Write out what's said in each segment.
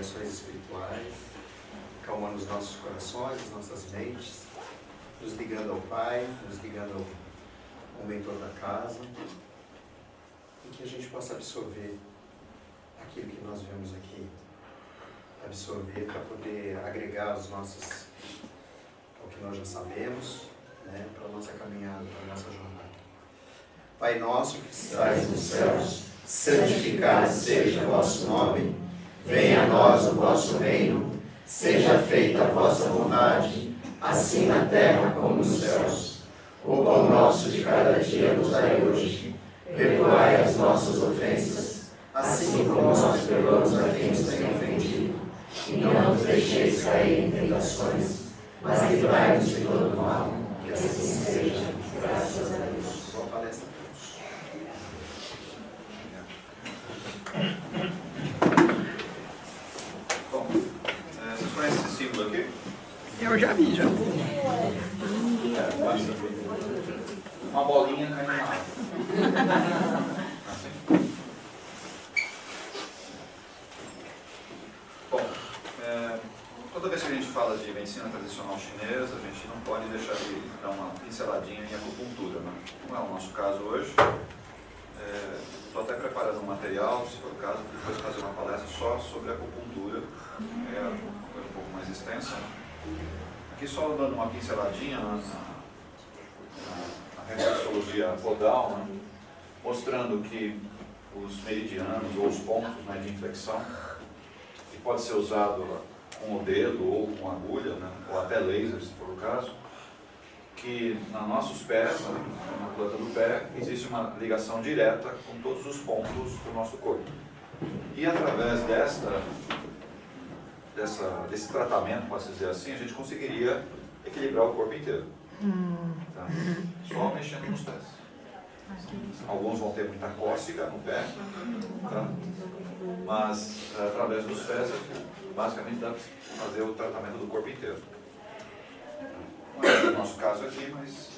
avaliações espirituais, acalmando os nossos corações, as nossas mentes, nos ligando ao Pai, nos ligando ao mentor da casa, e que a gente possa absorver aquilo que nós vemos aqui, absorver para poder agregar ao que nós já sabemos, né, para a nossa caminhada, para a nossa jornada. Pai nosso que estás nos céus, santificado seja o vosso nome, venha a nós o vosso reino, seja feita a vossa vontade, assim na terra como nos céus. O pão nosso de cada dia nos dai hoje, perdoai as nossas ofensas, assim como nós perdoamos a quem nos tem ofendido, e não nos deixeis cair em tentações, mas livrai-nos de todo mal, que assim seja, graças a Deus. Boa palestra a todos. Bom, vocês conhecem esse símbolo aqui? Eu já vi, já. Uma bolinha caindo na água. Assim. Bom, toda vez que a gente fala de medicina tradicional chinesa, a gente não pode deixar de dar uma pinceladinha em acupuntura, né? Não é o nosso caso hoje. Estou até preparando um material, se for o caso, depois fazer uma palestra só sobre acupuntura. É uma coisa um pouco mais extensa, né? Aqui só dando uma pinceladinha na reflexologia podal, né? Mostrando que os meridianos ou os pontos, né, de inflexão, que pode ser usado com o dedo ou com agulha, né, ou até laser, se for o caso, que nos nossos pés, né, na planta do pé, existe uma ligação direta com todos os pontos do nosso corpo. E através desse tratamento, posso dizer assim, a gente conseguiria equilibrar o corpo inteiro. Tá? Só mexendo nos pés. Alguns vão ter muita cócega no pé, tá? Mas através dos pés, basicamente dá para fazer o tratamento do corpo inteiro. Não é o nosso caso aqui, mas...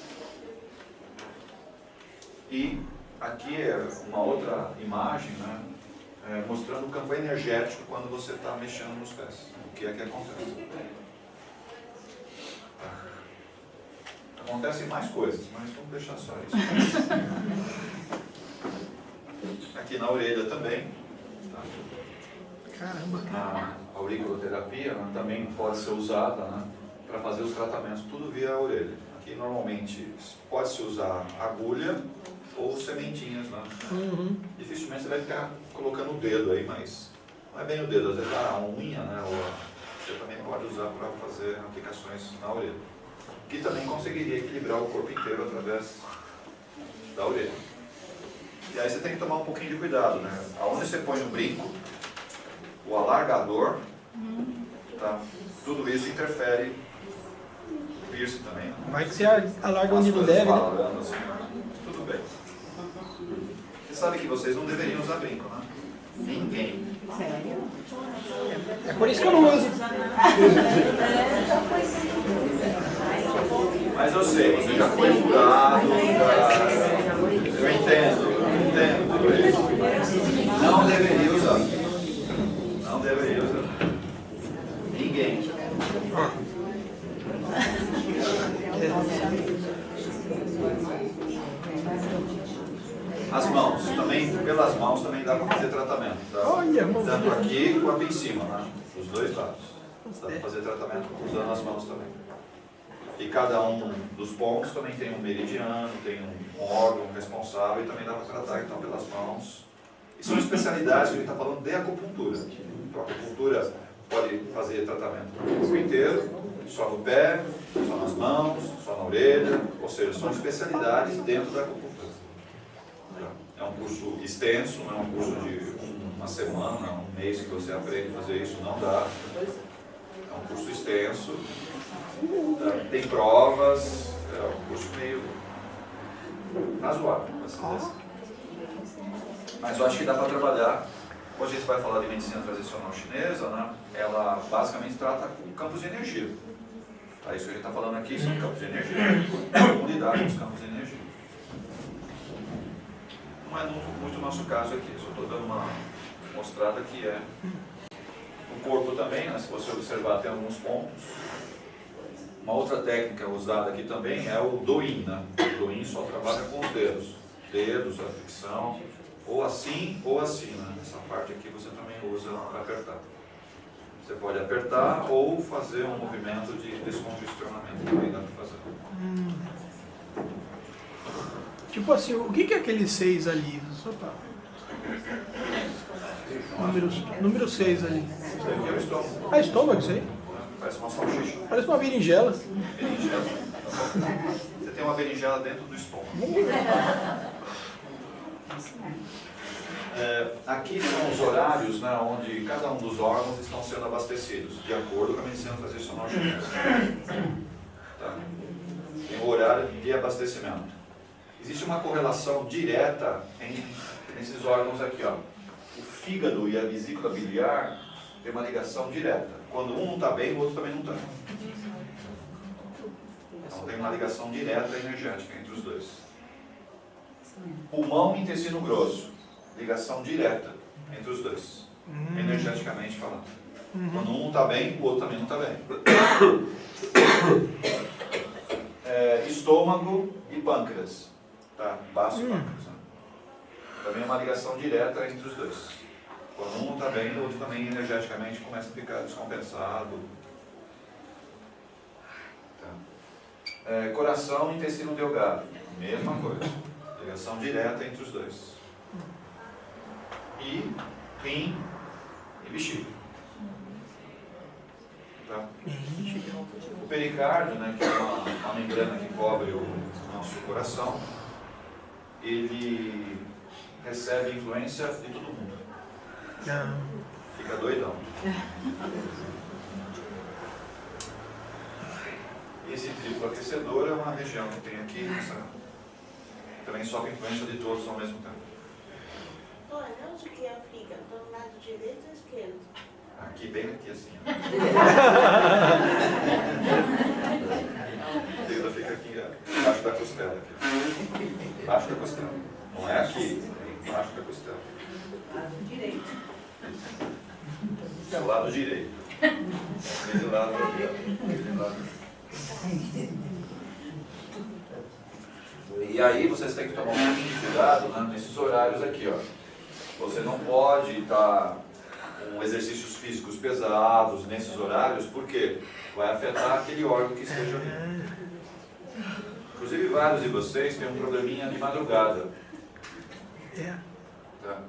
E aqui é uma outra imagem, né? Mostrando o campo energético quando você está mexendo nos pés. O que é que acontece? Acontecem mais coisas, mas vamos deixar só isso. Aqui na orelha também. Tá? Caramba. A auriculoterapia, né, também pode ser usada, né, para fazer os tratamentos, tudo via a orelha. Aqui normalmente pode-se usar agulha ou sementinhas, né? Dificilmente você vai ficar colocando o dedo aí, mas não é bem o dedo, às vezes a unha, né? Ou você também pode usar para fazer aplicações na orelha. Que também conseguiria equilibrar o corpo inteiro através da orelha. E aí você tem que tomar um pouquinho de cuidado, né? Aonde você põe o brinco, o alargador, tá? Tudo isso interfere no piercing também. Né? Vai que você alarga onde não deve, né? Assim, tudo bem. Você sabe que vocês não deveriam usar brinco, né? Ninguém. É por isso que eu não uso. Mas eu sei, você já foi furado, eu entendo. Não deveria usar. Não deveria usar. Ninguém. As mãos, também, pelas mãos também dá para fazer tratamento. Tá? Tanto aqui quanto em cima, né? Os dois lados. Dá para fazer tratamento usando as mãos também. E cada um dos pontos também tem um meridiano, tem um órgão responsável e também dá para tratar então pelas mãos. E são especialidades que a gente está falando de acupuntura. Então, a acupuntura pode fazer tratamento no corpo inteiro, só no pé, só nas mãos, só na orelha, ou seja, são especialidades dentro da acupuntura. É um curso extenso, não é um curso de uma semana, um mês que você aprende a fazer isso, não dá. É um curso extenso, tem provas, é um curso meio razoável, assim. Mas eu acho que dá para trabalhar. Hoje a gente vai falar de medicina tradicional chinesa, né? Ela basicamente trata com campos de energia. Tá? Isso que a gente está falando aqui são campos de energia, unidade dos campos de energia. Não é muito o nosso caso aqui, só estou dando uma mostrada que é o corpo também, né? Se você observar, tem alguns pontos. Uma outra técnica usada aqui também é o Do-In, né? O Do-In só trabalha com os dedos, a fricção, ou assim, né? Essa parte aqui você também usa para apertar. Você pode apertar ou fazer um movimento de descongestionamento, também dá para fazer. Tipo assim, o que é aquele 6 ali? Só pra... Número 6 ali. Isso aqui é o estômago. Ah, estômago, isso aí? Parece uma salsicha. Parece uma berinjela. Berinjela. Você tem uma berinjela dentro do estômago. Aqui são os horários, né, onde cada um dos órgãos estão sendo abastecidos, de acordo com a medicina tradicional chinesa. Tá? Tem o horário de abastecimento. Existe uma correlação direta entre esses órgãos aqui. Ó. O fígado e a vesícula biliar tem uma ligação direta. Quando um não está bem, o outro também não está. Então tem uma ligação direta energética entre os dois. Pulmão e intestino grosso. Ligação direta entre os dois, energeticamente falando. Quando um está bem, o outro também não está bem. Estômago e pâncreas, tá? Baço e pâncreas. Né? Também é uma ligação direta entre os dois. Quando um não está bem, o outro também energeticamente começa a ficar descompensado. Tá? Coração e intestino delgado, mesma coisa. Ligação direta entre os dois. E rim e bexiga. Tá? O pericárdio, né, que é uma membrana que cobre o nosso coração, ele recebe influência de todo mundo. Fica doidão. Esse triplo aquecedor é uma região que tem aqui, também sofre influência de todos ao mesmo tempo. Olha, onde que é o fígado? Do lado direito ou esquerdo? Aqui, bem aqui assim. O fígado fica aqui, embaixo da costela. Aqui. Embaixo da costela. Não é aqui, é embaixo da costela. Lado direito. Do lado direito. Do lado E aí vocês têm que tomar um pouquinho de cuidado, né, nesses horários aqui, ó. Você não pode estar com exercícios físicos pesados nesses horários, porque vai afetar aquele órgão que esteja ali. Inclusive, vários de vocês têm um probleminha de madrugada. Tá?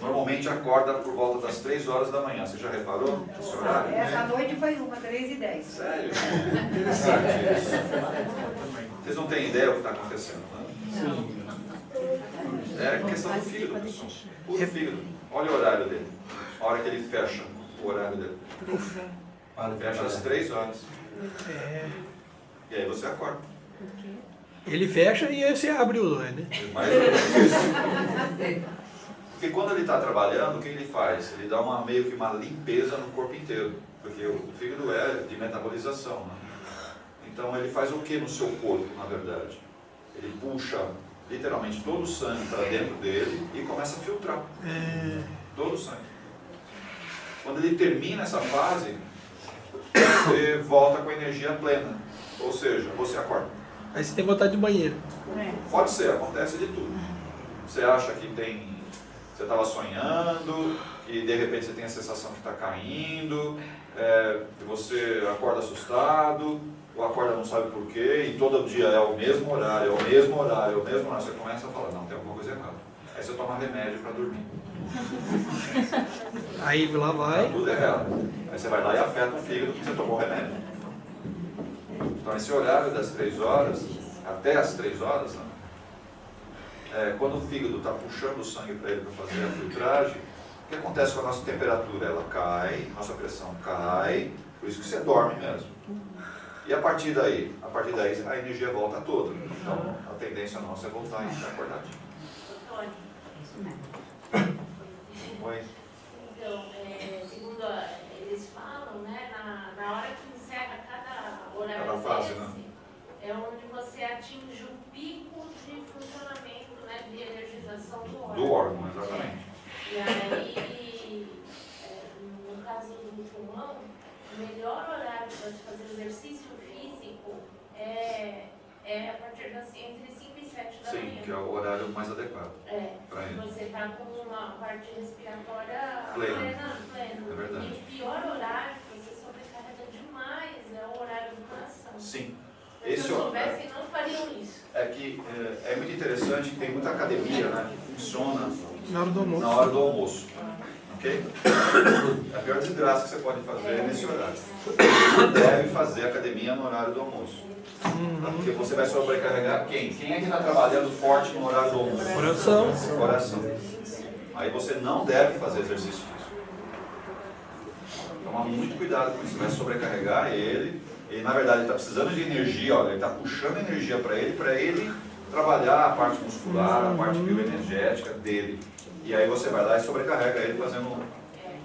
Normalmente acorda por volta das 3 horas da manhã. Você já reparou esse horário? Essa noite foi 3h10. Sério? Interessante isso. Vocês não têm ideia do que está acontecendo, né? É questão do fígado, pessoal. Puro fígado. Olha o horário dele. A hora que ele fecha o horário dele. Fecha às 3 horas. E aí você acorda. Ele fecha e aí você abre o olho, né? Mais ou menos isso. Porque quando ele está trabalhando, o que ele faz? Ele dá meio que uma limpeza no corpo inteiro. Porque o fígado é de metabolização, né? Então ele faz o que no seu corpo, na verdade? Ele puxa literalmente todo o sangue para dentro dele e começa a filtrar todo o sangue. Quando ele termina essa fase, você volta com a energia plena. Ou seja, você acorda. Aí você tem vontade de banheiro. Pode ser, acontece de tudo. Você acha que você estava sonhando, e de repente você tem a sensação que está caindo, que você acorda assustado, ou acorda não sabe por quê, e todo dia é o mesmo horário, você começa a falar, não, tem alguma coisa errada. Aí você toma remédio para dormir. Aí lá vai. Tá tudo errado. Aí você vai lá e afeta o fígado porque você tomou remédio. Então esse horário das 3 horas, até as 3 horas, né, quando o fígado está puxando o sangue para ele para fazer a filtragem, o que acontece com a nossa temperatura? Ela cai, nossa pressão cai, por isso que você dorme mesmo. E a partir daí a energia volta toda. Então a tendência nossa é voltar e ficar acordadinho. Oi. Então, segundo eles falam, né, na hora que encerra cada horário Cada fase, desse, né? é onde você atinge o pico de funcionamento, né, de energização do órgão. Do órgão, exatamente. E aí, no caso do pulmão, que é o horário mais adequado É, para ele. você está com uma parte respiratória Plena. plena. É verdade. E o pior horário que você sobrecarrega demais é o horário do coração. Sim. Se Esse eu soubesse, não fariam isso. é que é muito interessante que tem muita academia, né, que funciona Na hora do almoço. na hora do almoço. Ok? A pior desgraça que você pode fazer é nesse horário. Você deve fazer academia no horário do almoço. Tá? Porque você vai sobrecarregar quem? Quem é que está trabalhando forte no horário do almoço? Coração. Coração. Aí você não deve fazer exercício físico. Toma muito cuidado com isso. Você vai sobrecarregar ele. Ele, na verdade, está precisando de energia. Olha, ele está puxando energia para ele trabalhar a parte muscular, a parte bioenergética dele. E aí você vai lá e sobrecarrega ele fazendo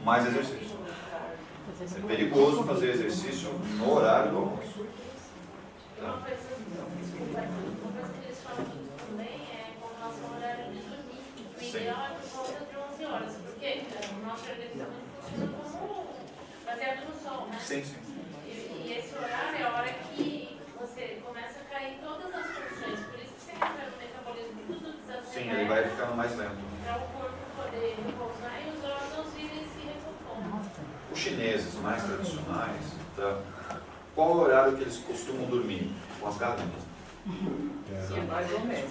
mais exercício. É perigoso fazer exercício no horário do almoço. Uma coisa, desculpa, uma coisa que eles falam muito também é com relação ao horário de dormir. O ideal é por volta de 11 horas, porque o nosso organismo funciona como baseado no sol, né? Sim, sim. E esse horário é a hora que você começa a cair todas as funções. Por isso que você recebe o metabolismo tudo desacelera. Sim, ele vai ficando mais lento. Para o corpo poder repousar e os órgãos irem se recompondo. Os chineses mais tradicionais, tá? Qual é o horário que eles costumam dormir? Com as galinhas. Mais ou menos.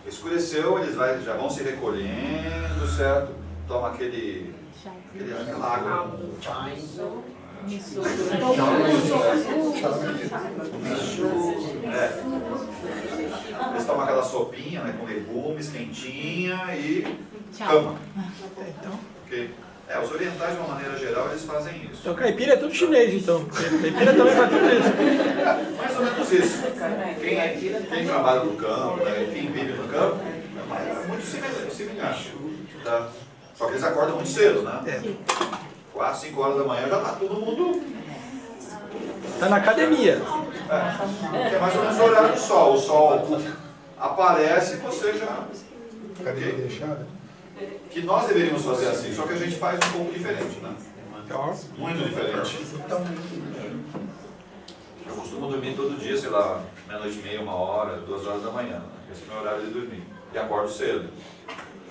Escureceu, eles já vão se recolhendo, certo? Toma aquela água. Eles tomam aquela sopinha, né, com legumes, quentinha e cama. Então, Ok? Os orientais, de uma maneira geral, eles fazem isso. então caipira é tudo chinês, então. Caipira também faz tudo isso. Mais ou menos isso. Quem trabalha no campo, né, quem vive no campo, é muito semelhante. Tá? Só que eles acordam muito cedo, né? 4, 5 horas da manhã já está todo mundo. Tá na academia. Que é mais ou menos o horário do sol. O sol aparece e você já. Academia deixada? Que nós deveríamos fazer assim, só que a gente faz um pouco diferente, né? Muito diferente. Eu costumo dormir todo dia, sei lá, meia-noite e meia, 1 hora, 2 horas da manhã. Né? Esse é o meu horário de dormir. E acordo cedo.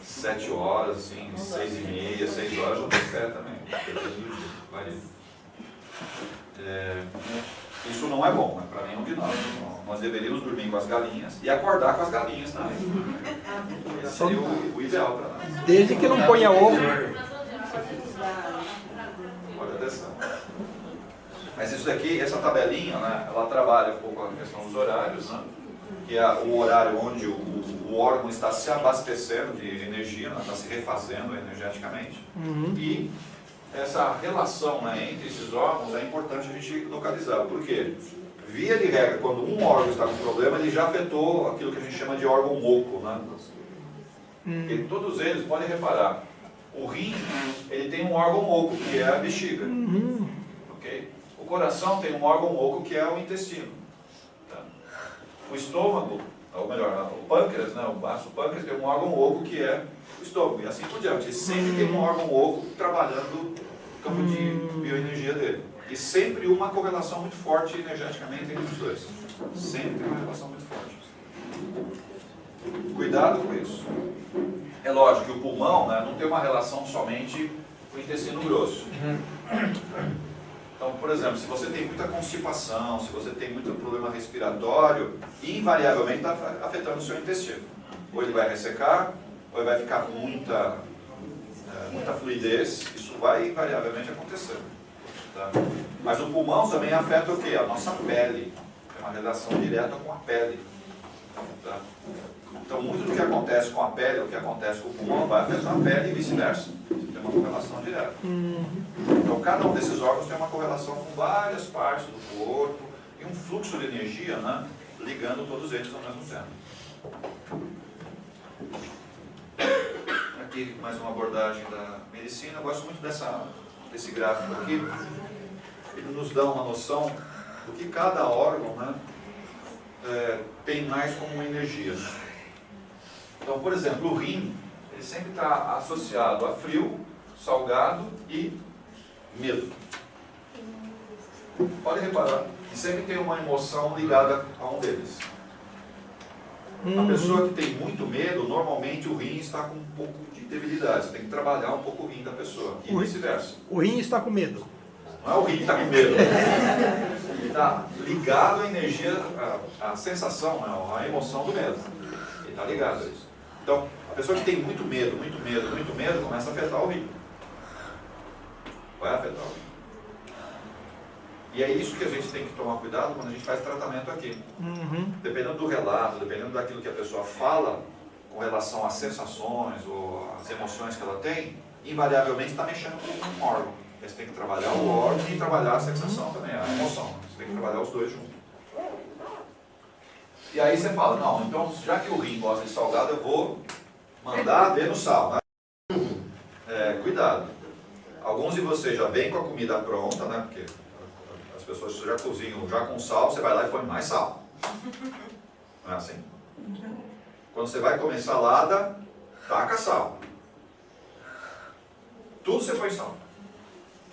7 horas, assim, 6h30, 6 horas eu estou em pé também. Dependendo do dia, varia. Isso não é bom, né? Para nenhum de nós. Nós deveríamos dormir com as galinhas e acordar com as galinhas também. Esse seria o ideal para nós. Desde que não ponha ovo. Pode até ser. Mas isso daqui, essa tabelinha, né, ela trabalha um pouco a questão dos horários, né, que é o horário onde o órgão está se abastecendo de energia, né, está se refazendo energeticamente. E essa relação, né, entre esses órgãos é importante a gente localizar. Por quê? Via de regra, quando um órgão está com problema, ele já afetou aquilo que a gente chama de órgão oco. Né? Porque todos eles, podem reparar, o rim ele tem um órgão oco, que é a bexiga. Okay? O coração tem um órgão oco, que é o intestino. Tá? O estômago, ou melhor, o pâncreas, né, o baço pâncreas tem um órgão oco, que é o estômago. E assim por diante. Ele sempre tem um órgão oco trabalhando no campo de bioenergia dele. E sempre uma correlação muito forte energeticamente entre os dois. Sempre tem uma relação muito forte. Cuidado com isso. É lógico que o pulmão, né, não tem uma relação somente com o intestino grosso. Então, por exemplo, se você tem muita constipação, se você tem muito problema respiratório, invariavelmente está afetando o seu intestino. Ou ele vai ressecar, ou ele vai ficar com muita fluidez. Isso vai invariavelmente acontecer. Tá? Mas o pulmão também afeta o quê? A nossa pele. Tem uma relação direta com a pele. Tá? Então, muito do que acontece com a pele, o que acontece com o pulmão, vai afetar a pele e vice-versa. Tem uma correlação direta. Então, cada um desses órgãos tem uma correlação com várias partes do corpo e um fluxo de energia, né, ligando todos eles ao mesmo tempo. Aqui, mais uma abordagem da medicina. Eu gosto muito desse gráfico aqui. Ele nos dá uma noção do que cada órgão, né, tem mais como energia. Então, por exemplo, o rim, ele sempre está associado a frio, salgado e medo. Pode reparar que sempre tem uma emoção ligada a um deles. A pessoa que tem muito medo, normalmente o rim está com um pouco de debilidade. Você tem que trabalhar um pouco o rim da pessoa. E vice-versa. O rim está com medo. Não é o rim que está com medo. Ele está ligado à energia, à sensação, né? À emoção do medo. Ele está ligado a isso. Então, a pessoa que tem muito medo, começa a afetar o rim. Vai afetar o rim. E é isso que a gente tem que tomar cuidado quando a gente faz tratamento aqui. Dependendo do relato, dependendo daquilo que a pessoa fala com relação às sensações ou às emoções que ela tem, invariavelmente está mexendo com um órgão. Você tem que trabalhar o órgão e trabalhar a sensação também, a emoção. Você tem que trabalhar os dois juntos. E aí você fala, não, então já que o rim gosta de salgado, eu vou mandar ver no sal. Né? Cuidado. Alguns de vocês já vêm com a comida pronta, né? Porque as pessoas já cozinham já com sal, você vai lá e põe mais sal. Não é assim? Quando você vai comer salada, taca sal. Tudo você põe sal.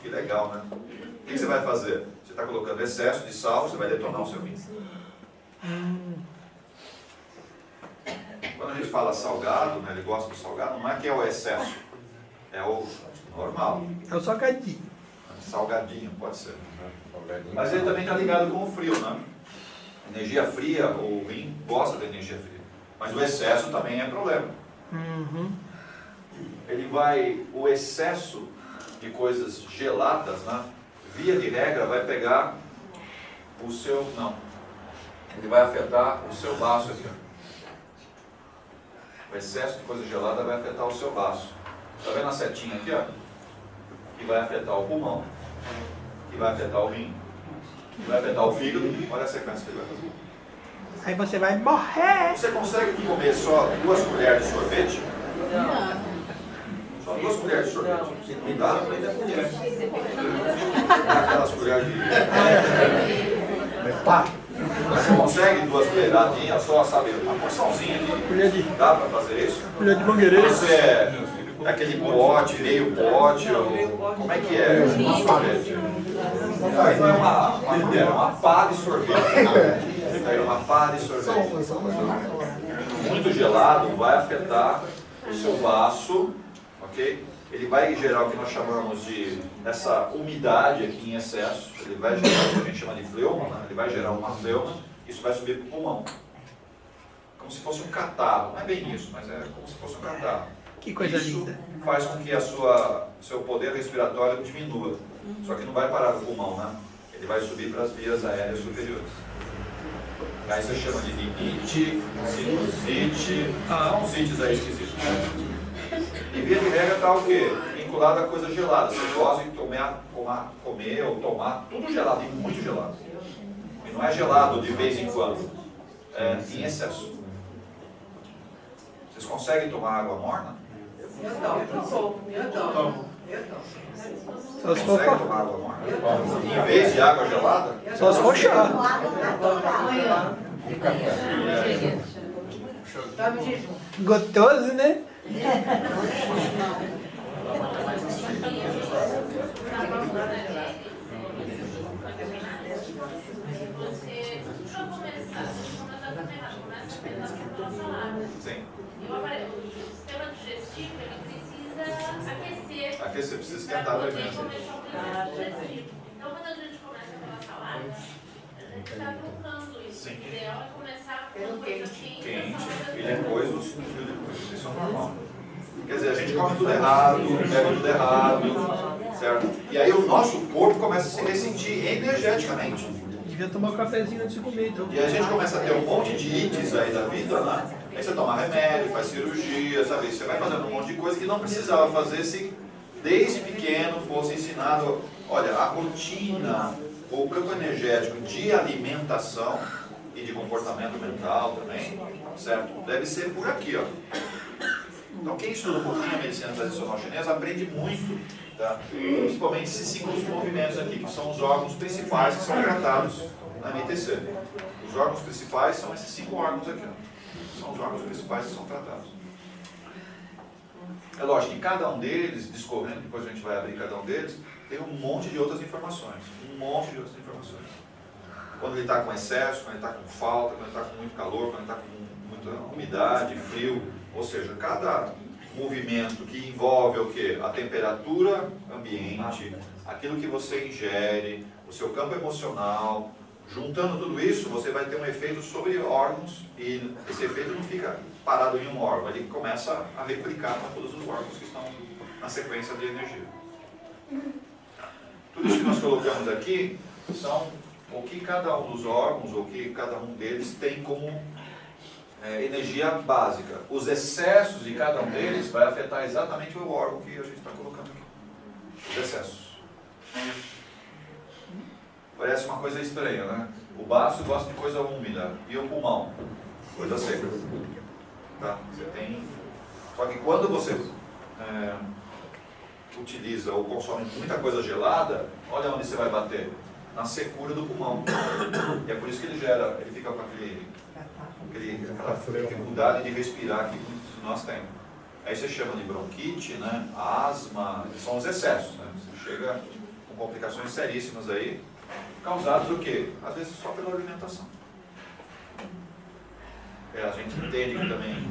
Que legal, né? O que você vai fazer? Você está colocando excesso de sal, você vai detonar o seu rim. Quando a gente fala salgado, né, ele gosta do salgado, não é que é o excesso, é o normal. É o salgadinho. Salgadinho, pode ser. Mas ele também está ligado com o frio, né? Energia fria, o rim gosta da energia fria. Mas o excesso também é problema. O excesso de coisas geladas, né? Via de regra, vai pegar o seu... Não. Ele vai afetar o seu baço aqui. O excesso de coisa gelada vai afetar o seu baço. Está vendo a setinha aqui, ó? Que vai afetar o pulmão. Que vai afetar o rim. Que vai afetar o fígado. Olha a sequência que ele vai fazer. Aí você vai morrer. Você consegue comer só 2 colheres de sorvete? Só 2 colheres de sorvete. Não dá? Aquelas colheres de... Você consegue 2 colheradinhas só, sabe? Uma porçãozinha de... Dá para fazer isso? Colher de mangueireiro. Você é aquele pote, meio pote, ou... Como é que é? Um sorvete. É uma pá de sorvete. Uma pá de sorvete. Muito gelado vai afetar o seu baço, ok? Ele vai gerar o que nós chamamos de essa umidade aqui em excesso. Ele vai gerar o que a gente chama de fleuma, né? Ele vai gerar uma fleuma, isso vai subir para o pulmão. Como se fosse um catarro. Não é bem isso, mas é como se fosse um catarro. Que coisa isso linda. Faz com que seu poder respiratório diminua. Só que não vai parar no pulmão, né? Ele vai subir para as vias aéreas superiores. Aí você chama de rinite, sinusite, são uns ites aí esquisitos. E via de regra está o quê? Vinculado a coisa gelada. Você gosta de comer ou tomar tudo gelado, e muito gelado. E não é gelado de vez em quando, é em excesso. Vocês conseguem tomar água morna? Eu tomo. Só se for Conseguem tomar água morna? Em vez de água gelada? Só se for chá. Gostoso, né? Sim. O sistema digestivo ele precisa aquecer. Aquecer, precisa esquentar o alimento. Então, quando a gente começa pela salada, a gente está trocando isso. Sim. O ideal é começar com coisa Quente e depois o frio depois. Isso é normal. Quer dizer, a gente come tudo errado, bebe tudo errado, certo? E aí o nosso corpo começa a se ressentir energeticamente. Devia tomar um cafezinho antes de comer, então. E a gente começa a ter um monte de ites aí da vida, né? Aí você toma remédio, faz cirurgia, sabe? Você vai fazendo um monte de coisa que não precisava fazer se desde pequeno fosse ensinado, olha, a rotina, o campo energético de alimentação e de comportamento mental também, certo? Deve ser por aqui, ó. Então quem estuda um pouquinho a medicina tradicional chinesa aprende muito, tá? Principalmente esses 5 movimentos aqui, que são os órgãos principais que são tratados na MTC. Os órgãos principais são esses 5 órgãos aqui, ó. São os órgãos principais que são tratados. É lógico que cada um deles, discorrendo, depois a gente vai abrir cada um deles, tem um monte de outras informações. Um monte de outras informações. Quando ele está com excesso, quando ele está com falta, quando ele está com muito calor, quando ele está com muita umidade, frio, ou seja, cada movimento que envolve o quê? A temperatura ambiente, aquilo que você ingere, o seu campo emocional, juntando tudo isso, você vai ter um efeito sobre órgãos e esse efeito não fica parado em um órgão, ele começa a replicar para todos os órgãos que estão na sequência de energia. Tudo isso que nós colocamos aqui são o que cada um dos órgãos, o que cada um deles tem como energia básica. Os excessos de cada um deles vai afetar exatamente o órgão que a gente está colocando aqui. Os excessos. Parece uma coisa estranha, né? O baço gosta de coisa úmida e o pulmão, coisa seca. Tá? Você tem... Só que quando você utiliza ou consome muita coisa gelada, olha onde você vai bater. Na secura do pulmão. E é por isso que ele fica com aquela dificuldade de respirar que muitos de nós temos. Aí você chama de bronquite, né? Asma, são os excessos, né? Você chega com complicações seríssimas aí, causadas o quê? Às vezes só pela alimentação. A gente entende que também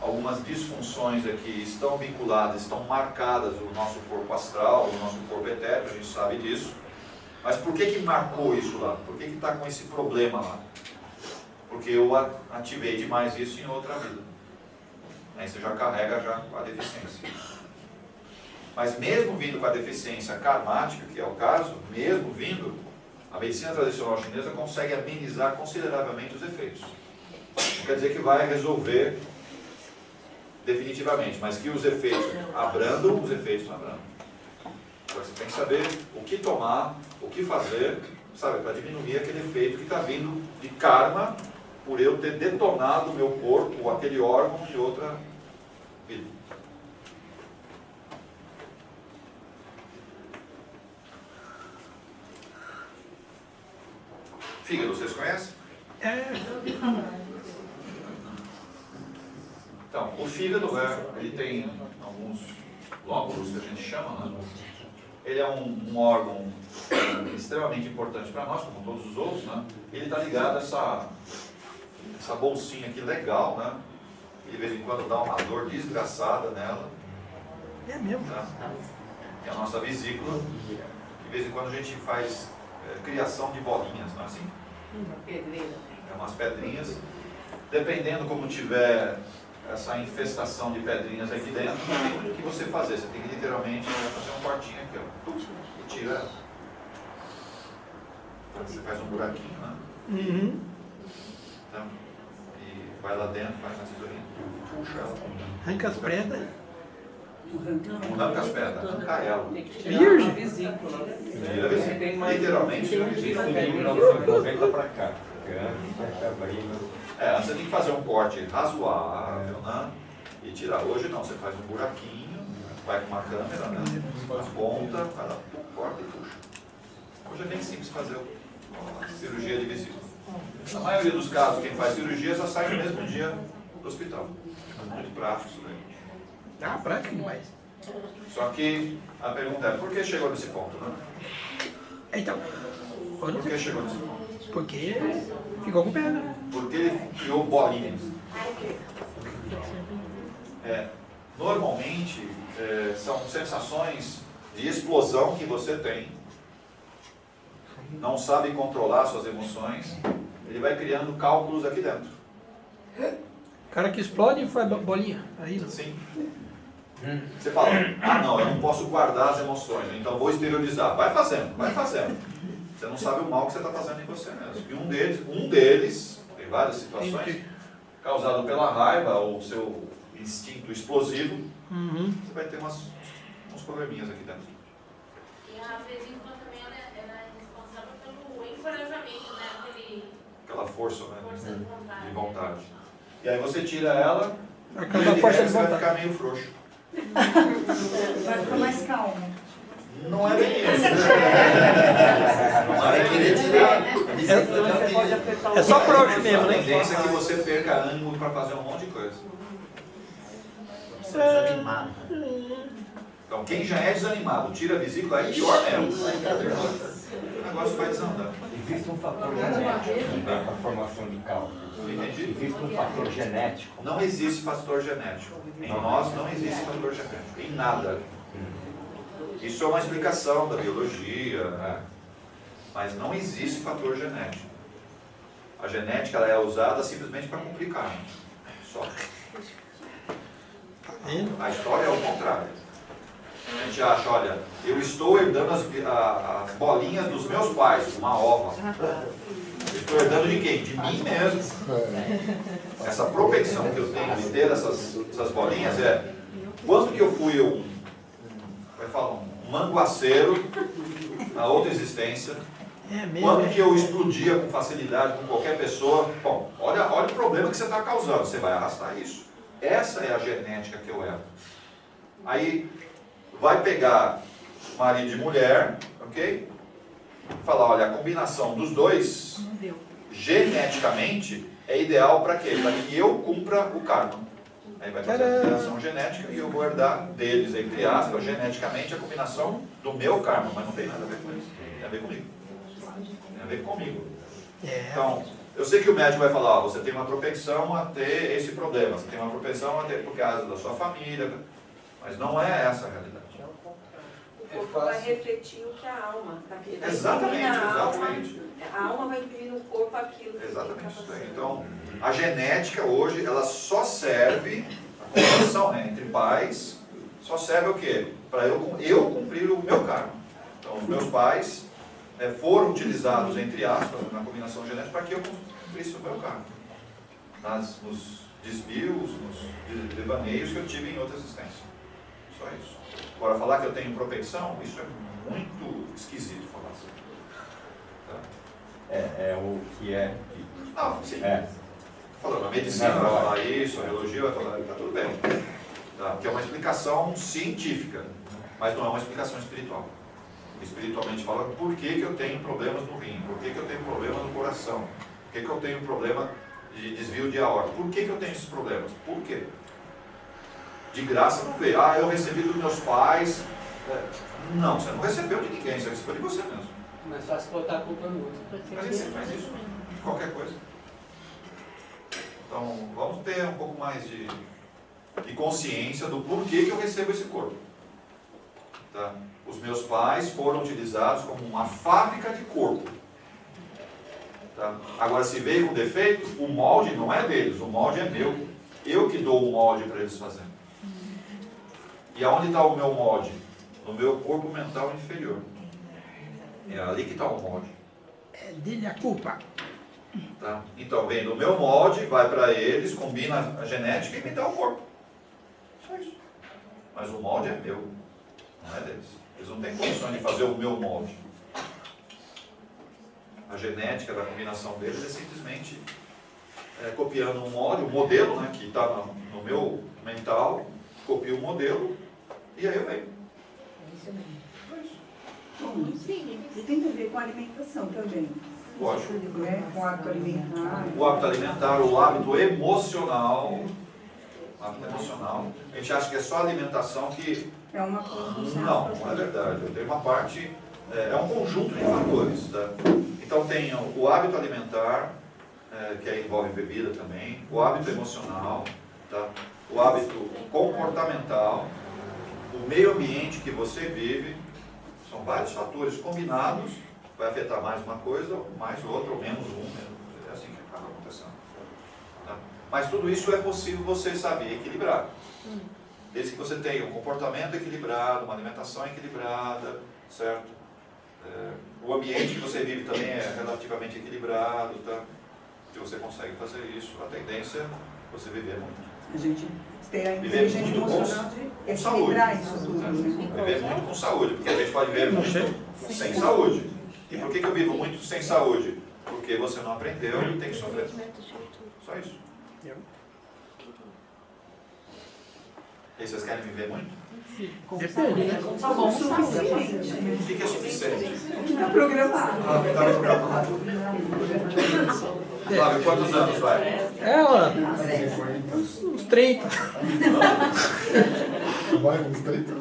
algumas disfunções aqui estão vinculadas, estão marcadas no nosso corpo astral, no nosso corpo etérico, a gente sabe disso. Mas por que marcou isso lá? Por que está com esse problema lá? Porque eu ativei demais isso em outra vida. Aí você já carrega com a deficiência. Mas mesmo vindo com a deficiência karmática, que é o caso, mesmo vindo, a medicina tradicional chinesa consegue amenizar consideravelmente os efeitos. Não quer dizer que vai resolver definitivamente, mas que os efeitos abrandam, os efeitos não abrandam. Então você tem que saber o que tomar, o que fazer, sabe, para diminuir aquele efeito que está vindo de karma por eu ter detonado o meu corpo, aquele órgão de outra vida. Fígado, vocês conhecem? Então, o fígado, ele tem alguns lóbulos que a gente chama, né? Ele é um órgão extremamente importante para nós, como todos os outros, né? Ele está ligado a essa bolsinha aqui legal, né? E de vez em quando dá uma dor desgraçada nela. É mesmo? Né? É a nossa vesícula. De vez em quando a gente faz criação de bolinhas, não é assim? Pedreira. É umas pedrinhas. Dependendo como tiver essa infestação de pedrinhas aqui dentro, não tem muito o que você fazer. Você tem que literalmente fazer um cortinho aqui, ó, e tira ela. Então, você faz um buraquinho, né? Uhum. Então, e vai lá dentro, faz uma tesourinha, puxa ela. Arranca as pretas. Não arranca as pedras, arranca ela. Virgem. A vesícula. Tira a vesícula. Literalmente tira a vesícula. Pra cá. Antes você tem que fazer um corte razoável, né? E tirar. Hoje não, você faz um buraquinho, vai com uma câmera, né? Aponta, vai lá, corta e puxa. Hoje é bem simples fazer a cirurgia de vesícula. Na maioria dos casos, quem faz cirurgia já sai no mesmo dia do hospital. Muito prático isso daí. Prático demais. Só que a pergunta é, por que chegou nesse ponto, né? Então, Por que chegou nesse ponto? porque ficou com pedra. Porque ele criou bolinhas. Normalmente, são sensações de explosão que você tem. Não sabe controlar suas emoções. Ele vai criando cálculos aqui dentro. O cara que explode faz bolinha. Aí não. Sim. Você fala, não, eu não posso guardar as emoções, então vou exteriorizar. Vai fazendo, vai fazendo. Você não sabe o mal que você está fazendo em você mesmo. E um deles, tem várias situações, causado pela raiva ou seu instinto explosivo, você vai ter uns probleminhas aqui dentro. E a vesícula também ela é responsável pelo encorajamento, né? Aquela força, né, Força de vontade. de vontade. E aí você tira ela, Aquela força de você vai vontade. ficar meio frouxo. Vai ficar mais calmo. Não é bem isso. Vai querer tirar. É só frouxo mesmo, A né? tendência é que você perca ânimo para fazer um monte de coisa. Desanimado. Então, quem já é desanimado, tira a vesícula, é pior mesmo. O negócio vai desandando. Existe um fator genético para a formação de cálculo. Entendi? Existe um fator genético. Não existe fator genético. Em nós não existe fator genético. Em nada. Isso é uma explicação da biologia, né? Mas não existe fator genético. A genética ela é usada simplesmente para complicar. Só. A história é o contrário. A gente acha, olha, eu estou herdando as bolinhas dos meus pais, uma ova. Eu estou herdando de quem? De mim mesmo. Essa propensão que eu tenho de ter essas bolinhas é quando que eu fui um manguaceiro na outra existência, quando que eu explodia com facilidade com qualquer pessoa. Bom, olha o problema que você está causando, você vai arrastar isso. Essa é a genética que eu herdo. Aí vai pegar marido e mulher, ok? Falar, olha, a combinação dos dois, geneticamente, é ideal para quê? Para que eu cumpra o karma. Aí vai fazer a combinação genética e eu vou herdar deles, entre aspas, geneticamente, a combinação do meu karma. Mas não tem nada a ver com isso. Tem a ver comigo. Tem a ver comigo. Então, eu sei que o médico vai falar, ó, você tem uma propensão a ter esse problema, você tem uma propensão a ter por causa da sua família, mas não é essa a realidade. O corpo vai refletir o que a alma está querendo. Exatamente, exatamente. A alma vai imprimir no corpo aquilo que Exatamente isso aí. está Então, a genética hoje, ela só serve, a combinação, né, entre pais, só serve o quê? Para eu cumprir o meu karma. Então, os meus pais foram utilizados, entre aspas, na combinação genética para que eu cumprisse o meu karma. Nos desvios, nos devaneios que eu tive em outra existência. Só isso. Agora, falar que eu tenho propensão, isso é muito esquisito falar assim. Tá? É o que é dito. Não, sim. Falando, a medicina Não, vai falar isso, a biologia vai falar, tá tudo bem. Tá? Que é uma explicação científica, mas não é uma explicação espiritual. Espiritualmente falando, por que eu tenho problemas no rim? Por que eu tenho problema no coração? Por que eu tenho problema de desvio de aorta? Por que eu tenho esses problemas? Por quê? De graça não veio. Ah, eu recebi dos meus pais. Não, você não recebeu de ninguém, você recebeu de você mesmo. Mais fácil botar a culpa no outro. Mas a gente sempre faz isso, de qualquer coisa. Então, vamos ter um pouco mais de consciência do porquê que eu recebo esse corpo. Tá? Os meus pais foram utilizados como uma fábrica de corpo. Tá? Agora, se veio com defeito, o molde não é deles, o molde é meu. Eu que dou o molde para eles fazerem. E aonde está o meu molde? No meu corpo mental inferior. É ali que está o molde. É dele a culpa. Tá? Então, vem do meu molde, vai para eles, combina a genética e me dá o corpo. Só isso. Mas o molde é meu, não é deles. Eles não têm condições de fazer o meu molde. A genética da combinação deles é simplesmente copiando um molde, um modelo, né, que está no meu mental, copio o modelo e aí eu venho. E tem a ver com a alimentação também. Lógico. Com o hábito alimentar. O hábito alimentar, o hábito emocional. O hábito emocional. A gente acha que é só a alimentação que... É uma coisa. Não é verdade. Tem uma parte... É um conjunto de fatores. Tá? Então tem o hábito alimentar, que aí envolve bebida também. O hábito emocional. Tá? O hábito comportamental. O meio ambiente que você vive. São vários fatores combinados. Vai afetar mais uma coisa, mais outra, ou menos um. É assim que acaba acontecendo. Tá? Mas tudo isso é possível você saber equilibrar. Desde que você tenha um comportamento equilibrado, uma alimentação equilibrada, certo? O ambiente que você vive também é relativamente equilibrado, tá? Se você consegue fazer isso, a tendência é você viver muito. A gente ter a Viver inteligência muito emocional com de saúde. equilibrar isso tudo. Né? Viver muito com saúde, porque a gente pode viver muito sem saúde. E por que eu vivo muito sem saúde? Porque você não aprendeu e tem que sofrer. Só isso. E vocês querem viver muito? Depende. O suficiente. O que é suficiente? Está programado. Está programado. Flávio, quantos anos vai? Ela, uns 30. Vai, uns 30.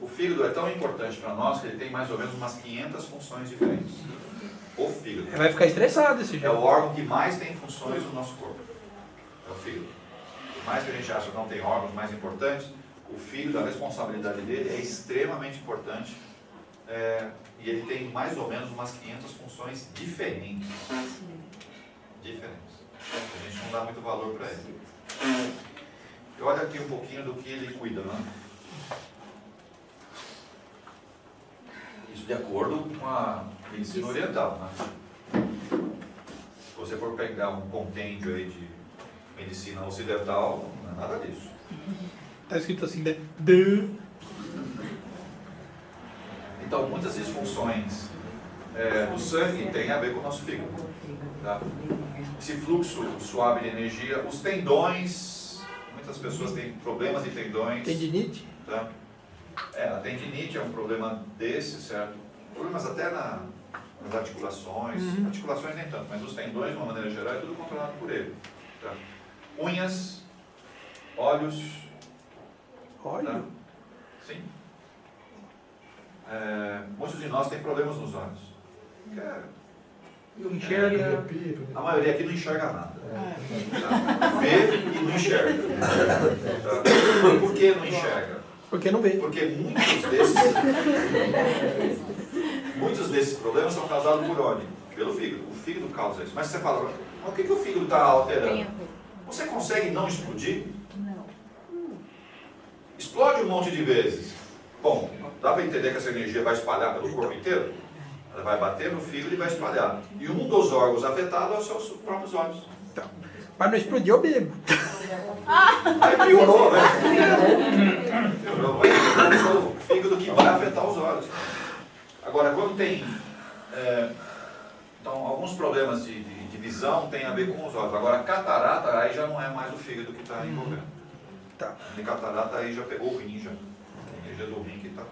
O filho do é tão importante para nós que ele tem mais ou menos umas 500 funções diferentes. O fígado. Ele vai ficar estressado esse É jeito. o órgão que mais tem funções no nosso corpo. É o fígado. Por mais que a gente ache que não tem órgãos mais importantes, o fígado, a responsabilidade dele é extremamente importante. E ele tem mais ou menos umas 500 funções diferentes. Diferentes. A gente não dá muito valor para ele. E olha aqui um pouquinho do que ele cuida, né? Isso de acordo com a medicina oriental, né? Se você for pegar um compêndio aí de medicina ocidental, não é nada disso. Tá escrito assim, né? Então, muitas disfunções do sangue têm a ver com o nosso fígado. Tá? Esse fluxo suave de energia, os tendões, muitas pessoas têm problemas de tendões. Tendinite? Tá? A tendinite é um problema desse, certo? Problemas até nas articulações, articulações nem tanto, mas os tendões, de uma maneira geral, é tudo controlado por ele. Tá? Unhas, olhos. Olha. Tá? Sim. Muitos de nós têm problemas nos olhos. Não enxerga. A maioria aqui não enxerga nada. Tá? Vê e não enxerga. Tá? Por que não enxerga? Porque não vê. Porque muitos desses problemas são causados por onde? Pelo fígado. O fígado causa isso. Mas você fala, mas o que o fígado está alterando? Você consegue não explodir? Não. Explode um monte de vezes. Bom, dá para entender que essa energia vai espalhar pelo corpo inteiro? Ela vai bater no fígado e vai espalhar. E um dos órgãos afetados é os seus próprios olhos. Então, mas não explodiu, eu bebo. Aí piorou, né? Piorou. Vai afetar o fígado que vai afetar os olhos. Agora, quando tem... então, alguns problemas de visão tem a ver com os olhos. Agora, catarata, aí já não é mais o fígado que está envolvendo. Tá. E catarata aí já pegou o rim, já. A energia do rim que está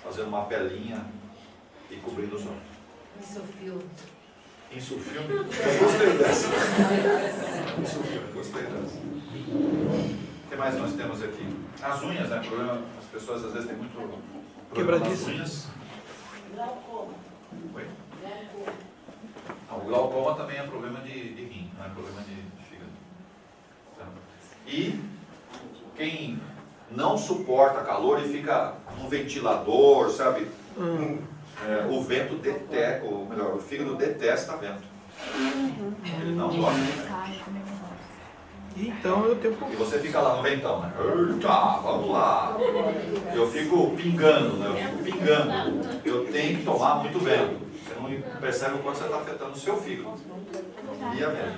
fazendo uma pelinha e cobrindo os olhos. Insufilme. Insufilme? Eu gostei dessa. Insufilme, gostei dessa. O que mais nós temos aqui? As unhas, né? Problema, as pessoas às vezes têm muito problema nas Quebradiça. unhas. Oi? O glaucoma também é problema de rim, não é problema de fígado. Tá? E quem não suporta calor e fica num ventilador, sabe? O vento detesta, ou melhor, o fígado detesta vento. Ele não gosta de vento. Então eu tenho E você fica lá no ventão, né? Eita, vamos lá. Eu fico pingando, né? Eu fico pingando. Eu tenho que tomar muito vento. Você não percebe o quanto você está afetando o seu fígado. E a vento.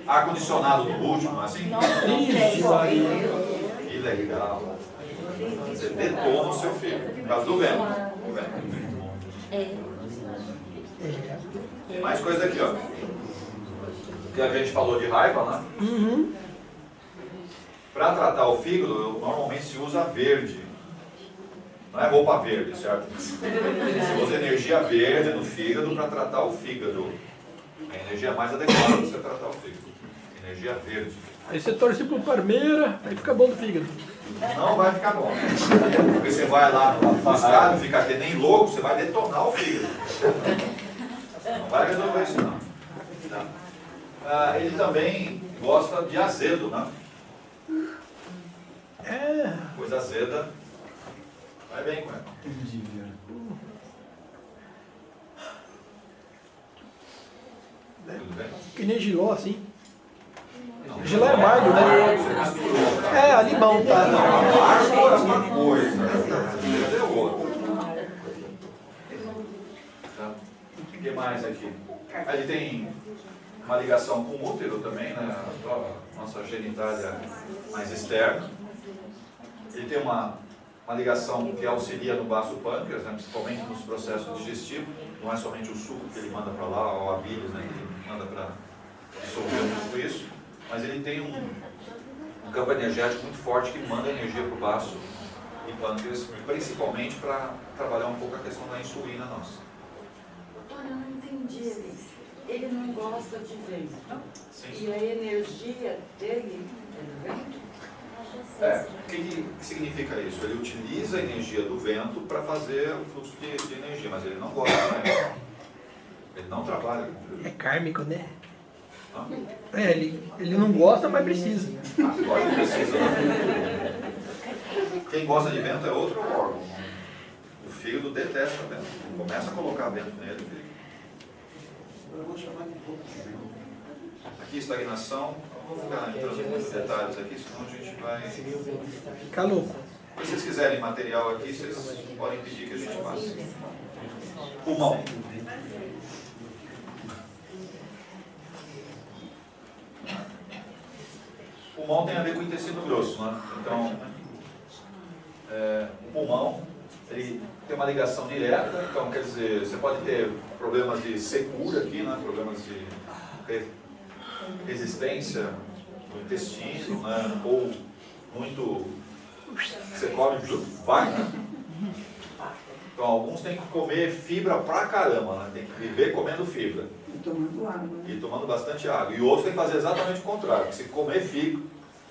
Ar-condicionado no último, assim? Que legal. Você detona o seu fígado. Por causa do vento. Tem mais coisa aqui, ó. Que a gente falou de raiva, né? Para tratar o fígado, normalmente se usa verde. Não é roupa verde, certo? Se usa energia verde no fígado para tratar o fígado. É a energia mais adequada para você tratar o fígado. Energia verde. Aí você torce pro Parmeira, aí fica bom do fígado. Não vai ficar bom. Porque você vai lá no estado, fica que nem louco, você vai detonar o fígado. Não vai resolver isso não. Tá? Ele também gosta de azedo, né? Coisa azeda vai bem com ela. Tudo bem? Que nem giló, assim. Não. Giló é amargo, né? Você misturou, tá? É, limão, tá? Amargo é uma coisa, azedo é outra. Tá? O que mais aqui? Ele tem uma ligação com o útero também, né? A nossa genitália mais externa. Ele tem uma ligação que auxilia no baço pâncreas, né? Principalmente nos processos digestivos. Não é somente o suco que ele manda para lá, ou a bilis, né? Que ele manda para dissolver tudo isso. Mas ele tem um campo energético muito forte que manda energia para o baço e pâncreas, principalmente para trabalhar um pouco a questão da insulina nossa. Olha, eu não entendi. Ele não gosta de vento. Sim. E a energia dele é do vento? O que significa isso? Ele utiliza a energia do vento para fazer o fluxo de energia, mas ele não gosta do vento. Ele não trabalha com É kármico, né? Hã? É, ele não gosta, mas precisa. Agora ele precisa, né? Quem gosta de vento é outro órgão. O fígado detesta vento. Começa a colocar vento nele. Aqui estagnação. Não vou ficar entrando em muitos detalhes aqui, senão a gente vai... Fica louco. Se vocês quiserem material aqui, vocês podem pedir que a gente passe. Pulmão. Pulmão tem a ver com o intestino grosso, né? Então, o pulmão, ele tem uma ligação direta, então quer dizer, você pode ter problemas de secura aqui, né? Problemas de resistência do intestino, né? Ou muito, você come, vai, né? Então alguns têm que comer fibra pra caramba, né? Tem que viver comendo fibra. E tomando água. E tomando bastante água. E outros têm que fazer exatamente o contrário. Se comer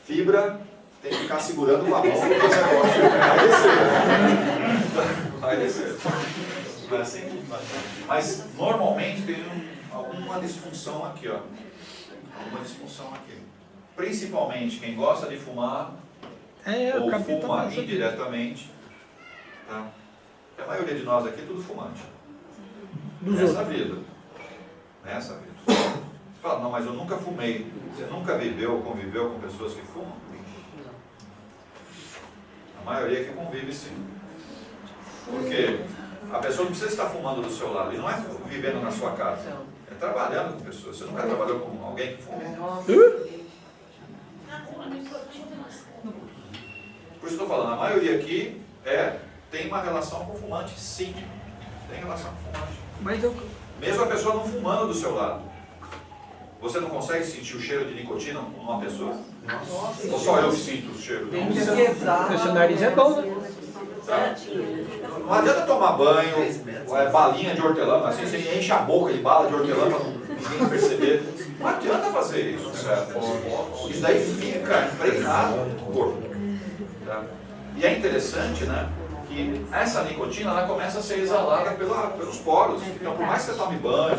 fibra, tem que ficar segurando com a mão porque o negócio vai descer. Não é assim? Mas normalmente tem alguma disfunção aqui, ó. Alguma disfunção aqui. Principalmente quem gosta de fumar ou fuma indiretamente, tá? A maioria de nós aqui é tudo fumante. Nessa vida. Nessa vida. Você fala, não, mas eu nunca fumei. Você nunca viveu ou conviveu com pessoas que fumam? A maioria que convive, sim. Porque a pessoa não precisa estar fumando do seu lado. E não é vivendo na sua casa. É trabalhando com pessoas. Você nunca trabalhou com alguém que fuma? Por isso que eu estou falando, a maioria aqui tem uma relação com o fumante, sim. Tem relação com o fumante. Mas mesmo a pessoa não fumando do seu lado. Você não consegue sentir o cheiro de nicotina numa pessoa? Ou só eu que sinto o cheiro? seu nariz é bom, né? Tá? Não adianta tomar banho, balinha de hortelã, assim, você enche a boca de bala de hortelã para ninguém perceber. Não adianta fazer isso, certo? Isso daí fica impregnado no corpo. Tá? E é interessante, né, que essa nicotina ela começa a ser exalada pelos poros. Então, por mais que você tome banho,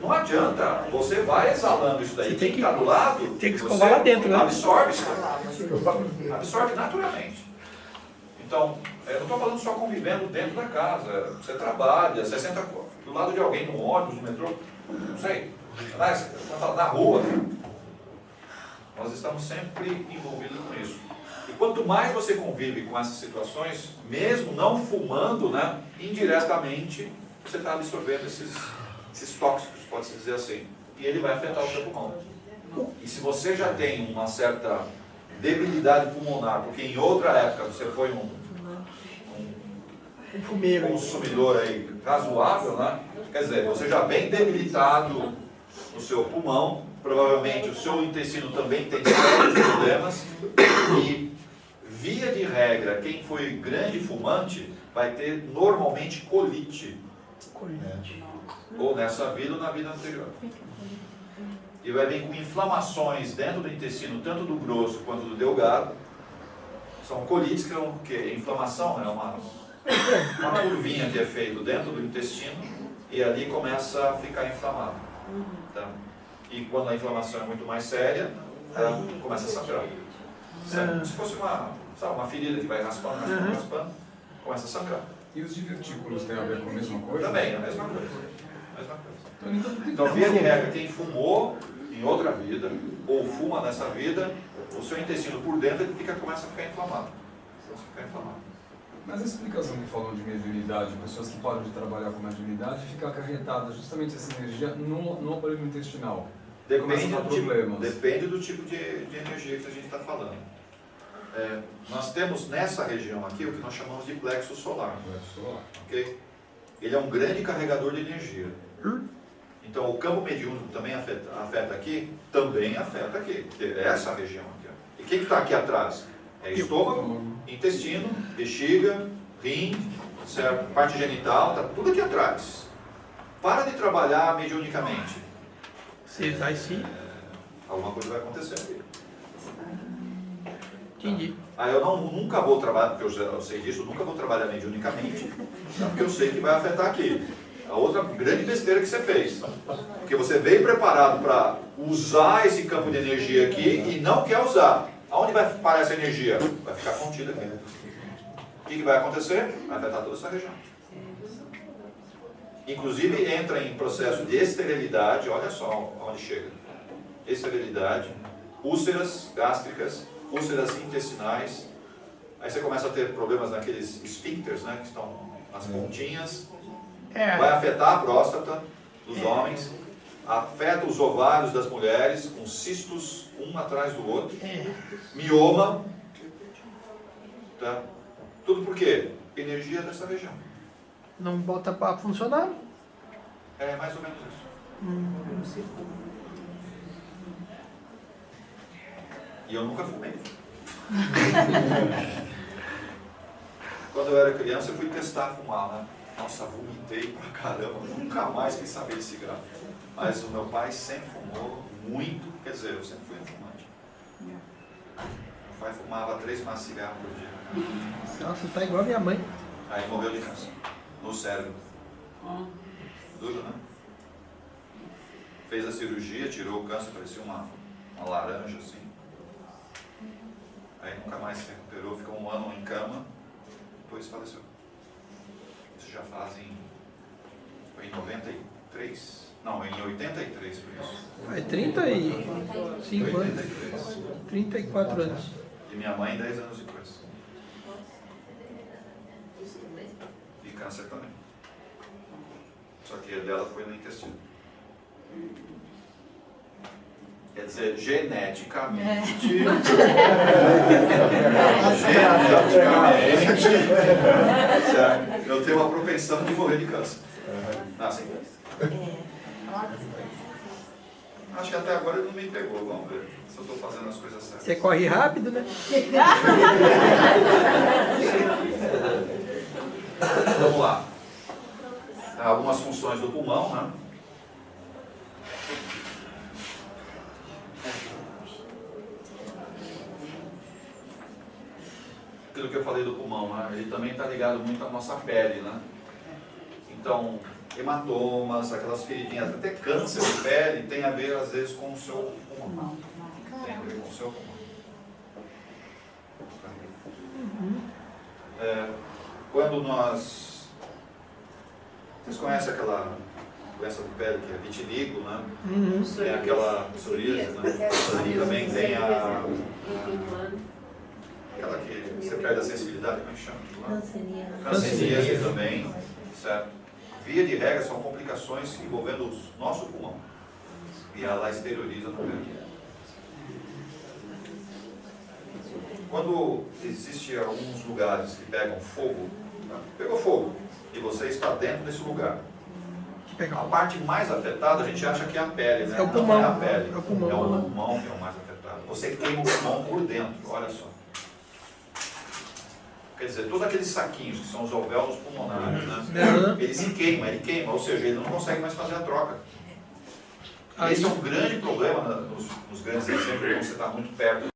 não adianta, você vai exalando isso daí. Quem está do lado, tem que escovar lá dentro, né? Absorve isso. Absorve naturalmente. Então, eu não estou falando só convivendo dentro da casa. Você trabalha, você senta do lado de alguém no ônibus, no metrô, não sei, na rua. Nós estamos sempre envolvidos com isso. E quanto mais você convive com essas situações, mesmo não fumando, né, indiretamente, você está absorvendo esses tóxicos, pode-se dizer assim. E ele vai afetar o seu pulmão. E se você já tem uma certa debilidade pulmonar, porque em outra época você foi um consumidor aí razoável, né? Quer dizer, você já vem debilitado no seu pulmão, provavelmente o seu intestino também tem sérios problemas e, via de regra, quem foi grande fumante vai ter normalmente colite. Ou nessa vida ou na vida anterior. E vai vir com inflamações dentro do intestino, tanto do grosso quanto do delgado. São colites que é o quê? Inflamação, é uma curvinha que é feito dentro do intestino e ali começa a ficar inflamado. Tá? E quando a inflamação é muito mais séria, começa a sangrar. Se fosse uma ferida que vai raspando, começa a sangrar. E os divertículos têm a ver com a mesma coisa? Também, a mesma coisa. Então, via de regra, quem fumou em outra vida, ou fuma nessa vida, o seu intestino por dentro ele começa a ficar inflamado. Mas a explicação que falam de mediunidade, pessoas que param de trabalhar com mediunidade, fica acarretada justamente essa energia no aparelho intestinal. Depende do tipo de energia que a gente está falando. Nós temos nessa região aqui o que nós chamamos de plexo solar. Okay? Ele é um grande carregador de energia. Então o campo mediúnico também afeta aqui? Também afeta aqui, porque é essa região aqui. E o que está aqui atrás? É estômago, intestino, bexiga, rim, certo? Parte genital, está tudo aqui atrás. Para de trabalhar mediunicamente. Você vai sim. Alguma coisa vai acontecer aqui. Entendi. Aí eu nunca vou trabalhar, porque eu sei disso, eu nunca vou trabalhar mediunicamente, tá? Porque eu sei que vai afetar aqui. A outra grande besteira que você fez. Porque você veio preparado para usar esse campo de energia aqui e não quer usar. Aonde vai parar essa energia? Vai ficar contida aqui. O que vai acontecer? Vai afetar toda essa região. Inclusive entra em processo de esterilidade, olha só onde chega. Esterilidade, úlceras gástricas, úlceras intestinais. Aí você começa a ter problemas naqueles esfíncteres, né, que estão nas pontinhas. Vai afetar a próstata dos homens, afeta os ovários das mulheres, com cistos um atrás do outro, mioma, tá? Tudo por quê? Energia dessa região. Não bota para funcionar? É mais ou menos isso. E eu nunca fumei. Quando eu era criança, eu fui testar fumar, né? Nossa, vomitei pra caramba, nunca mais quis saber de cigarro. Mas o meu pai sempre fumou muito, quer dizer, eu sempre fui um fumante. Meu pai fumava 3 maços de cigarro por dia. Nossa, tá igual a minha mãe. Aí morreu de câncer, no cérebro. Duro, né? Fez a cirurgia, tirou o câncer, parecia uma laranja assim. Aí nunca mais se recuperou, ficou 1 ano em cama, depois faleceu. Isso já fazem... Foi em 93? Não, em 83 por isso. É 35 anos. 34 anos. E minha mãe 10 anos depois. E câncer também. Só que a dela foi no intestino. Quer dizer, geneticamente, eu tenho uma propensão de morrer de câncer. Nasce em câncer. Acho que até agora ele não me pegou, vamos ver se eu estou fazendo as coisas certas. Você corre rápido, né? Vamos lá. Algumas funções do pulmão, né? Aquilo que eu falei do pulmão, né? Ele também está ligado muito à nossa pele, né? Então, hematomas, aquelas feridinhas, até câncer de pele tem a ver às vezes com o seu pulmão. Tem a ver com o seu pulmão. Quando nós... Vocês conhecem aquela doença de pele que é vitiligo, né? Tem aquela psoríase, né? Também tem aquela que você perde a sensibilidade, como é que chama? Canceríase também, certo? Via de regra são complicações envolvendo o nosso pulmão. E ela exterioriza também. Quando existem alguns lugares que pegam fogo, pegou fogo, e você está dentro desse lugar, a parte mais afetada a gente acha que é a pele, né? É o pulmão. Não é a pele, É o pulmão que é o mais afetado. Você queima o pulmão por dentro, olha só. Quer dizer, todos aqueles saquinhos que são os alvéolos pulmonares, né? Ele se queima, ou seja, ele não consegue mais fazer a troca. E esse é um grande problema nos grandes exemplos, quando você está muito perto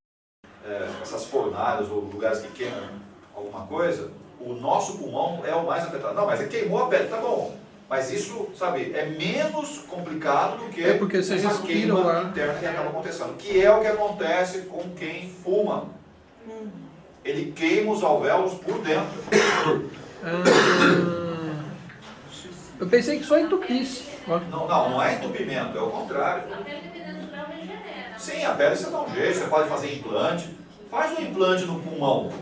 essas fornalhas ou lugares que queimam alguma coisa, o nosso pulmão é o mais afetado. Não, mas ele queimou a pele, tá bom. Mas isso, sabe, é menos complicado do que porque você essa respira queima o ar interna que acaba acontecendo. Que é o que acontece com quem fuma. Ele queima os alvéolos por dentro. Eu pensei que só entupisse. Não é entupimento, é o contrário. A pele, dependendo do grau, regenera. Sim, a pele você dá um jeito, você pode fazer implante. Faz um implante no pulmão.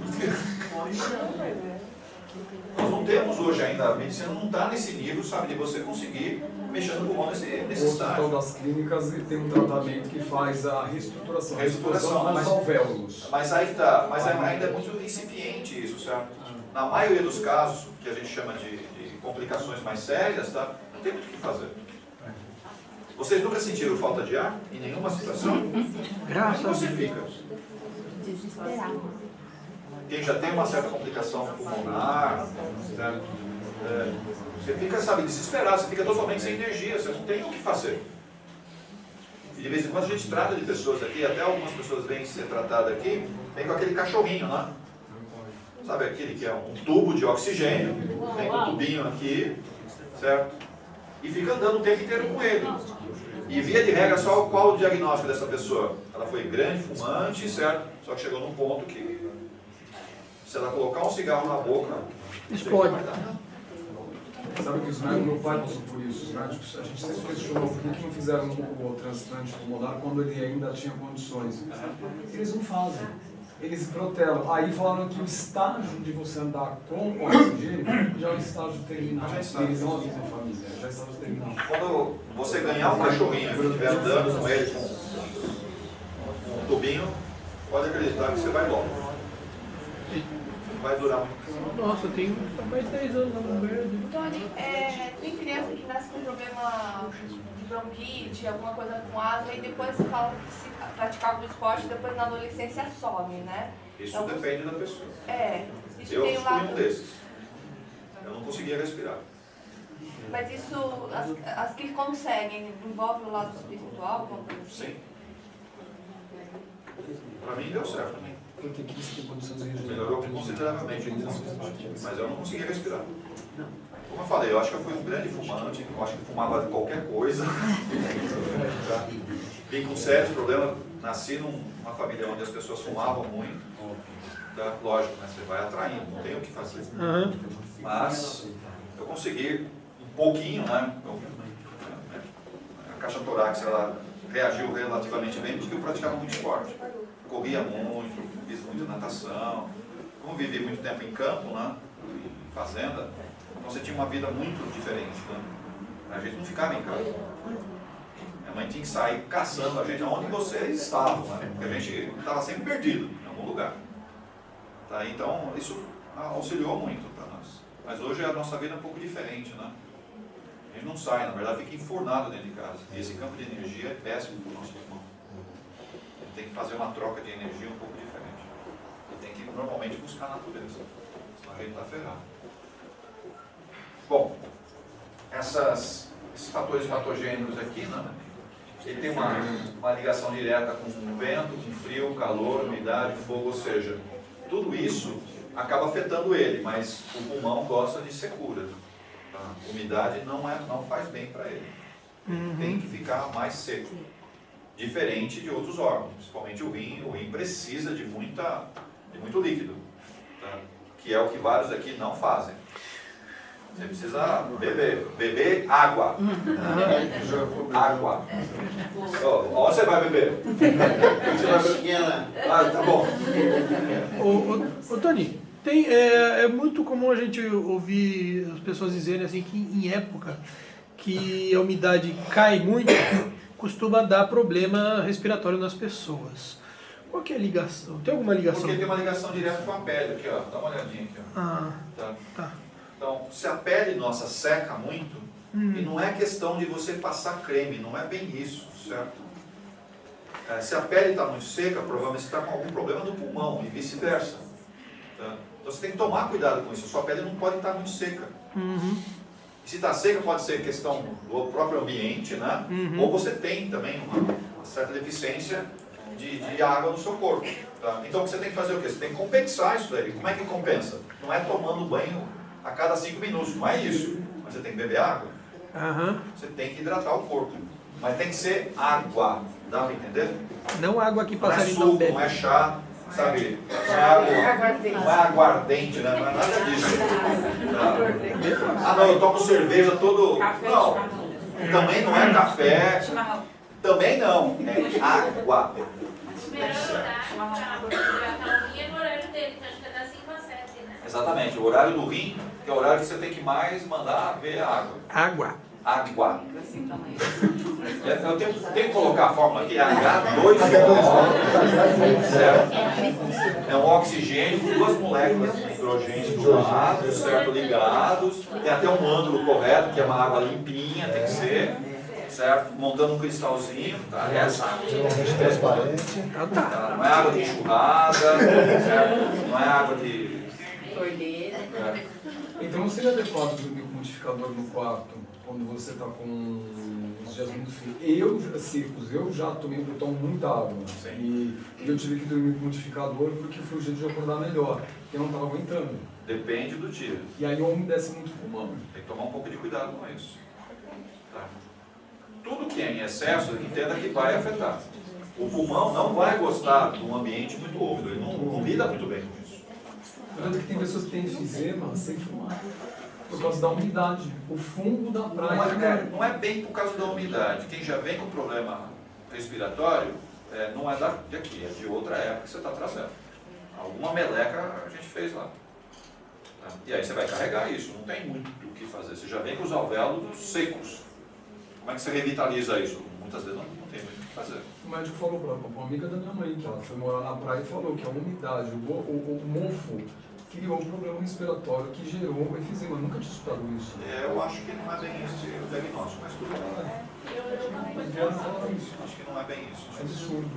Nós não temos hoje ainda, a medicina não está nesse nível, sabe, de você conseguir mexer no pulmão nesse O estágio. hospital das clínicas tem um tratamento que faz a reestruturação dos mas alvéolos. Mas aí que tá, ainda é muito incipiente isso, certo? Na maioria dos casos, que a gente chama de complicações mais sérias, tá? Não tem muito o que fazer. Vocês nunca sentiram falta de ar? Em nenhuma situação? Graças a Como você Deus. fica? Desesperado. Quem já tem uma certa complicação pulmonar, certo? Você fica, sabe, desesperado, você fica totalmente sem energia, você não tem o que fazer. E de vez em quando a gente trata de pessoas aqui, até algumas pessoas vêm ser tratadas aqui, vem com aquele cachorrinho, né? Sabe aquele que é um tubo de oxigênio, vem com um tubinho aqui, certo? E fica andando o tempo inteiro com ele. E via de regra, só qual o diagnóstico dessa pessoa? Ela foi grande, fumante, certo? Só que chegou num ponto que, se ela colocar um cigarro na boca, explode. Sabe que os médicos, meu pai passou por isso, os médicos, a gente sempre questionou por que não fizeram o transplante pulmonar quando ele ainda tinha condições. Eles não fazem, eles protelam. Aí falaram que o estágio de você andar com oxigênio já é um estágio terminal. Eles não avisam a família, já é estágio terminal. Quando você ganhar um cachorrinho e estiver andando com ele, com um tubinho, pode acreditar que você vai logo. Não vai durar muito. Nossa, eu tenho mais de 10 anos na mulher. Tony, tem criança que nasce com problema de bronquite, alguma coisa com asma, e depois fala que se praticar algum esporte, depois na adolescência some, né? Isso então, depende da pessoa. Isso Eu tem o fui lado... um desses. Eu não conseguia respirar. Mas isso, as que conseguem, envolve o lado espiritual? Alguma coisa assim? Sim. Para mim deu certo. Melhorou consideravelmente. Mas eu não conseguia respirar. Como eu falei, eu acho que eu fui um grande fumante, eu acho que fumava qualquer coisa. Vim com sérios problemas, nasci numa família onde as pessoas fumavam muito. Tá? Lógico, né? Você vai atraindo, não tem o que fazer. Mas eu consegui um pouquinho, né? A caixa torácica ela reagiu relativamente bem porque eu praticava muito esporte. Corria muito, fiz muita natação. Como vivi muito tempo em campo, né? Em fazenda, então você tinha uma vida muito diferente. Né? A gente não ficava em casa. Minha mãe tinha que sair caçando a gente onde vocês estavam, né? Porque a gente estava sempre perdido em algum lugar. Tá? Então, isso auxiliou muito para nós. Mas hoje a nossa vida é um pouco diferente, né? A gente não sai, na verdade, fica enfurnado dentro de casa. E esse campo de energia é péssimo para o nosso pulmão. Ele tem que fazer uma troca de energia um pouco diferente. Ele tem que normalmente buscar a natureza. Senão a gente está ferrado. Bom, esses fatores patogênicos aqui, né? Ele tem uma ligação direta com o vento, com frio, calor, umidade, fogo, ou seja, tudo isso acaba afetando ele, mas o pulmão gosta de secura. Tá? Umidade não faz bem para ele. Tem que ficar mais seco. Diferente de outros órgãos, principalmente o rim. O rim precisa de muito líquido, tá? Que é o que vários aqui não fazem. Você precisa beber água. Água. Onde você vai beber? Você vai beber? Tá bom. Ô Tony, é muito comum a gente ouvir as pessoas dizerem assim que em época que a umidade cai muito, costuma dar problema respiratório nas pessoas. Qual que é a ligação? Tem alguma ligação? Porque tem uma ligação direta com a pele aqui, ó. Dá uma olhadinha aqui, ó. Tá. Então, se a pele nossa seca muito, e não é questão de você passar creme, não é bem isso, certo? Se a pele está muito seca, provavelmente você está com algum problema no pulmão e vice-versa. Tá? Então você tem que tomar cuidado com isso, a sua pele não pode estar muito seca. Se está seca, pode ser questão do próprio ambiente, né? Ou você tem também uma certa deficiência de água no seu corpo. Tá? Então você tem que fazer o quê? Você tem que compensar isso daí. Como é que compensa? Não é tomando banho a cada 5 minutos, não é isso. Mas você tem que beber água. Você tem que hidratar o corpo. Mas tem que ser água. Dá para entender? Não água que não é passarinho suco, não bebe. não é chá, sabe? Não é água, não é aguardente, né? Não é nada disso. Tá? Não, eu tomo cerveja todo... Não. Também não é café. Também não. É água. O melhor horário para hidratar o rim é no horário dele, então acho que é das 5 às 7, né? Exatamente, o horário do rim, que é o horário que você tem que mais mandar ver a água. Água. Eu tenho que colocar a fórmula aqui, H2O, certo? É um oxigênio com 2 moléculas de hidrogênio do lado, certo? Ligados. Tem até um ângulo correto, que é uma água limpinha, tem que ser, certo? Montando um cristalzinho, tá? Essa água tá? Não é água de enxurrada, certo? Não é água de... Então não seria adequado dormir com modificador no quarto? quando você está com os dias muito frios. Eu já tomei, eu tomo muita água. E eu tive que dormir com o modificador porque foi o jeito de acordar melhor, porque eu não estava aguentando. Depende do dia. E aí umedece muito o pulmão. Tem que tomar um pouco de cuidado com isso. Tá? Tudo que é em excesso, entenda que vai afetar. O pulmão não vai gostar de um ambiente muito úmido, ele não lida muito bem com isso. Eu lembro que tem pessoas que têm enfisema sem fumar, por causa da umidade. O fundo da praia... Não é bem por causa da umidade. Quem já vem com problema respiratório, não é daqui, é de outra época que você está trazendo. Alguma meleca a gente fez lá. Tá? E aí você vai carregar isso, não tem muito o que fazer. Você já vem com os alvéolos secos. Como é que você revitaliza isso? Muitas vezes não tem muito o que fazer. O médico falou para uma amiga da minha mãe, que ela foi morar na praia e falou que a umidade, o mofo, criou um problema respiratório que gerou um enfisema. Eu nunca tinha escutado isso. Eu acho que não é bem esse o diagnóstico, mas tudo bem. Acho que não é bem isso. É absurdo.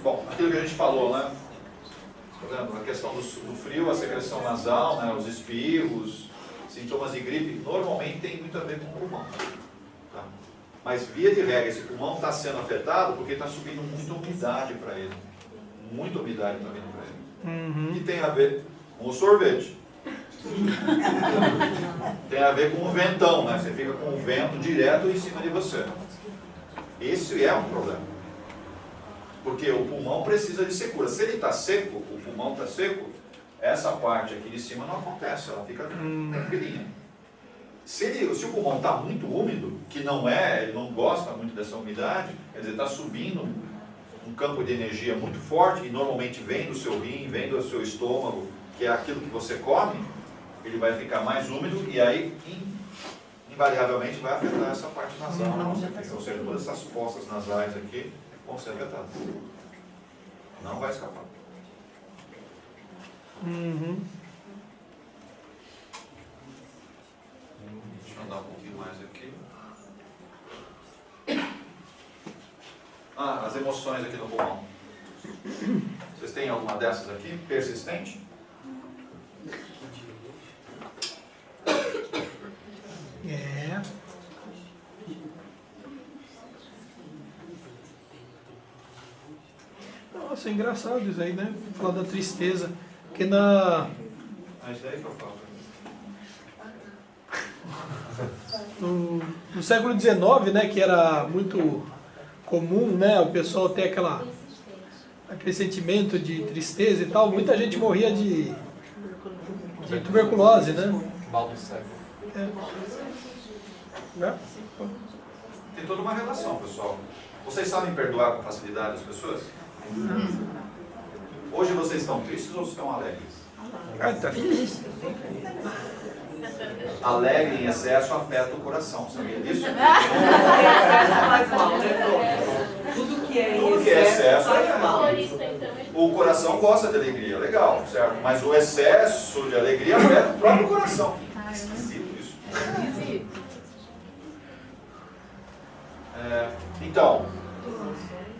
Bom, aquilo que a gente falou, né? A questão do frio, a secreção nasal, né? Os espirros, sintomas de gripe, normalmente tem muito a ver com o pulmão. Tá? Mas, via de regra, esse pulmão está sendo afetado porque está subindo muita umidade para ele. Muita umidade está vindo para ele. E tem a ver com o sorvete. Tem a ver com o ventão, né? Você fica com o vento direto em cima de você. Esse é um problema. Porque o pulmão precisa de secura. Se ele está seco, o pulmão está seco, essa parte aqui de cima não acontece, ela fica tranquilinha. Se o pulmão está muito úmido, que não é, ele não gosta muito dessa umidade, quer dizer, está subindo um campo de energia muito forte, e normalmente vem do seu rim, vem do seu estômago, que é aquilo que você come, ele vai ficar mais úmido e aí, invariavelmente, vai afetar essa parte nasal nossa aqui. Ou seja, todas essas fossas nasais aqui vão ser afetadas. Não vai escapar. Deixa eu andar um pouquinho mais aqui. As emoções aqui no pulmão. Vocês têm alguma dessas aqui? Persistente? Nossa, é engraçado isso aí, né? Falar da tristeza. Porque na... Isso daí que eu falo. No século XIX, né, que era muito comum, né, o pessoal ter aquele sentimento de tristeza e tal, muita gente morria de tuberculose, né? Mal do século. Tem toda uma relação, pessoal. Vocês sabem perdoar com facilidade as pessoas? Hoje vocês estão tristes ou estão alegres? Tá feliz. Alegre em excesso afeta o coração, sabia disso? Tudo que é excesso é mal. O coração gosta de alegria, legal, certo? Mas o excesso de alegria afeta o próprio coração. Esquisito isso. Então,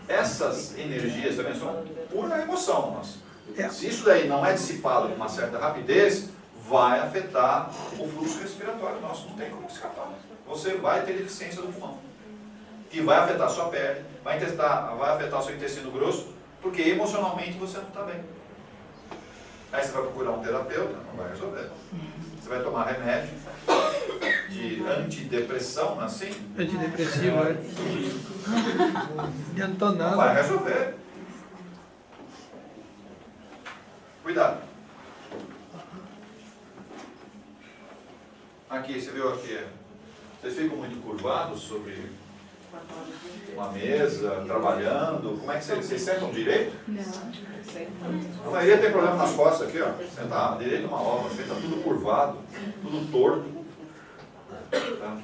essas energias também são pura emoção nossa. Se isso daí não é dissipado com uma certa rapidez, vai afetar o fluxo respiratório nosso, não tem como escapar. Você vai ter deficiência do pulmão. Que vai afetar a sua pele, vai afetar o seu intestino grosso, porque emocionalmente você não está bem. Aí você vai procurar um terapeuta, não vai resolver. Você vai tomar remédio de antidepressão, assim? Antidepressivo, Não adiantou nada. Não vai resolver. Cuidado. Aqui, você viu aqui? Vocês ficam muito curvados sobre uma mesa, trabalhando? Como é que vocês sentam direito? Não. A maioria tem problema nas costas aqui, ó. Senta direito uma obra, senta tudo curvado, tudo torto. Tá?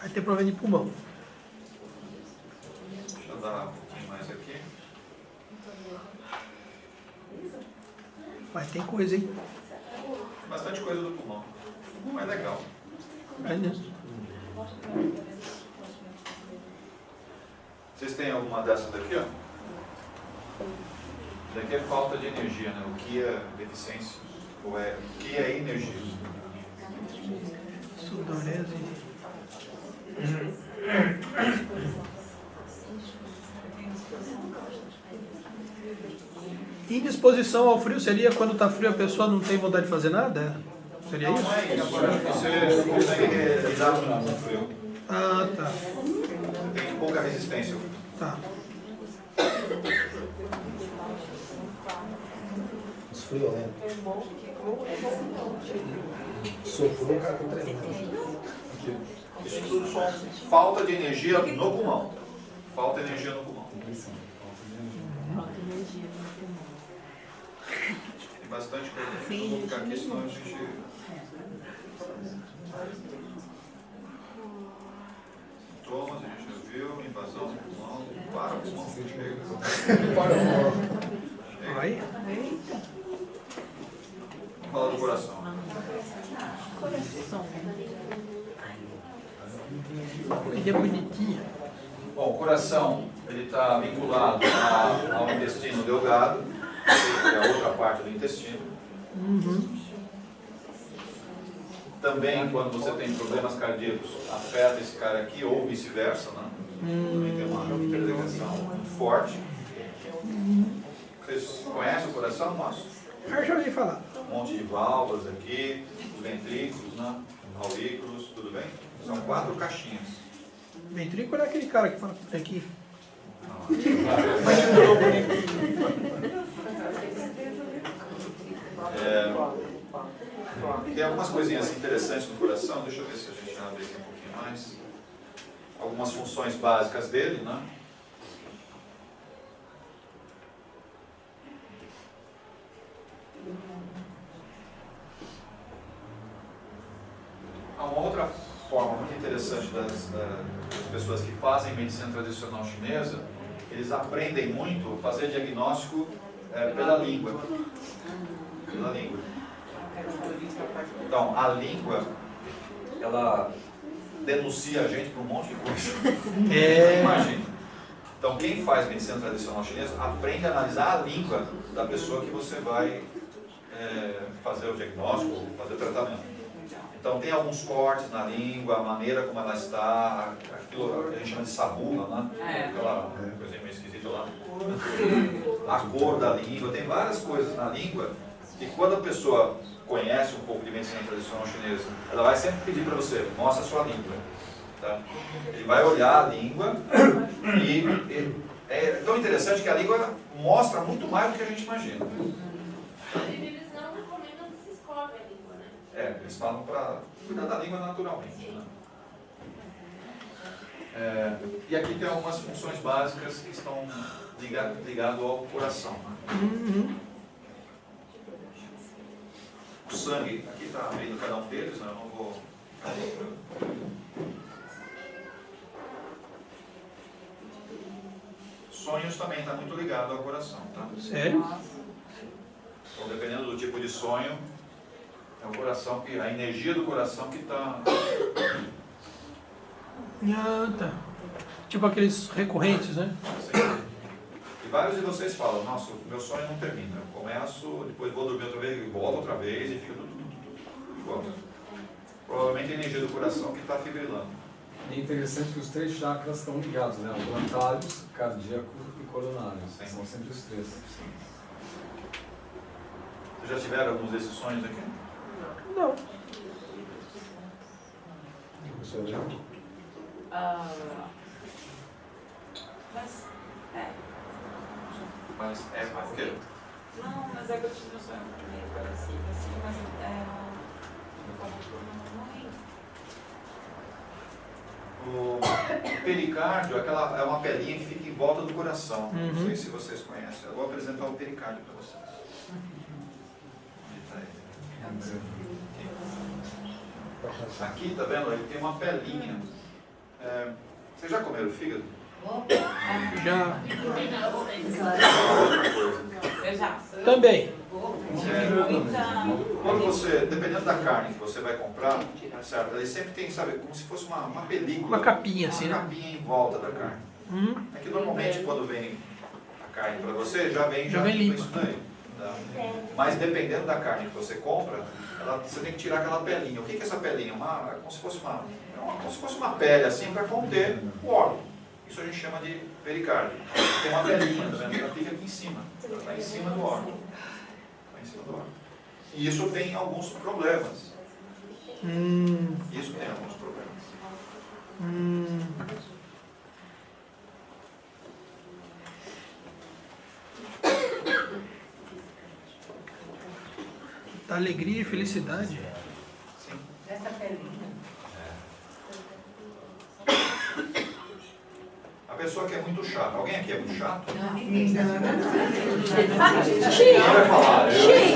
Vai ter problema de pulmão. Deixa eu dar um pouquinho mais aqui. Mas tem coisa, hein? Bastante coisa do pulmão. Mas legal. Vocês têm alguma dessas daqui, ó? Daqui é falta de energia, né? O que é deficiência? Ou é, o que é energia? Sudorese. Indisposição ao frio seria quando está frio a pessoa não tem vontade de fazer nada? Seria isso? Não é isso. Você não consegue lidar com o frio. Ah, tá. Você tem pouca resistência ao frio. Tá. Esfriolento. Soprou, o cara com tremendo. Isso tudo só falta de energia no pulmão. Falta de energia no pulmão. Tem bastante coisa. Eu vou ficar aqui, senão a gente... Sintomas, a gente já viu, invasão do pulmão, para o pulmão. Vai. Vamos falar do coração. Ele é bonitinho. Bom, o coração ele está vinculado ao intestino delgado, que é a outra parte do intestino. Também, quando você tem problemas cardíacos, afeta esse cara aqui, ou vice-versa, né? Também tem uma interligação muito forte. Vocês conhecem o coração, nosso? Eu já ouvi falar. Um monte de válvulas aqui, os ventrículos, né? Aurículos, tudo bem? São 4 caixinhas. Ventrículo é aquele cara que fala aqui. Tem algumas coisinhas interessantes no coração, deixa eu ver se a gente abre aqui um pouquinho mais. Algumas funções básicas dele, né? Há uma outra forma muito interessante das pessoas que fazem medicina tradicional chinesa, eles aprendem muito a fazer diagnóstico pela língua. Pela língua. Então, a língua, ela denuncia a gente por um monte de coisa. Imagina. Então, quem faz medicina tradicional chinesa aprende a analisar a língua da pessoa que você vai fazer o diagnóstico, fazer o tratamento. Então, tem alguns cortes na língua, a maneira como ela está, aquilo que a gente chama de sabula, né? Aquela coisa meio esquisita lá. A cor da língua, tem várias coisas na língua que quando a pessoa conhece um pouco de medicina tradicional chinesa, ela vai sempre pedir para você, mostra a sua língua. Tá? Ele vai olhar a língua e é tão interessante que a língua mostra muito mais do que a gente imagina. Eles não recomendam que se escove a língua, né? Eles falam para cuidar da língua naturalmente. Né? E aqui tem algumas funções básicas que estão ligadas ao coração. Né? O sangue, aqui está abrindo cada um deles, né? Eu não vou... Sonhos também está muito ligado ao coração, tá? Sério? Então, dependendo do tipo de sonho, é o coração, a energia do coração que está... Ah, tá. Tipo aqueles recorrentes, né? Sim. E vários de vocês falam, nossa, o meu sonho não termina. Eu começo, depois vou dormir outra vez, e volto outra vez e fica tudo igual. Provavelmente a energia do coração que está fibrilando. E é interessante que os 3 chakras estão ligados, né? O plantários, cardíaco e coronário. Sim. São sempre os 3. Vocês já tiveram alguns desses sonhos aqui? Não. Mas é por quê? Não, mas é que eu tive um sonho meio parecido, assim, mas O pericárdio é uma pelinha que fica em volta do coração. Não sei se vocês conhecem. Eu vou apresentar o pericárdio para vocês. Onde está ele? Aqui, tá vendo? Ele tem uma pelinha. Vocês já comeram fígado? Já. Eu já. Também. Quando você, dependendo da carne que você vai comprar, certo? Ele sempre tem, sabe, como se fosse uma película. Uma capinha assim, uma né? capinha em volta da carne. É que normalmente quando vem a carne para você, já vem Já vem com limpa. isso daí. Tá? Mas dependendo da carne que você compra, você tem que tirar aquela pelinha. O que é essa pelinha? É como se fosse uma pele assim para conter o órgão. Isso a gente chama de pericárdio. Tem uma pelinha, tá vendo? Ela fica aqui em cima. Ela está em cima do órgão. Está em cima do órgão. E isso tem alguns problemas. Isso tem alguns problemas. Da alegria e felicidade. Sim. Essa pelinha. A pessoa que é muito chata. Alguém aqui é muito chato? Não. Quem vai falar? Ninguém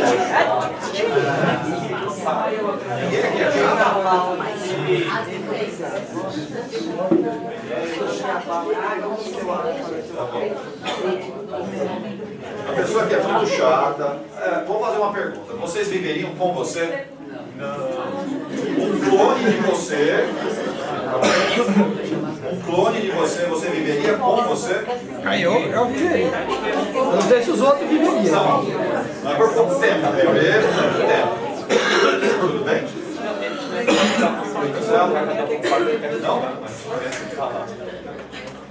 aqui é chato? A pessoa que é muito chata. Vou fazer uma pergunta. Vocês viveriam com você? Um clone de você. Um clone de você viveria com você? Eu viveria. Eu não sei se os outros viveriam. Não é por pouco tempo, né? Viver por muito tempo. Tudo bem? Não?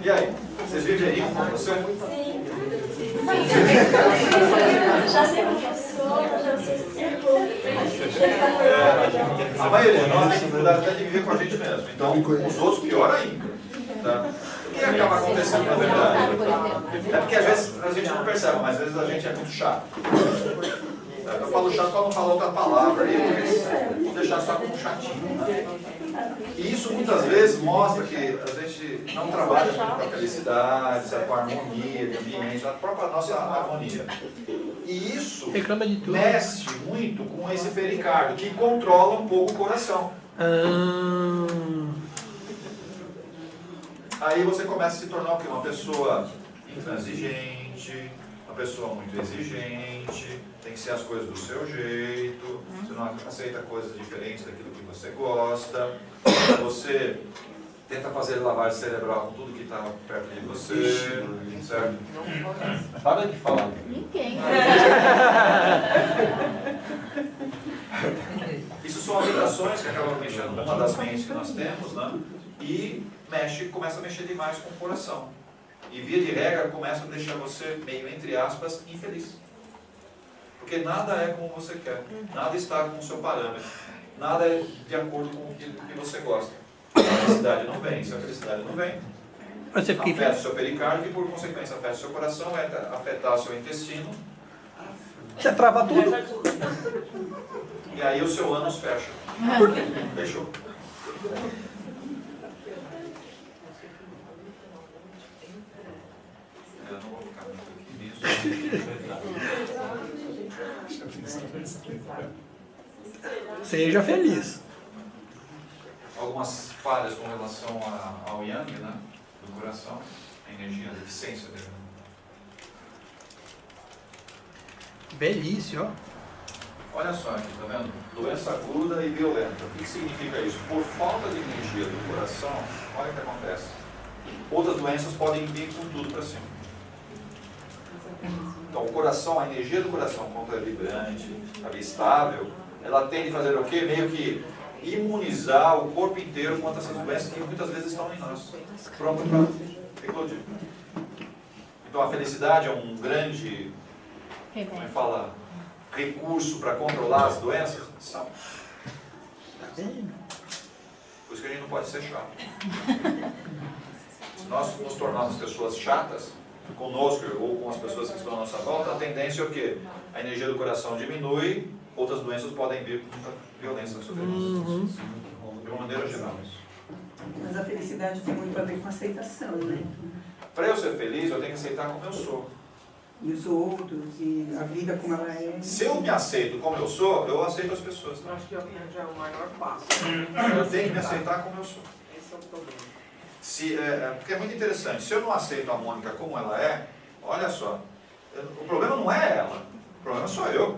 E aí? Vocês viveriam com você? Já sei professor, já sei psicólogo. A maioria de nós tem dificuldade até de viver com a gente mesmo. Então, os outros, pior ainda. Tá? O que acaba acontecendo, na verdade? É porque às vezes a gente não percebe, mas às vezes a gente é muito chato. Eu falo chato para não falar outra palavra aí, mas vou deixar só como chatinho. Né? E isso muitas vezes mostra que a gente não trabalha muito com a felicidade, com a harmonia de ambiente, a própria nossa harmonia. E isso mexe muito com esse pericárdio, que controla um pouco o coração. Aí você começa a se tornar o quê? Uma pessoa intransigente, uma pessoa muito exigente, tem que ser as coisas do seu jeito, você não aceita coisas diferentes daquilo que você gosta, você tenta fazer lavagem cerebral com tudo que está perto de você, certo? Para de falar. Ninguém. Isso são habitações que acabam mexendo numa das mentes que nós temos, né? E começa a mexer demais com o coração. E via de regra começa a deixar você meio, entre aspas, infeliz. Porque nada é como você quer, nada está com o seu parâmetro, nada é de acordo com o que você gosta. A felicidade não vem, se a felicidade não vem, afeta o seu pericárdio e por consequência afeta o seu coração, vai afetar o seu intestino. Você trava tudo. E aí o seu ânus fecha. Fechou. Eu não vou ficar muito aqui nisso. Seja feliz. Algumas falhas com relação ao yang, né? Do coração, a energia, a deficiência dele. Velhice, ó. Olha só aqui, tá vendo? Doença aguda e violenta. O que significa isso? Por falta de energia do coração, olha o que acontece. Outras doenças podem vir com tudo para cima. Então o coração, a energia do coração, quando é vibrante, é estável, ela tende a fazer o quê? Meio que imunizar o corpo inteiro contra essas doenças que muitas vezes estão em nós. Pronto para eclodir. Então a felicidade é um grande, como é que fala, recurso para controlar as doenças? São. Por isso que a gente não pode ser chato. Se nós nos tornarmos pessoas chatas, conosco ou com as pessoas que estão à nossa volta, a tendência é o quê? A energia do coração diminui, outras doenças podem vir com muita violência sobre nós. De uma maneira geral. Mas a felicidade tem muito a ver com aceitação, né? Para eu ser feliz, eu tenho que aceitar como eu sou. E os outros, e a vida como ela é. Se eu me aceito como eu sou, eu aceito as pessoas. Eu acho que já é o maior passo. Eu tenho que me aceitar como eu sou. Esse é o problema. Porque é muito interessante, se eu não aceito a Mônica como ela é, olha só, o problema não é ela, o problema sou eu.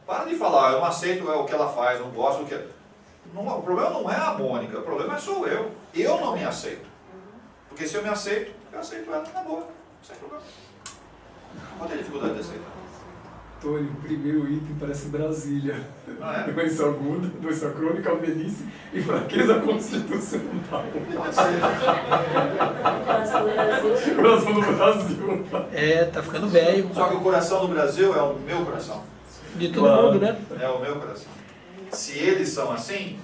Para de falar, eu não aceito o que ela faz, não gosto do que... o problema não é a Mônica, o problema sou eu. Eu não me aceito. Porque se eu me aceito, eu aceito ela na boa, sem problema. Qual é a dificuldade de aceitar? Tony, o primeiro item parece Brasília. Ah, é? Doença aguda, doença crônica, velhice e fraqueza constitucional. Coração do Brasil. É, tá ficando velho. Só que o coração do Brasil é o meu coração. De todo mundo, né? É o meu coração. Se eles são assim,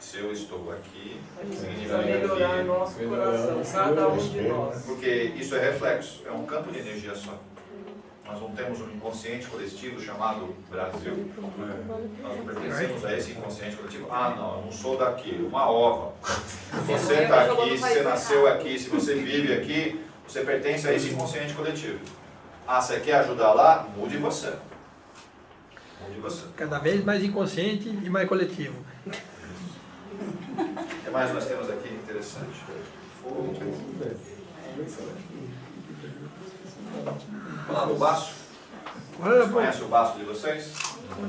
se eu estou aqui, significa Vai melhorar que... nosso coração, cada um de nós. Porque isso é reflexo, é um campo de energia só. Nós não temos um inconsciente coletivo chamado Brasil. Nós não pertencemos a esse inconsciente coletivo. Ah, não, eu não sou daqui, uma ova. Você está aqui, você nasceu aqui, se você vive aqui, você pertence a esse inconsciente coletivo. Ah, você quer ajudar lá? Mude você. Mude você. Cada vez mais inconsciente e mais coletivo. O que mais nós temos aqui interessante? Falar do baço. Vocês conhecem o baço de vocês?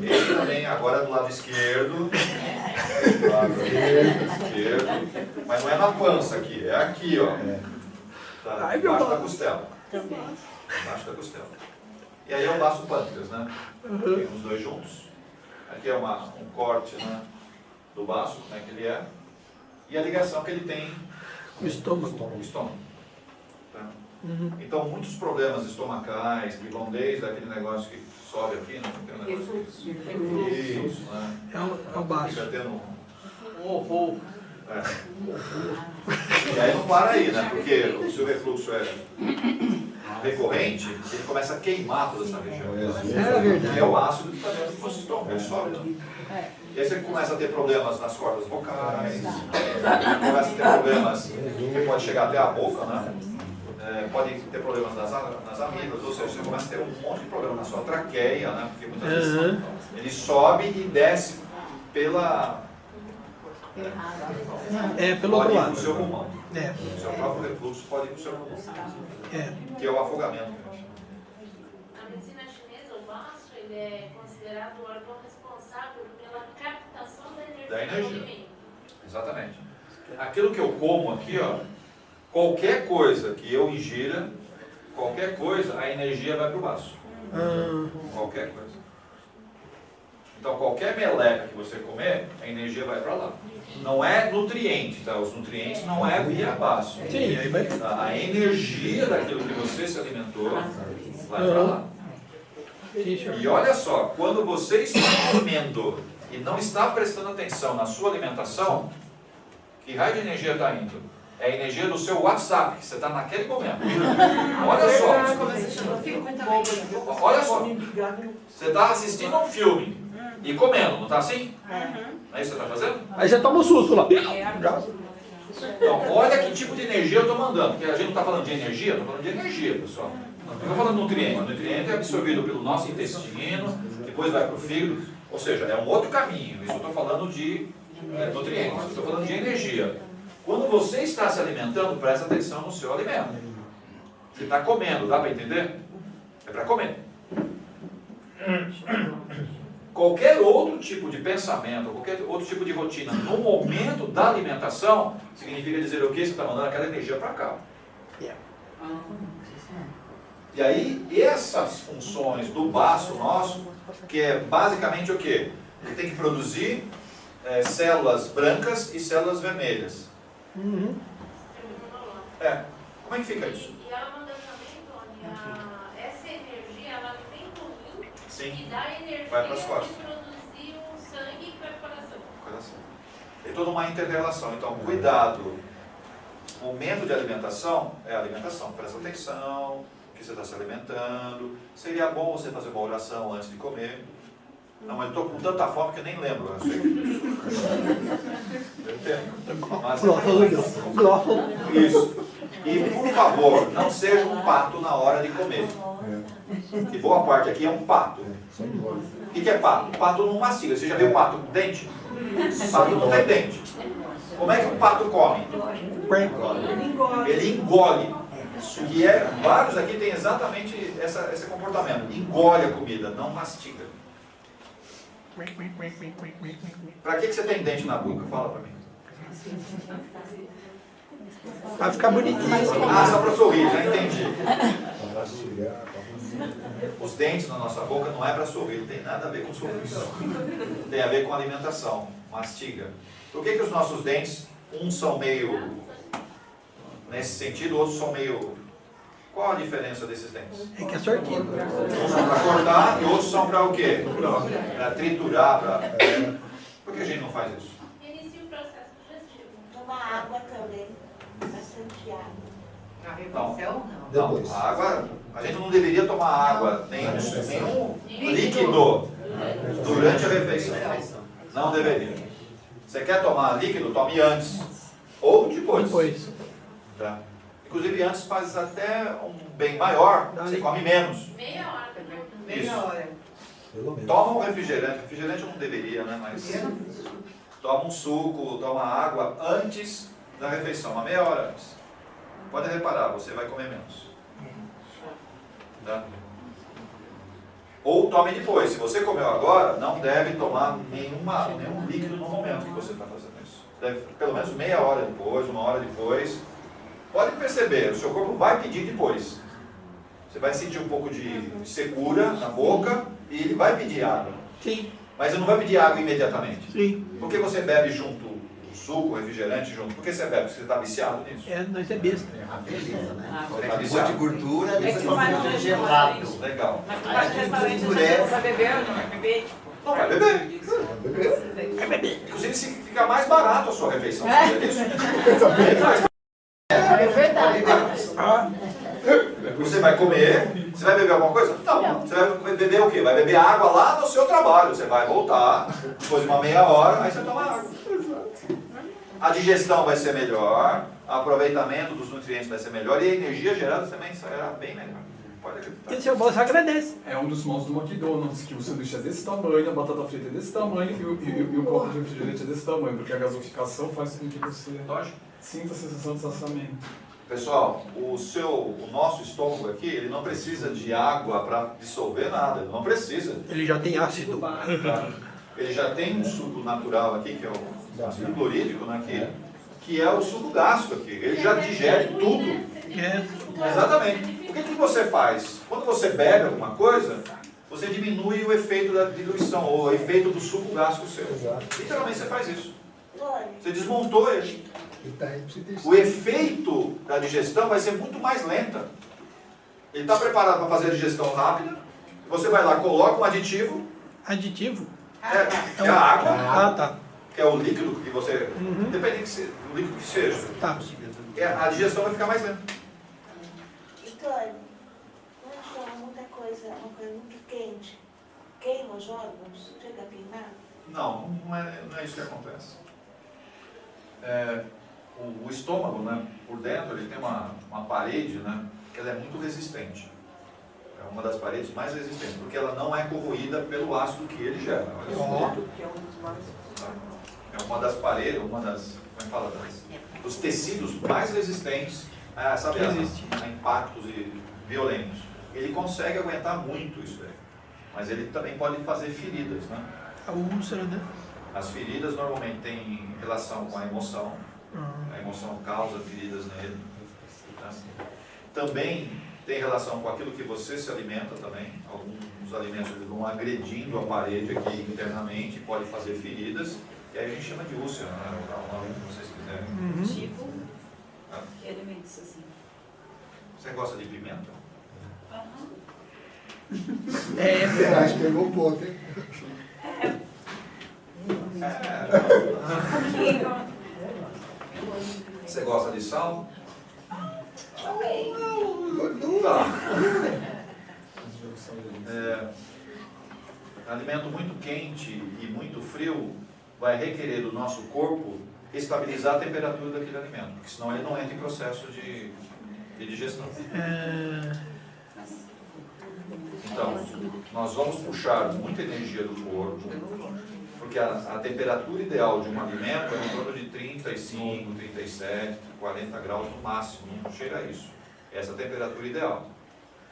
Ele também agora do lado esquerdo. Do lado esquerdo. Mas não é na pança aqui, é aqui, ó. Tá, embaixo da costela. Embaixo da costela. E aí é o baço pâncreas, né? Tem os dois juntos. Aqui é um corte, né, do baço, como é que ele é. E a ligação que ele tem O estômago. com o estômago. Tá? Então, muitos problemas estomacais, que vão desde aquele negócio que sobe aqui, não tem um negócio isso, né? É o baço. Fica tendo E aí não para aí, né? Porque se o refluxo é recorrente, ele começa a queimar toda essa região. É verdade. E é o ácido que está dentro do nosso estômago, ele sobe. Né? E aí você começa a ter problemas nas cordas vocais, começa a ter problemas que pode chegar até a boca, né? Pode ter problemas nas amígdalas, ou seja, você começa a ter um monte de problema na sua traqueia, né? Porque muitas vezes ele sobe e desce pela... pelo outro pode ir lado. para o seu pulmão. É. O seu próprio refluxo pode ir para o seu pulmão. Que é o afogamento. Na medicina chinesa, o baço ele é considerado o órgão responsável pela captação da energia do alimento. Exatamente. Aquilo que eu como aqui, ó, qualquer coisa que eu ingira, qualquer coisa, a energia vai para o baço. Qualquer coisa. Então, qualquer meleca que você comer, a energia vai para lá. Não é nutriente, tá? Os nutrientes não é via baço. Sim, aí vai. A energia daquilo que você se alimentou vai para lá. E olha só, quando você está comendo e não está prestando atenção na sua alimentação, que raio de energia está indo? É a energia do seu WhatsApp, que você está naquele momento. Olha só. Olha só. Você está assistindo a um filme e comendo, não está assim? É isso que você está fazendo? Aí você toma um susto lá. Então, olha que tipo de energia eu estou mandando. Porque a gente não está falando de energia, estou falando de energia, pessoal. Não estou falando de nutriente. O nutriente é absorvido pelo nosso intestino, depois vai para o fígado. Ou seja, é um outro caminho. Isso eu estou falando de nutrientes, eu estou falando de energia. Quando você está se alimentando, presta atenção no seu alimento. Você está comendo, dá para entender? É para comer. Qualquer outro tipo de pensamento, qualquer outro tipo de rotina, no momento da alimentação, significa dizer o que? Você está mandando aquela energia para cá. E aí, essas funções do baço nosso, que é basicamente o quê? Ele tem que produzir células brancas e células vermelhas. Como é que fica isso? E ela manda também, Tony, essa energia, ela alimenta o rim Sim. e dá energia Vai para as costas. de produzir o sangue que vai para o coração. Tem toda uma inter-relação. Então, cuidado. O momento de alimentação é a alimentação. Presta atenção, o que você está se alimentando. Seria bom você fazer uma oração antes de comer. Não, mas eu estou com tanta fome que eu nem lembro. Eu sei disso. Eu entendo. Mas, isso. E, por favor, não seja um pato na hora de comer. Que boa parte aqui é um pato. O que é pato? O pato não mastiga. Você já viu pato com dente? O pato não tem dente. Como é que um pato come? Ele engole. E vários aqui têm exatamente esse comportamento. Engole a comida, não mastiga. Para que você tem dente na boca? Fala para mim. Vai ficar bonitinho. Ah, só para sorrir, já entendi. Os dentes na nossa boca não é para sorrir, não tem nada a ver com sorriso. Tem a ver com alimentação, mastiga. Por que os nossos dentes, uns são meio nesse sentido, outros são meio... Qual a diferença desses dentes? É que é sortido. Uns são para cortar e outros são para o quê? Para triturar, para... Por que a gente não faz isso? Inicia o processo digestivo. Tomar água também, bastante água. Na refeição, Não, a água, a gente não deveria tomar água, nenhum líquido durante a refeição. Não deveria. Você quer tomar líquido? Tome antes. Ou depois. Tá? Inclusive antes faz até um bem maior, você come menos. Meia hora. meia hora. Toma um refrigerante. Refrigerante eu não deveria, né? Mas toma um suco, toma água antes da refeição, uma meia hora antes. Pode reparar, você vai comer menos. Tá? Ou tome depois. Se você comeu agora, não deve tomar nenhum líquido no momento que você está fazendo isso. Deve, pelo menos meia hora depois, uma hora depois. Pode perceber, o seu corpo vai pedir depois. Você vai sentir um pouco de secura na boca e ele vai pedir água. Sim. Mas ele não vai pedir água imediatamente. Sim. Por que você bebe junto o suco, o refrigerante junto? Por que você bebe? Porque você está viciado nisso. Nós é besta. Beleza, né? Você está Um monte de viciado. gordura, É depois que uma vai comida no gelada. Legal. Mas tu vai no restaurante, você vai beber ou não vai beber? Não vai beber. Inclusive se fica mais barato a sua refeição. É verdade. Você vai comer, você vai beber alguma coisa? Não. Você vai beber o quê? Vai beber água lá no seu trabalho. Você vai voltar, depois de uma meia hora, aí você toma água. A digestão vai ser melhor, o aproveitamento dos nutrientes vai ser melhor e a energia gerada também será bem melhor. Pode acreditar. E o seu bolso agradece. É um dos modos do McDonald's, que o sanduíche é desse tamanho, a batata frita é desse tamanho e o copo de refrigerante é desse tamanho, porque a gaseificação faz com que você sinta a sensação de saciamento. Pessoal, o nosso estômago aqui, ele não precisa de água para dissolver nada, ele não precisa. Ele já tem ácido. Tá? Ele já tem um suco natural aqui, que é o ácido clorídrico, né, que é o suco gástrico aqui. Ele já digere tudo. Exatamente. O que você faz? Quando você bebe alguma coisa, você diminui o efeito da diluição, ou o efeito do suco gástrico seu. Literalmente você faz isso. Você desmontou ele. O efeito da digestão vai ser muito mais lenta. Ele está preparado para fazer a digestão rápida. Você vai lá, coloca um aditivo. Aditivo? É a água. Ah, tá. Que é o líquido que você... Independente do líquido que seja. Tá. A digestão vai ficar mais lenta. Vitória, quando toma muita coisa, uma coisa muito quente, queima os órgãos? Chega a queimar? Não é isso que acontece. O estômago, né, por dentro, ele tem uma parede, né, que ela é muito resistente. É uma das paredes mais resistentes, porque ela não é corroída pelo ácido que ele gera. É uma das paredes, dos tecidos mais resistentes a impactos violentos. Ele consegue aguentar muito isso aí, mas ele também pode fazer feridas, né? A úlcera, né? As feridas normalmente têm relação com a emoção. A emoção causa feridas nele. Tá? Também tem relação com aquilo que você se alimenta também. Alguns alimentos eles vão agredindo a parede aqui internamente, pode fazer feridas. E aí a gente chama de úlcera, né? O nome que vocês quiserem. Tipo, que alimentos assim? Você gosta de pimenta? Acho que pegou o ponto, hein? Você gosta de sal? Alimento muito quente e muito frio vai requerer do nosso corpo estabilizar a temperatura daquele alimento, porque senão ele não entra em processo de digestão. Então, nós vamos puxar muita energia do corpo, porque a temperatura ideal de um alimento é em torno de 35, 37, 40 graus no máximo, não chega a isso. Essa é a temperatura ideal.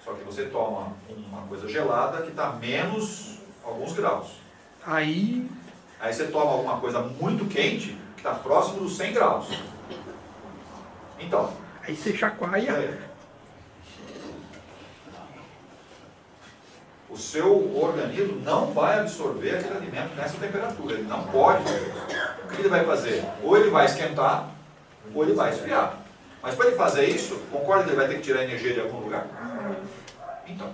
Só que você toma uma coisa gelada que está menos alguns graus. Aí você toma alguma coisa muito quente que está próximo dos 100 graus. Então, Aí você chacoalha. o seu organismo não vai absorver aquele alimento nessa temperatura. Ele não pode fazer isso. O que ele vai fazer? Ou ele vai esquentar, ou ele vai esfriar. Mas para ele fazer isso, concorda que ele vai ter que tirar energia de algum lugar? Então,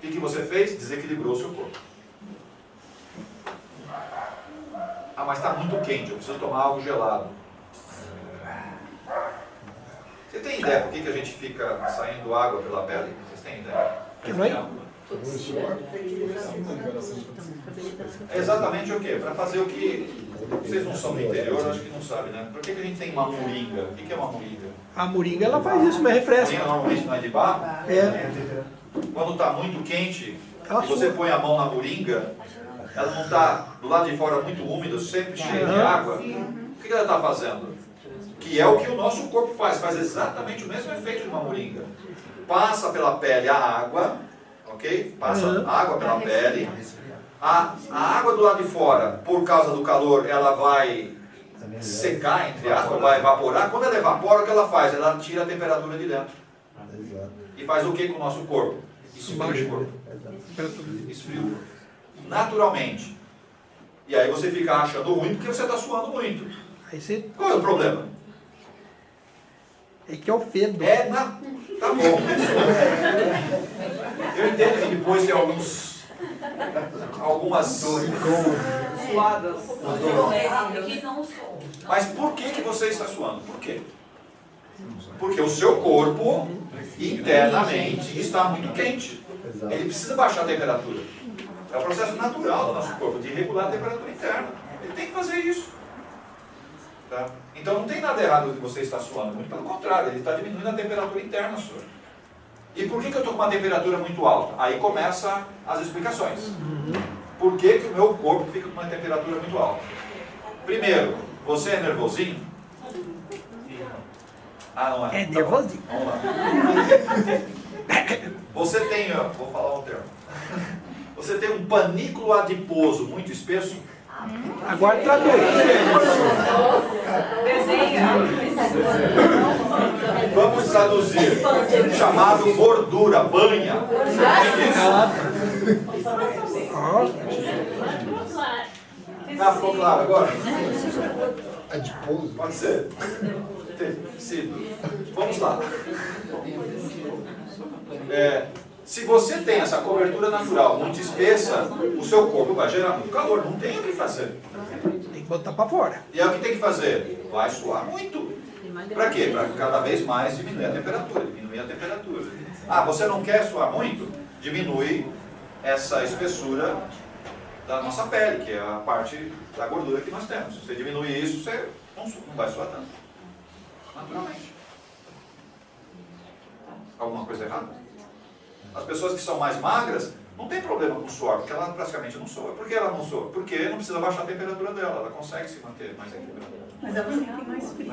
o que você fez? Desequilibrou o seu corpo. Ah, mas está muito quente, eu preciso tomar algo gelado. Você tem ideia por que a gente fica saindo água pela pele? Vocês têm ideia? É exatamente o quê? Para fazer o que... Vocês não são do interior, acho que não sabem, né? Por que a gente tem uma moringa? O que é uma moringa? A moringa, ela faz isso, mas refresca. Moringa normalmente não é de barro? É. Quando está muito quente, Ela e você sua. põe a mão na moringa, ela não está do lado de fora muito úmida, sempre cheia de água. O que ela está fazendo? Que é o que o nosso corpo faz exatamente o mesmo efeito de uma moringa. Passa pela pele a água, ok? Passa a água pela pele. A água do lado de fora, por causa do calor, ela vai secar, entre aspas, vai evaporar. Quando ela evapora, o que ela faz? Ela tira a temperatura de dentro. E faz o que com o nosso corpo? Esfria o corpo. Esfria o corpo. Naturalmente. E aí você fica achando ruim porque você está suando muito. Aí você... Qual é o problema? É que é o fedor. Tá bom. Eu entendo que depois tem algumas Suadas. Mas por que você está suando? Por quê? Porque o seu corpo internamente está muito quente. Ele precisa baixar a temperatura. É o processo natural do nosso corpo de regular a temperatura interna. Ele tem que fazer isso. Tá? Então não tem nada errado de você estar suando. Muito pelo contrário, ele está diminuindo a temperatura interna sua. E por que eu estou com uma temperatura muito alta? Aí começam as explicações. Por que o meu corpo fica com uma temperatura muito alta? Primeiro, você é nervosinho? Ah, não é? É nervosinho. Vamos lá. Você tem, vou falar um termo. Você tem um panículo adiposo muito espesso? Agora traduz. Vamos traduzir. Chamado gordura, banha. Ah, ficou claro agora? Adiposo? Pode ser. Tecido. Vamos lá. Se você tem essa cobertura natural muito espessa, o seu corpo vai gerar muito calor. Não tem o que fazer. Tem que botar pra fora. E é o que tem que fazer? Vai suar muito. Para quê? Para cada vez mais diminuir a temperatura. Ah, você não quer suar muito? Diminui essa espessura da nossa pele, que é a parte da gordura que nós temos. Se você diminuir isso, você não vai suar tanto. Naturalmente. Alguma coisa errada? As pessoas que são mais magras não tem problema com suor, porque ela praticamente não soa. Por que ela não soa? Porque não precisa baixar a temperatura dela, ela consegue se manter mais equilibrada. Mas ela sente mais frio.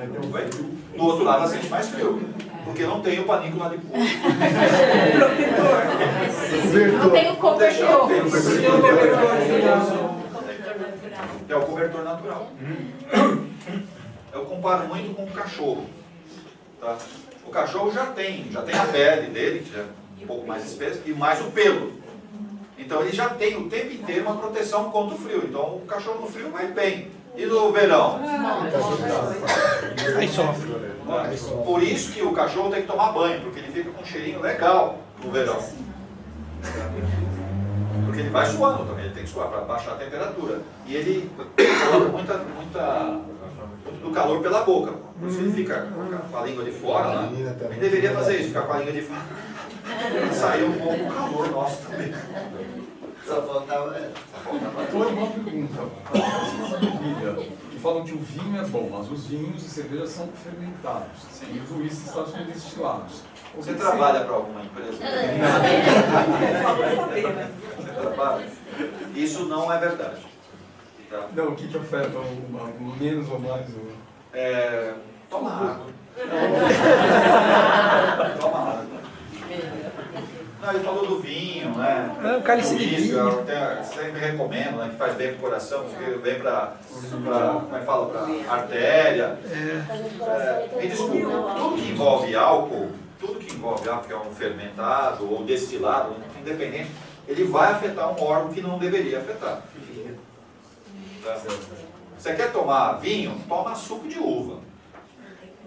Do outro lado ela sente mais frio, porque não tem o panículo adiposo. Não tem o cobertor. É o cobertor natural. Eu comparo muito com o cachorro. Tá? O cachorro já tem a pele dele, que é um pouco mais espessa, e mais o pelo. Então ele já tem o tempo inteiro uma proteção contra o frio. Então o cachorro no frio vai bem. E no verão? Aí sofre. Por isso que o cachorro tem que tomar banho, porque ele fica com um cheirinho legal no verão. Porque ele vai suando também, ele tem que suar para baixar a temperatura. E ele coloca muito do calor pela boca. Por isso ele fica com a língua de fora lá. Ele deveria fazer isso, ficar com a língua de fora. Saiu um pouco o calor nosso também. Só faltava Foi uma pergunta. Que falam que o vinho é bom, mas os vinhos e cervejas são fermentados. E os uísques estão sendo destilados. Você trabalha para alguma empresa? Você trabalha? Isso não é verdade. Tá? Não, o que afeta menos ou mais? Toma água. Toma água. Não, ele falou do vinho, né? É, o cálice de uísque, vinho. eu sempre recomendo, né? Que faz bem pro coração, porque vem pra como é que fala? Pra artéria. Me desculpa, tudo que envolve álcool, que é um fermentado ou destilado, independente, ele vai afetar um órgão que não deveria afetar. Tá? Você quer tomar vinho? Toma suco de uva.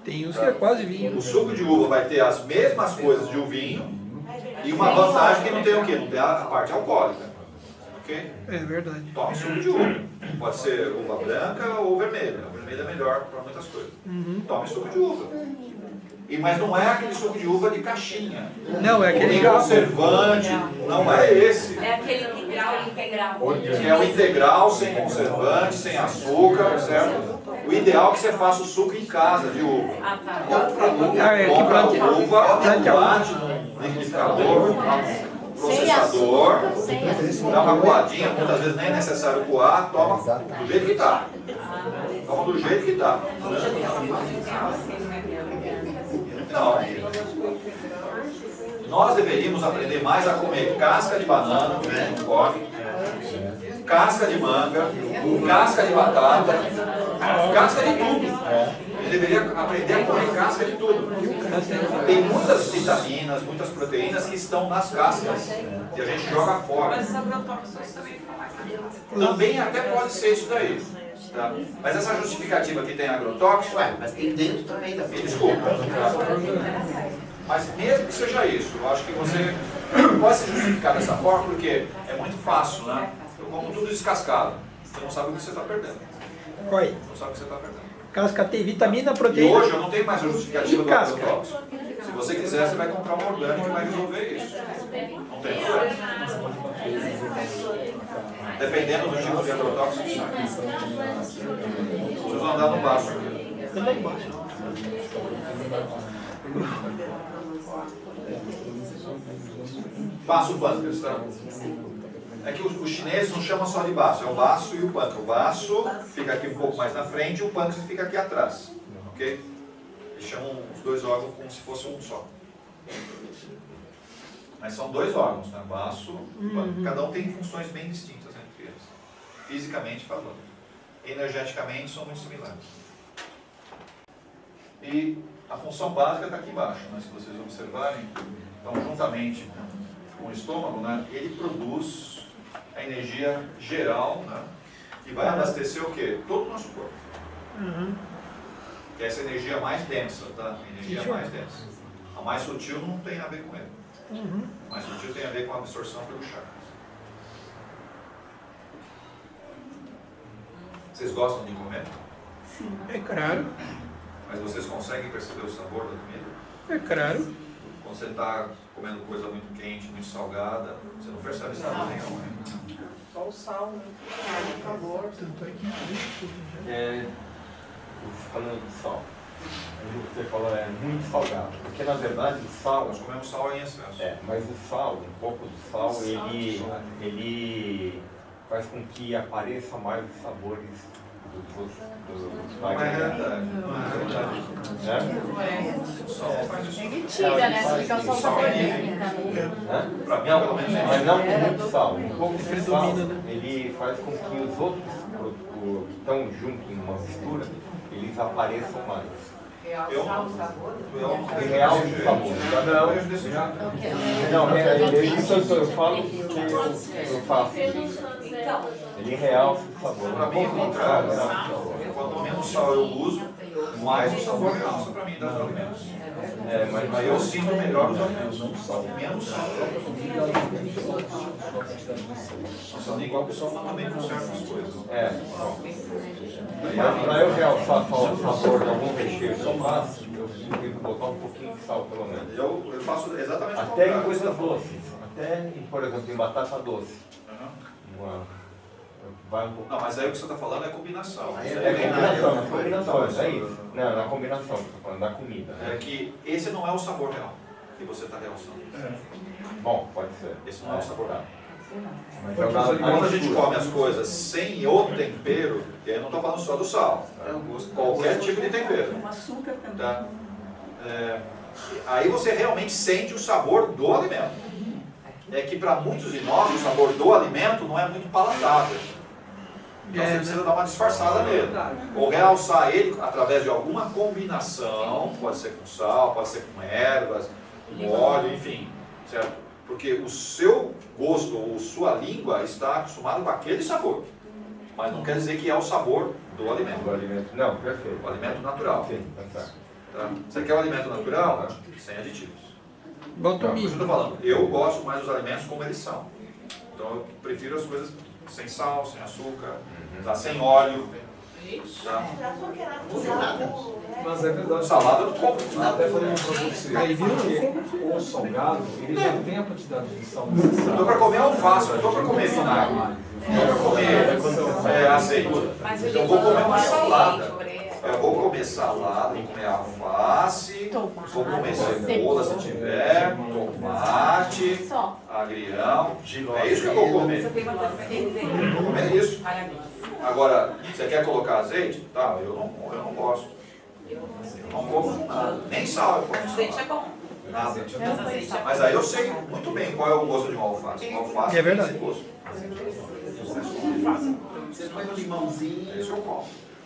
Tem uns que é quase vinho. O suco de uva vai ter as mesmas coisas de um vinho e uma vantagem que não tem o quê? Não tem a parte alcoólica. Ok? É verdade. Tome suco de uva. Pode ser uva branca ou vermelha. A vermelha é melhor para muitas coisas. Tome suco de uva. Mas não é aquele suco de uva de caixinha. Não, é aquele de conservante. Não é esse. É aquele integral. Que é o integral, sem conservante, sem açúcar, certo? O ideal é que você faça o suco em casa de uva. Ah, tá. Compra a uva, bate no liquidificador, processador, dá uma coadinha, muitas vezes nem é necessário coar, toma do jeito que está. Toma do jeito que está. Não. Nós deveríamos aprender mais a comer casca de banana, né? Casca de manga, casca de batata, casca de tudo. Ele deveria aprender a comer casca de tudo. Tem muitas vitaminas, muitas proteínas que estão nas cascas e a gente joga fora. Mas os agrotóxicos também ficam mais na casca. Também até pode ser isso daí. Tá? Mas essa justificativa que tem agrotóxico, Mas tem dentro também da me desculpa. Mas mesmo que seja isso, eu acho que você pode se justificar dessa forma porque é muito fácil, né? Eu como tudo descascado. Você não sabe o que você está perdendo. Olha, Não sabe o que você está perdendo. casca tem vitamina, E proteína. hoje eu não tenho mais a justificativa do casca. agrotóxico. Se você quiser, você vai comprar um orgânico e vai resolver isso. Não tem problema. Dependendo do tipo de agrotóxico que sai. Vocês vão andar no baixo aqui. Anda embaixo. Baço pâncreas, tá? É que os chineses não chamam só de baço, é o baço e o pâncreas. O baço fica aqui um pouco mais na frente e o pâncreas fica aqui atrás. Ok? Eles chamam os dois órgãos como se fosse um só. Mas são dois órgãos, né? Baço e pâncreas. Cada um tem funções bem distintas entre eles. Fisicamente falando. Energeticamente são muito similares. E a função básica está aqui embaixo, né? Se vocês observarem, então juntamente com o estômago, né? Ele produz a energia geral, né? Que vai abastecer o quê? Todo o nosso corpo. Que é essa energia mais densa, tá? A energia mais densa. A mais sutil não tem a ver com ele. A mais sutil tem a ver com a absorção pelos chakras. Vocês gostam de comer? Sim. É claro. Mas vocês conseguem perceber o sabor da comida? É claro. Quando você está comendo coisa muito quente, muito salgada, você não percebe sabor nenhum. Só o sal, né? O sabor. Falando de sal, você falou muito salgado, porque na verdade o sal, Nós comemos sal em excesso. mas o sal, um pouco do sal, ele faz com que apareçam mais os sabores dos Não é realidade. Não é realidade. né? O sal faz isso. Mentira, né? Fica só Sal é Para mim, pelo menos, é Mas não com muito sal, um pouco de sal, Predomina, né? ele faz com que os outros que estão juntos em uma mistura, eles apareçam mais. Realçar o sabor. Ele realça o sabor. Não, isso eu falo que eu faço. Ele realça o sabor. Para mim é o contrário. Quanto menos sal eu uso, mais o sabor realça para mim das alimentos. Mas Aí eu sinto melhor os alimentos. Menos sal. Nossa, igual o pessoal fala também com certas coisas. Mas para eu realçar só o sabor de algum recheio que eu faço, eu tenho que botar um pouquinho de sal pelo menos. Eu faço exatamente o Até contrário. em coisas doces. Até, por exemplo, em batata doce. Vai um pouco. Não, mas aí o que você está falando é combinação. Combinações, é isso. Não, na combinação, estou falando da comida. É que esse não é o sabor real que você está realçando. Bom, pode ser. Esse não é o sabor real. Mas Quando a gente come as coisas sem o tempero, e aí eu não estou falando só do sal, qualquer tipo de tempero. O açúcar também. Tá? Aí você realmente sente o sabor do alimento. é que para muitos de nós o sabor do alimento não é muito palatável. Então você precisa dar uma disfarçada nele. Ou realçar ele através de alguma combinação, pode ser com sal, pode ser com ervas, com óleo, enfim, certo? Porque o seu gosto ou sua língua está acostumado com aquele sabor. Mas não quer dizer que é o sabor do alimento. O alimento, não, perfeito. O alimento natural. Sim, tá certo. Tá? Você quer o alimento natural? Sem aditivos. Bota o Por isso milho. que eu estou falando. Eu gosto mais dos alimentos como eles são. Então eu prefiro as coisas sem sal, sem açúcar, tá? Sem óleo. Tá? Mas é verdade. Salada eu não como. Até falando para você, Aí viu? porque o salgado, ele já tem a quantidade de sal Eu necessária. estou para comer alface, eu estou para comer vinagre. Eu estou para comer azeite. Eu vou comer uma salada. Eu vou comer salada, vou comer alface, vou comer cebola se tiver, tomate, agrião. É isso que eu vou comer. Eu vou comer isso. Agora, você quer colocar azeite? Tá, eu não gosto. Eu não como nada. Nem sal eu como. Azeite é bom. Nada. Mas aí eu sei muito bem qual é o gosto de uma alface. Uma alface É verdade. tem esse gosto. Você põe um limãozinho. Isso eu como.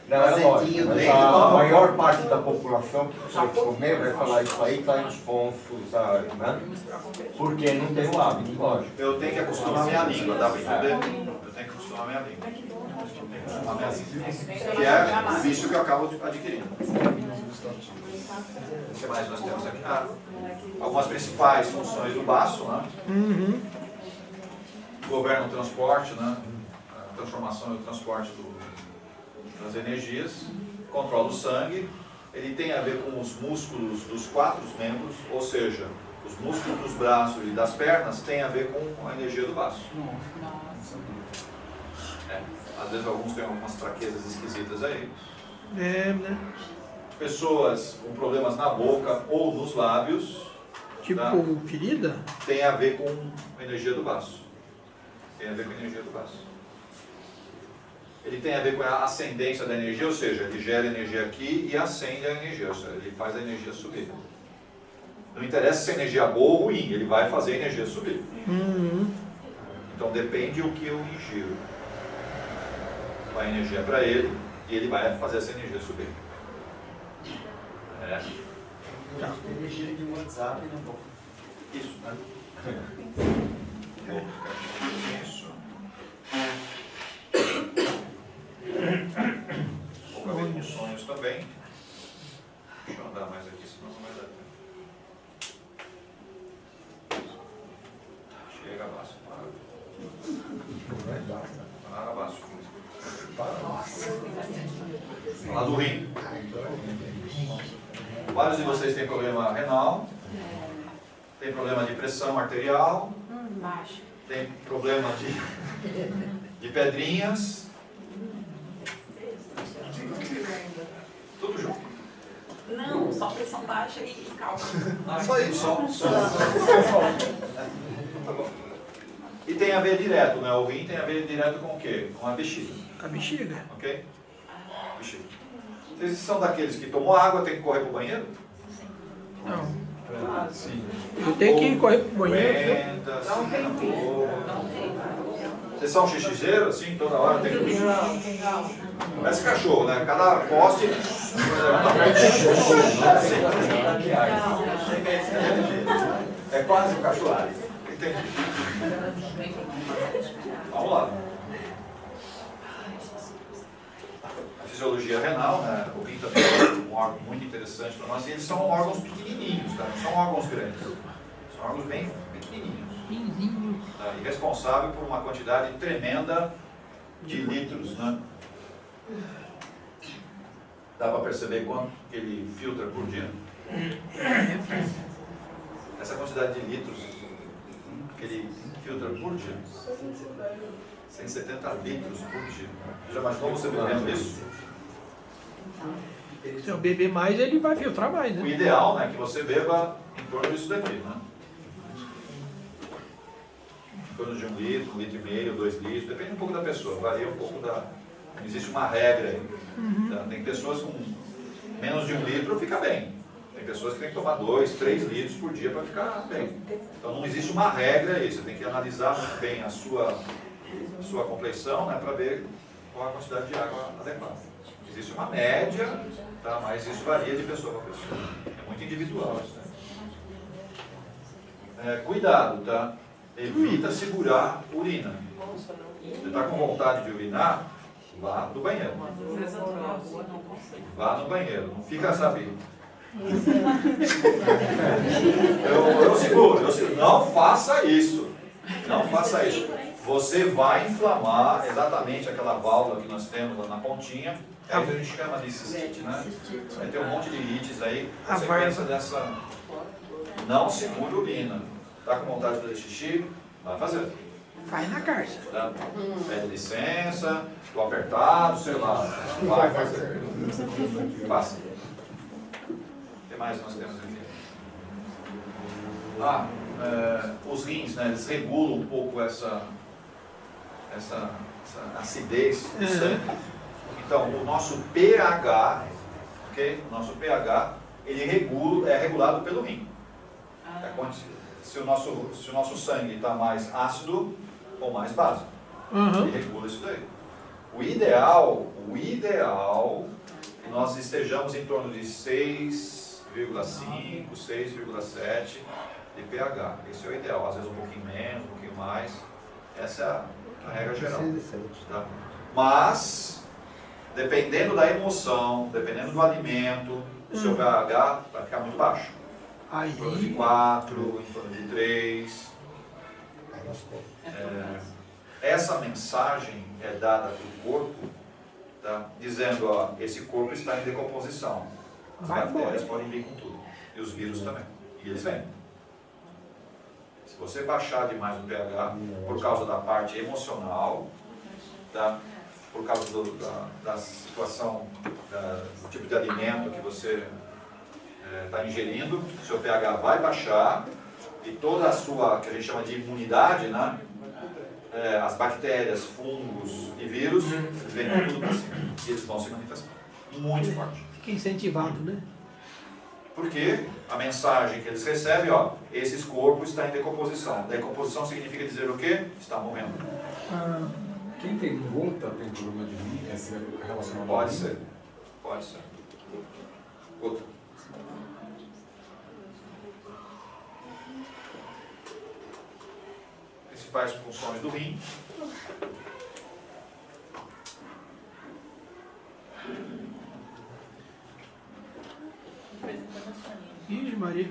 Não, é lógico, Azedinho, mas bem a bom. maior parte da população que for comer vai falar isso aí está insfonso, sabe, né? Porque não tem o hábito, lógico. Eu tenho que acostumar minha língua, dá para entender? Eu tenho que acostumar minha língua. Tenho que acostumar minha língua. Que é o vício que eu acabo adquirindo. O que mais nós temos aqui? Algumas principais funções do baço, né? Governa o transporte, né? A transformação e o transporte das energias, controla o sangue, ele tem a ver com os músculos dos 4 membros, ou seja, os músculos dos braços e das pernas têm a ver com a energia do baço. Às vezes alguns têm algumas fraquezas esquisitas aí. É, né? Pessoas com problemas na boca ou nos lábios, Tipo, tá? ferida? Tem a ver com a energia do baço. Tem a ver com a energia do baço. Ele tem a ver com a ascendência da energia, ou seja, ele gera energia aqui e acende a energia, ou seja, ele faz a energia subir. Não interessa se a energia é boa ou ruim, ele vai fazer a energia subir. Então depende o que eu ingiro. Vai energia para ele e ele vai fazer essa energia subir. Energia de WhatsApp, né? Isso, né? Isso. Um pouco a ver com sonhos também. Deixa eu andar mais aqui, senão não vai dar tempo. Chega, abaixo. Para, abaixo. Falar do rim. Vários de vocês têm problema renal, tem problema de pressão arterial, tem problema de pedrinhas. Tudo junto. Não, só pressão baixa e calma. Só isso, só. Tá bom. E tem a ver direto, né? O rim tem a ver direto com o quê? Com a bexiga. A bexiga. Ok? Bexiga. Vocês são daqueles que tomou água, tem que correr para o banheiro? Não. Sim. Eu tenho que correr pro banheiro. Aguenta, vocês são xixizeiro, assim, toda hora tem que... Parece cachorro, né? Cada poste... É quase um cachorro. Entendi. Vamos lá. A fisiologia renal, né? O rim também é um órgão muito interessante para nós. E eles são órgãos pequenininhos, tá? Não são órgãos grandes. São órgãos bem pequenininhos. Tá? E responsável por uma quantidade tremenda de litros, né? Dá para perceber quanto que ele filtra por dia? Essa quantidade de litros que ele filtra por dia? 170 litros por dia. Já imaginou você bebendo isso? Se eu beber mais, ele vai filtrar mais, O né? ideal, né, é que você beba em torno disso daqui, né? Em torno de 1 litro, 1,5 litro, 2 litros, depende um pouco da pessoa, varia um pouco da... Não existe uma regra aí. Tá? Tem pessoas com menos de 1 litro fica bem. Tem pessoas que têm que tomar 2, 3 litros por dia para ficar bem. Então não existe uma regra aí, você tem que analisar muito bem a sua compleição, né, para ver qual a quantidade de água adequada. Existe uma média, tá, mas isso varia de pessoa para pessoa. É muito individual isso, né? Cuidado, tá? Evita segurar urina. Você está com vontade de urinar? Vá no banheiro. Vá no banheiro. Não fica, sabe? Eu seguro. Não faça isso. Não faça isso. Você vai inflamar exatamente aquela válvula que nós temos lá na pontinha. É o que a gente chama de cistite, né? Vai ter um monte de lites aí. Consequência dessa. Não segure urina. Está com vontade de fazer xixi? Vai fazer. Faz na caixa. Tá? Pede licença, estou apertado, sei lá. Vai fazer. Faça. O que mais nós temos aqui? Os rins, né? Eles regulam um pouco essa acidez do sangue. Então, o nosso pH, ok? O nosso pH, ele é regulado pelo rim. Se o nosso sangue está mais ácido ou mais básico. Ele regula isso daí. O ideal é que nós estejamos em torno de 6,5, 6,7 de pH. Esse é o ideal. Às vezes um pouquinho menos, um pouquinho mais. Essa é a regra geral. Tá? Mas, dependendo da emoção, dependendo do alimento, o seu pH vai ficar muito baixo. Em torno de 4, em torno de 3. Essa mensagem é dada para o corpo, tá? Dizendo, ó, esse corpo está em decomposição. As bactérias podem vir com tudo. E os vírus também. E eles vêm. Se você baixar demais o pH, por causa da parte emocional, tá? Por causa da situação, do tipo de alimento que você está ingerindo, seu pH vai baixar e toda a sua, que a gente chama de imunidade, né? As bactérias, fungos e vírus, vêm tudo para cima. E eles vão se manifestar muito forte. Fica incentivado, né? Porque a mensagem que eles recebem, ó, esses corpos estão em decomposição. Decomposição significa dizer o quê? Está morrendo. Quem tem gota tem problema de rim? É relacionado Pode ser. Pode ser. Gota. Principais funções do rim. Ih, Maria.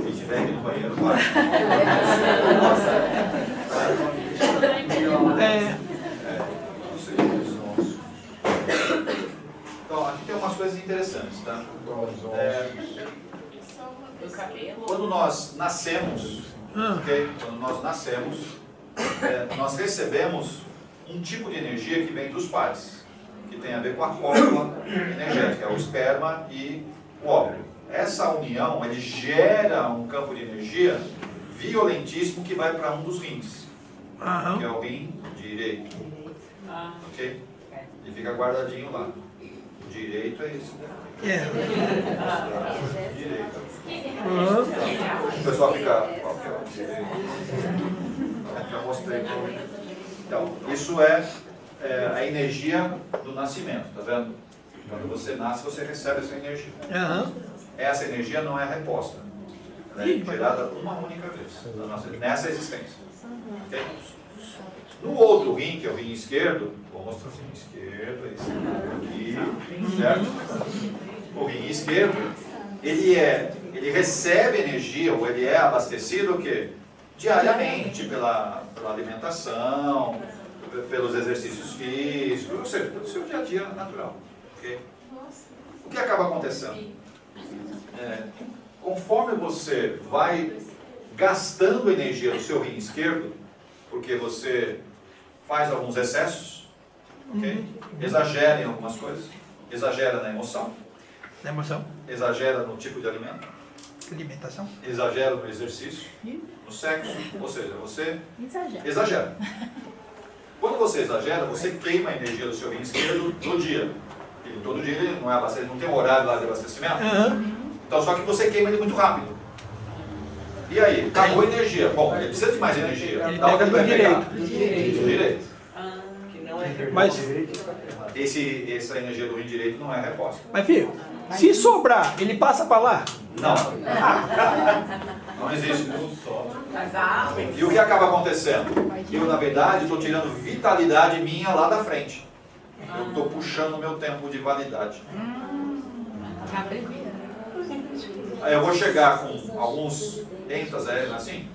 Se tiver aqui no banheiro, vai. Então, aqui tem umas coisas interessantes, tá? Quando nós nascemos, ok? Quando nós nascemos, nós recebemos um tipo de energia que vem dos pais, que tem a ver com a cópula energética, o esperma e o óvulo. Essa união, ele gera um campo de energia violentíssimo que vai para um dos rins, que é o rim direito, ok? Ele fica guardadinho lá. O direito é esse daqui. Direito. O pessoal fica... Já mostrei. Então, isso é a energia do nascimento, tá vendo? Quando você nasce, você recebe essa energia. Essa energia não é reposta. Ela é gerada uma única vez nessa existência. Okay? No outro rim, que é o rim esquerdo, vou mostrar o rim esquerdo, esse aqui, certo? O rim esquerdo, ele recebe energia, ou ele é abastecido o quê? Diariamente, pela alimentação, pelos exercícios físicos, ou seja, pelo seu dia a dia natural. Okay? O que acaba acontecendo? Conforme você vai gastando energia do seu rim esquerdo, porque você faz alguns excessos, okay? Exagera em algumas coisas, exagera na emoção, exagera no tipo de alimento, alimentação. Exagera no exercício, no sexo, ou seja, você Exagero. exagera. Quando você exagera, você queima a energia do seu rim esquerdo no dia. E todo dia ele não é abastecido, não tem um horário lá de abastecimento. Então só que você queima ele muito rápido. E aí, acabou a energia. Bom, ele precisa de mais energia. Ele Da onde pega ele vai do pegar? direito. Do direito. Que não é Mas, Essa energia do rim direito não é reposta. mas filho, se sobrar, ele passa para lá? Não. Não existe. Mas a E o que acaba acontecendo? Eu, na verdade, estou tirando vitalidade minha lá da frente. Eu estou puxando o meu tempo de validade. Aí eu vou chegar com alguns entas, assim,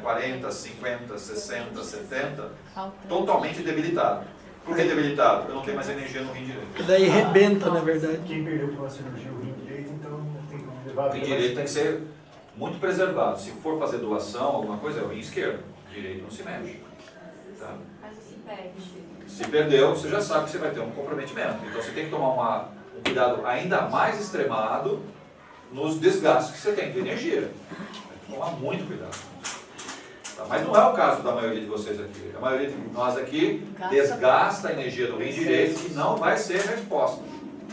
40, 50, 60, 70, totalmente debilitado. Por que debilitado? Eu não tenho mais energia no rim direito. E daí rebenta, na verdade. Quem perdeu pela cirurgia o rim direito, então tem que levar... O rim direito tem que ser muito preservado. Se for fazer doação, alguma coisa, é o rim esquerdo. O direito não se mexe. Tá? Mas se perde. Se perdeu, você já sabe que você vai ter um comprometimento. Então você tem que tomar um cuidado ainda mais extremado nos desgastes que você tem de energia. Tem que tomar muito cuidado. Tá? Mas não é o caso da maioria de vocês aqui. A maioria de nós aqui desgasta a energia do rim direito e não vai ser resposta.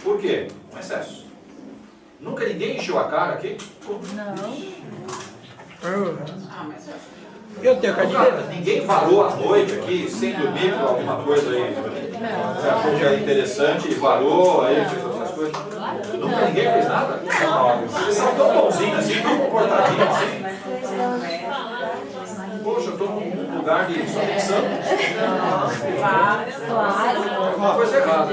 Por quê? Um excesso. Nunca ninguém encheu a cara aqui? Eu tenho cadeira. Ninguém varou a noite aqui sem dormir por alguma coisa aí. Você achou que era interessante e varou, aí fez essas coisas? Nunca ninguém fez nada? Vocês são tão bonzinhos assim, tão comportadinhos assim. Poxa, eu estou num lugar de só de santos. Uma coisa errada.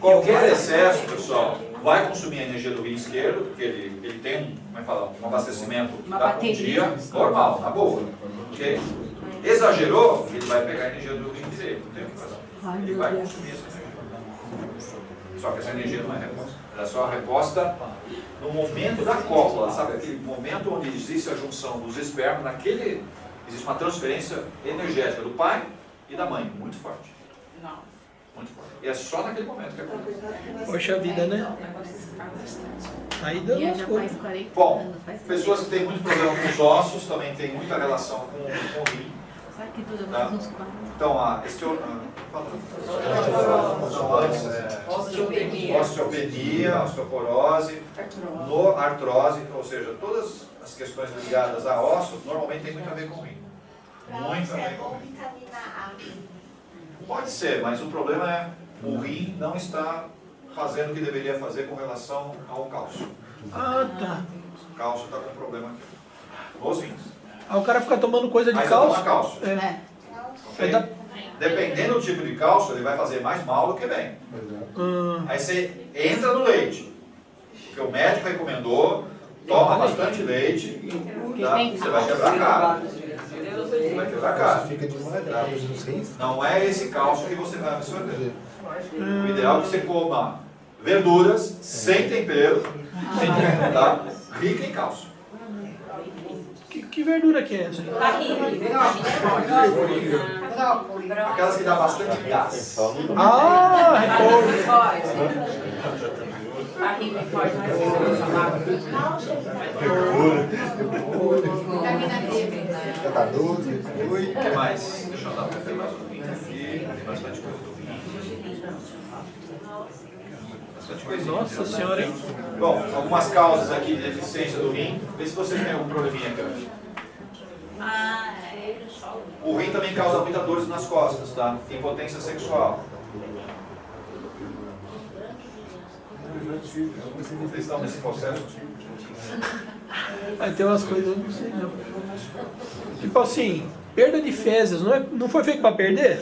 Qualquer excesso, pessoal, vai consumir a energia do rim esquerdo, porque ele tem um abastecimento da um dia normal, na boa. Okay? Exagerou, ele vai pegar a energia do rim direito, não tem o que fazer. Ele vai consumir essa energia. Só que essa energia não é reposta. Ela é só a reposta no momento da cópula, sabe? Aquele momento onde existe a junção dos espermas, existe uma transferência energética do pai e da mãe, muito forte. Muito forte. E é só naquele momento que acontece. Poxa vida, né? Aí deu umas coisas. Bom, pessoas que têm muito problema com os ossos também têm muita relação com o rim. Tá? Então, osteopenia, osteoporose, artrose, ou seja, todas as questões ligadas a ossos normalmente tem muito a ver com o rim. Muito a ver com o rim. Vitamina A. Pode ser, mas o problema é o rim não está fazendo o que deveria fazer com relação ao cálcio. Ah, tá. O cálcio está com problema aqui. Nos rins. Aí o cara fica tomando coisa de Mas cálcio. toma cálcio. Ok? Dependendo do tipo de cálcio, ele vai fazer mais mal do que bem. Aí você entra no leite. Porque o médico recomendou, toma bastante leite, tá? Você vai quebrar a cara. Você vai quebrar a cara. Não é esse cálcio que você vai absorver. O ideal é que você coma verduras sem tempero, tá? Rica em cálcio. Que verdura que é essa? Aquelas que dá bastante gás. Ah, O que mais? Deixa eu dar para mais um pouquinho aqui. Tem bastante coisa do rim. Bastante coisinha. Nossa senhora, hein? Bom, algumas causas aqui de deficiência do rim. Vê se vocês têm algum probleminha aqui. O rim também causa muita dor nas costas, tá? Impotência sexual. Vocês estão nesse processo? Vai ter umas coisas, eu não sei não. Tipo assim, perda de fezes, não foi feito pra perder?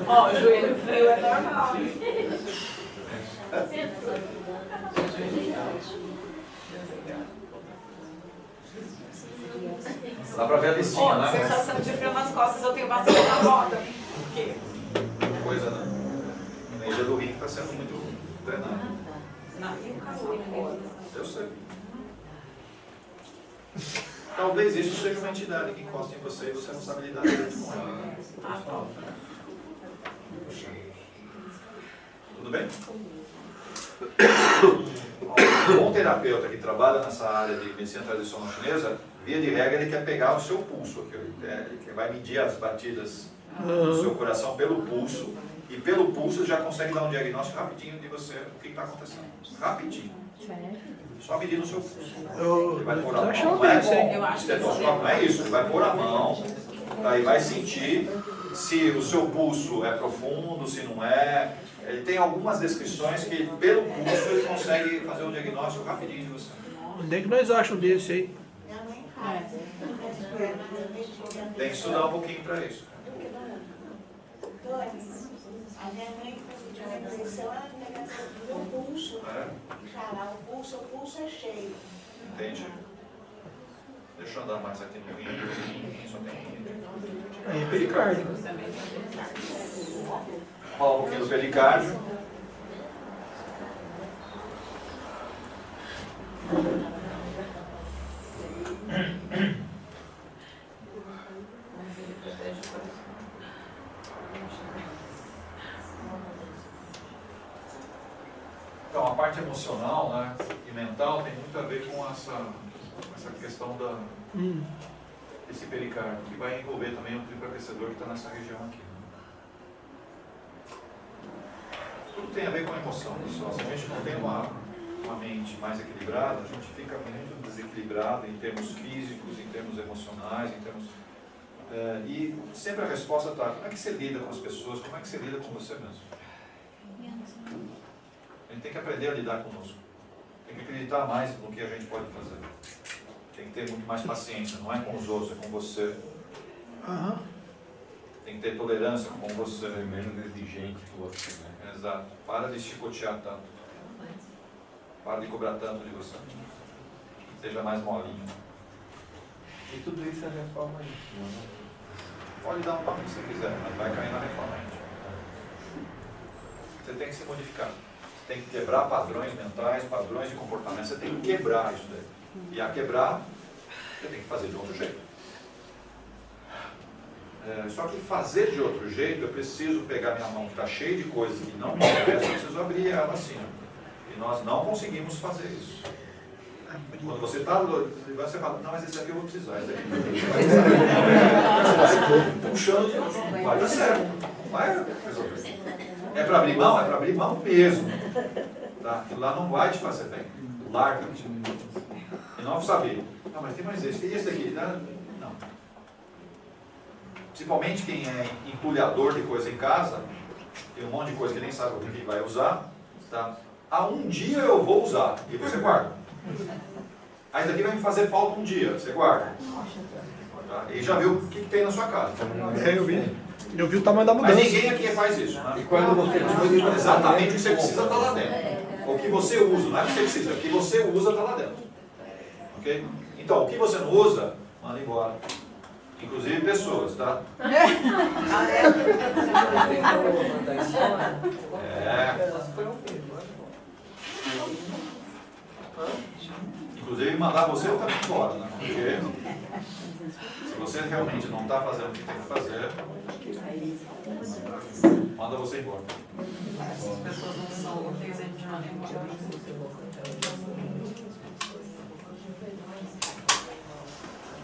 Ó, o joelho frio é normal. Dá pra ver a listinha, né? Sensação de frio nas costas, eu tenho bastante na roda. Por quê? Coisa, né? A energia do rim está sendo muito drenada. Não, e o calor? Eu sei. Talvez isso seja uma entidade que encosta em você e você não sabe lidar direito com ela. Tudo bem? Um bom terapeuta que trabalha nessa área de medicina tradicional chinesa, via de regra, ele quer pegar o seu pulso. Ele vai medir as batidas do seu coração pelo pulso. E pelo pulso ele já consegue dar um diagnóstico rapidinho de você, o que está acontecendo. Rapidinho. Só medir no seu pulso. Ele vai pôr a mão, não é estetoscópio, não é isso. Ele vai pôr a mão, aí vai sentir se o seu pulso é profundo, se não é. Ele tem algumas descrições que pelo pulso ele consegue fazer um diagnóstico rapidinho de você. Onde é que nós achamos desse aí? Tem que estudar um pouquinho para isso. A minha mãe tinha uma impressão, ela pegava o pulso, cara, o pulso é cheio. Entendi. Deixa eu andar mais aqui no rim, só tem rim. Aí é pericárdio. Fala um pouquinho do pericárdio. Então, a parte emocional, né, e mental tem muito a ver com essa questão desse pericárdio, que vai envolver também o triplo aquecedor que está nessa região aqui. Tudo tem a ver com a emoção, pessoal. Se a gente não tem uma mente mais equilibrada, a gente fica muito desequilibrado em termos físicos, em termos emocionais, em termos... e sempre a resposta está, como é que você lida com as pessoas, como é que você lida com você mesmo? A gente tem que aprender a lidar conosco. Tem que acreditar mais no que a gente pode fazer. Tem que ter muito mais paciência, não é com os outros, é com você. Tem que ter tolerância com você. É menos exigente que você, né? Exato. Para de chicotear tanto. Para de cobrar tanto de você. Seja mais molinho. E tudo isso é reforma íntima, né? Pode dar um nome se você quiser, mas vai cair na reforma íntima. Você tem que se modificar. Você tem que quebrar padrões mentais, padrões de comportamento. Você tem que quebrar isso daí. E a quebrar, você tem que fazer de outro jeito. Só que fazer de outro jeito, eu preciso pegar minha mão que está cheia de coisas que não me interessam, eu preciso abrir ela assim. E nós não conseguimos fazer isso. Quando você está, você fala, não, mas esse aqui eu vou precisar, esse aqui eu vou precisar. Você vai puxando, vai dar certo. Vai resolver. É para abrir mão? É para abrir mão mesmo. Tá? Aquilo lá não vai te fazer bem. Larga. E não saber. Ah, mas tem mais esse. E esse daqui? Não. Principalmente quem é entulhador de coisa em casa, tem um monte de coisa que nem sabe o que vai usar. Tá? Um dia eu vou usar. E você guarda. Aí isso daqui vai me fazer falta um dia. Você guarda. Tá? E já viu o que tem na sua casa. Eu vi. Eu vi o tamanho da mudança. Mas ninguém aqui faz isso, né? E quando você exatamente o que você precisa está lá dentro. O que você usa, não é o que você precisa, o que você usa está lá dentro. Ok? Então, o que você não usa, manda embora. Inclusive pessoas, tá? Inclusive mandar você também embora, né? Porque se você realmente não está fazendo o que tem que fazer, manda você embora. Essas pessoas não são úteis, a gente manda embora.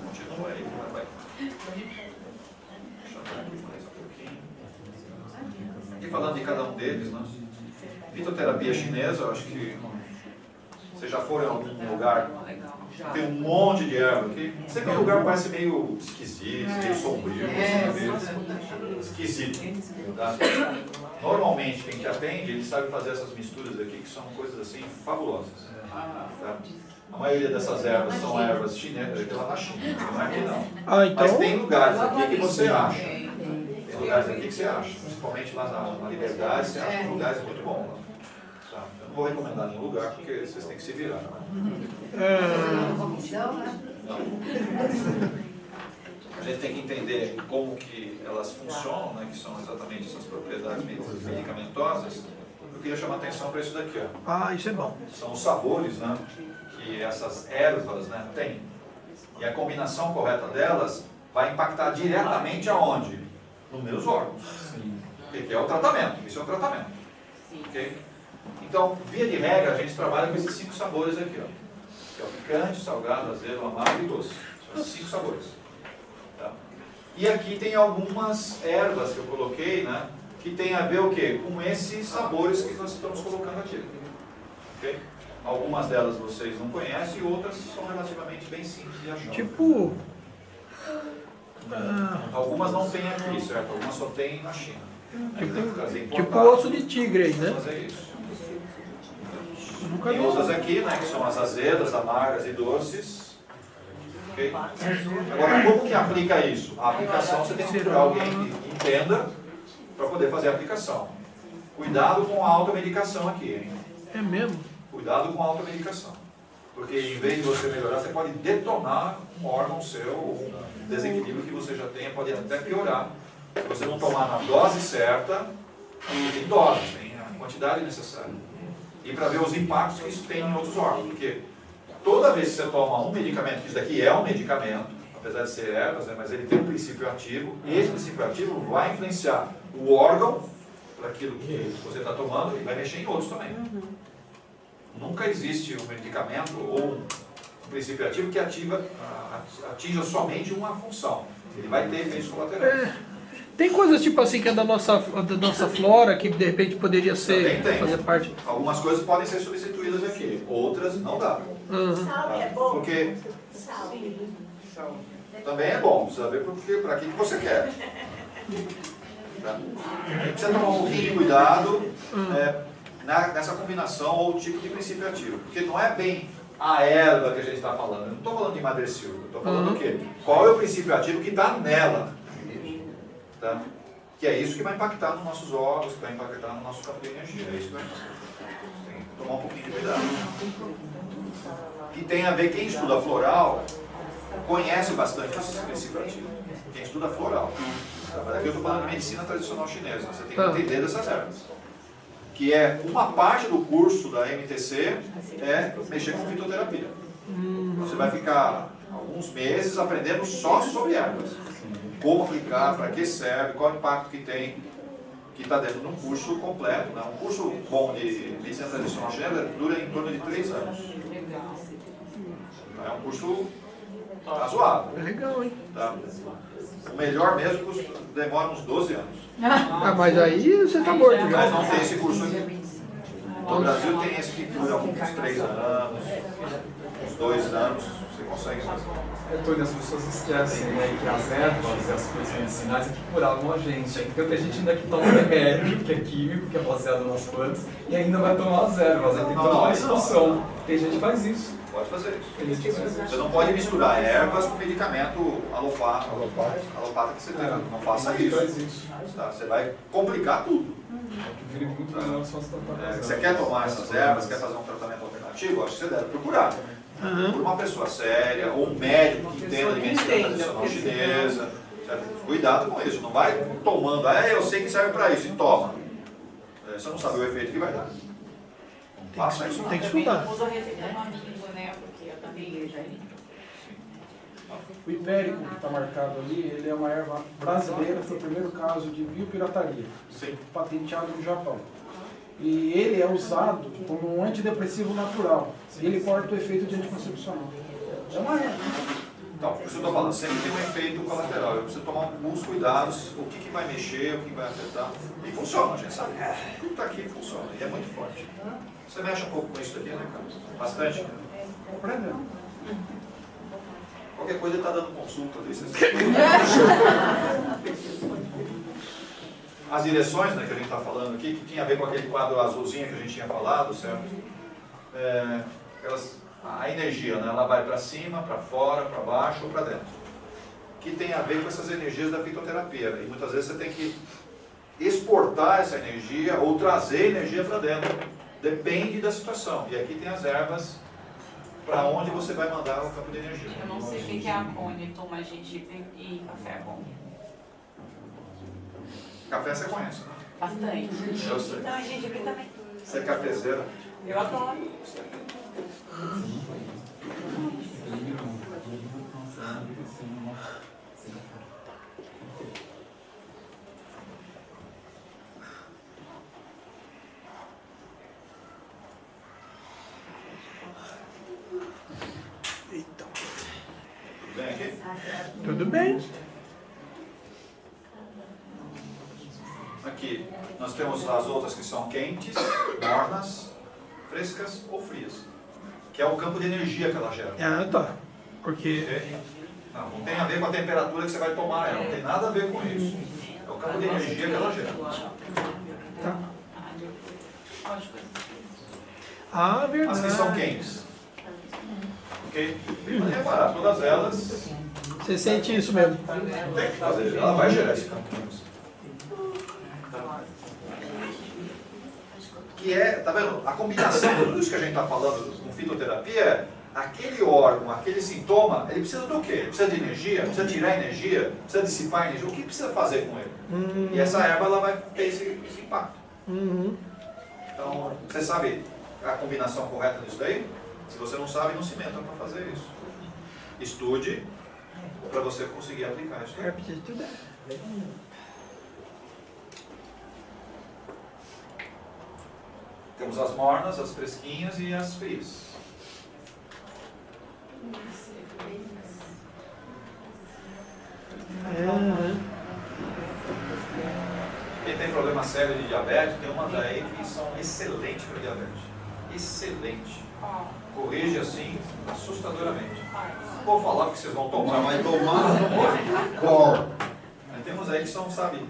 Continua aí, vai. Deixa eu ver aqui mais um pouquinho. E falando de cada um deles, né? Fitoterapia chinesa, eu acho que vocês já foram em algum lugar, tem um monte de erva aqui. Sempre o lugar parece meio esquisito, meio sombrio, meio esquisito. Tá? Normalmente, quem te atende, ele sabe fazer essas misturas aqui, que são coisas assim fabulosas. Tá? A maioria dessas ervas são ervas chinesas, lá na China, não é aqui não. Então... Mas tem lugares aqui que você acha. Tem lugares aqui que você acha, principalmente lá na Liberdade, você acha lugares muito bons. Tá? Eu não vou recomendar nenhum lugar, porque vocês têm que se virar. Não. A gente tem que entender como que elas funcionam, né, que são exatamente essas propriedades medicamentosas. Eu queria chamar a atenção para isso daqui. Ó. Isso é bom. São os sabores, né, que essas ervas, né, têm. E a combinação correta delas vai impactar diretamente aonde? Nos meus órgãos. Que é o tratamento. Isso é o tratamento. Okay? Então, via de regra, a gente trabalha com esses 5 sabores aqui. Ó. Que é o picante, salgado, azedo, amargo e doce. São esses 5 sabores. Tá? E aqui tem algumas ervas que eu coloquei, né? Que tem a ver o quê? Com esses sabores que nós estamos colocando aqui. Okay? Algumas delas vocês não conhecem e outras são relativamente bem simples de achar. Tipo... Algumas não tem aqui, certo? Algumas só tem na China. Tipo osso de tigre aí, né? Fazer isso. Tem outras aqui, né? Que são as azedas, amargas e doces. Okay? Agora, como que aplica isso? A aplicação você tem que procurar alguém que entenda para poder fazer a aplicação. Cuidado com a automedicação aqui, hein? É mesmo? Cuidado com a automedicação. Porque em vez de você melhorar, você pode detonar um órgão seu, ou um desequilíbrio que você já tenha, pode até piorar. Se você não tomar na dose certa, tem dose, tem a quantidade necessária. E para ver os impactos que isso tem em outros órgãos. Porque toda vez que você toma um medicamento, que isso daqui é um medicamento, apesar de ser ervas, né, mas ele tem um princípio ativo, e esse princípio ativo vai influenciar o órgão para aquilo que você está tomando e vai mexer em outros também. Nunca existe um medicamento ou um princípio ativo que atinja somente uma função. Ele vai ter efeitos colaterais. Tem coisas tipo assim que é da nossa flora, que de repente poderia ser, fazer parte. Algumas coisas podem ser substituídas aqui, outras não dá. Sal é bom? Porque Sal. também é bom, precisa ver para que você quer. Tá? Precisa tomar um pouquinho de cuidado nessa combinação ou tipo de princípio ativo. Porque não é bem a erva que a gente está falando. Eu não estou falando de madrecil, eu estou falando do quê? Qual é o princípio ativo que está nela? Tá? Que é isso que vai impactar nos nossos órgãos, que vai impactar no nosso campo de energia. É isso que vai tem que tomar um pouquinho de cuidado. Que tem a ver, quem estuda floral conhece bastante esse princípio ativo. Quem estuda floral. Mas aqui eu estou falando de medicina tradicional chinesa. Você tem que entender dessas ervas. Que é uma parte do curso da MTC é mexer com fitoterapia. Você vai ficar alguns meses aprendendo só sobre ervas. Como aplicar, para que serve, qual o impacto que tem, que está dentro de um curso completo. Né? Um curso bom de medicina tradicional chinesa dura em torno de 3 anos. É um curso razoável. É legal, hein? Tá? O melhor mesmo demora uns 12 anos. Ah, mas aí você está morto já. Mas não tem esse curso aqui. No Brasil tem esse que dura uns 3 anos, uns 2 anos, você consegue fazer. Antônio, as pessoas esquecem, né, que as ervas e as coisas medicinais é que curavam a gente. Então tem gente ainda que toma remédio, que é químico, que é baseado nas plantas, e ainda vai tomar as ervas. Aí tem toda uma discussão. Tem gente que faz isso. Pode fazer isso. Você não pode misturar ervas com medicamento alopata que você tem. Não faça isso. Tá? Você vai complicar tudo. Você quer tomar essas ervas, quer fazer um tratamento alternativo, acho que você deve procurar. Por uma pessoa séria, ou um médico que entenda de medicina tradicional chinesa. Certo? Cuidado com isso, não vai tomando, eu sei que serve para isso, e toma. Você não sabe o efeito que vai dar. Não faça isso. Tem que estudar. Usa receita no amigo, né? Porque eu também já O hipérico que está marcado ali, ele é uma erva brasileira, foi o primeiro caso de biopirataria, patenteado no Japão. E ele é usado como um antidepressivo natural. E ele corta o efeito de anticoncepcional. É uma erva. Então, por isso eu estou falando, sempre tem um efeito colateral. Eu preciso tomar alguns cuidados, o que vai mexer, o que vai afetar. E funciona, a gente sabe. Tudo está aqui funciona, e é muito forte. Você mexe um pouco com isso daqui, né, Carlos? Bastante? Aprendendo. Qualquer coisa ele está dando consulta desse. As direções, né, que a gente está falando aqui, que tinha a ver com aquele quadro azulzinho que a gente tinha falado, certo? A energia, né, ela vai para cima, para fora, para baixo ou para dentro. Que tem a ver com essas energias da fitoterapia. E muitas vezes você tem que exportar essa energia ou trazer energia para dentro. Depende da situação. E aqui tem as ervas para onde você vai mandar o campo de energia. Eu não sei o que é acônito, mas gengibre e café é bom. Café você conhece, né? Bastante. Eu sei. Então, a gengibre também. Você é cafezeira? Eu adoro. Eita. Tudo bem aqui? Tudo bem. Aqui nós temos as outras que são quentes, mornas, frescas ou frias, que é o campo de energia que ela gera. Ah, tá. Porque... Ok? Não tem a ver com a temperatura que você vai tomar ela, não tem nada a ver com isso. É o campo de energia que ela gera. Tá. Ah, verdade. As que são quentes. Ok? Pode reparar, todas elas Você sente isso mesmo. tem que fazer, ela vai gerar esse campo de você. Que é, tá vendo? A combinação de tudo isso que a gente está falando com fitoterapia é aquele órgão, aquele sintoma, ele precisa do quê? Ele precisa de energia, precisa tirar energia, precisa dissipar energia. O que precisa fazer com ele? E essa erva ela vai ter esse impacto. Então, você sabe a combinação correta disso daí? Se você não sabe, não se meta para fazer isso. Estude para você conseguir aplicar isso. É preciso estudar. Temos as mornas, as fresquinhas e as frias. Quem tem problema sério de diabetes, tem uma daí que são excelentes para diabetes. Excelente. Corrige assim, assustadoramente. Não vou falar porque vocês vão tomar, mas tomar não pode. Qual? Temos aí que são, sabe,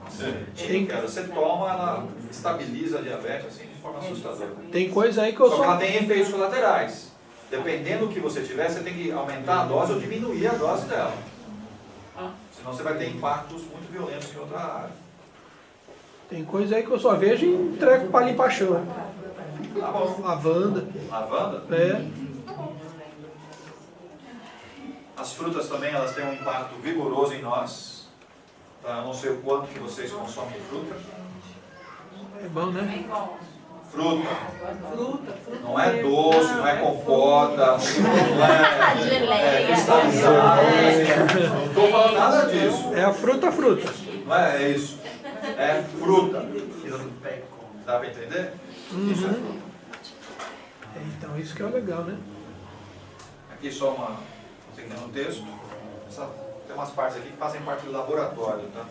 você toma, ela estabiliza a diabetes assim, de forma assustadora. Tem coisa aí que eu Só que só... ela tem efeitos colaterais. Dependendo do que você tiver, você tem que aumentar a dose ou diminuir a dose dela. Senão você vai ter impactos muito violentos em outra área. Tem coisa aí que eu só vejo e entrego para limpar chão. Tá bom. Lavanda. Lavanda? É. As frutas também, elas têm um impacto vigoroso em nós. Tá? Eu não sei o quanto que vocês consomem fruta. É bom, né? Fruta. Não é doce, não é compota, não é cristalizado. Não estou falando nada disso. É a fruta. Não é isso. É fruta. Dá para entender? Isso é fruta. Então, isso que é o legal, né? Aqui só uma... Seguindo o texto. Tem umas partes aqui que fazem parte do laboratório, tá?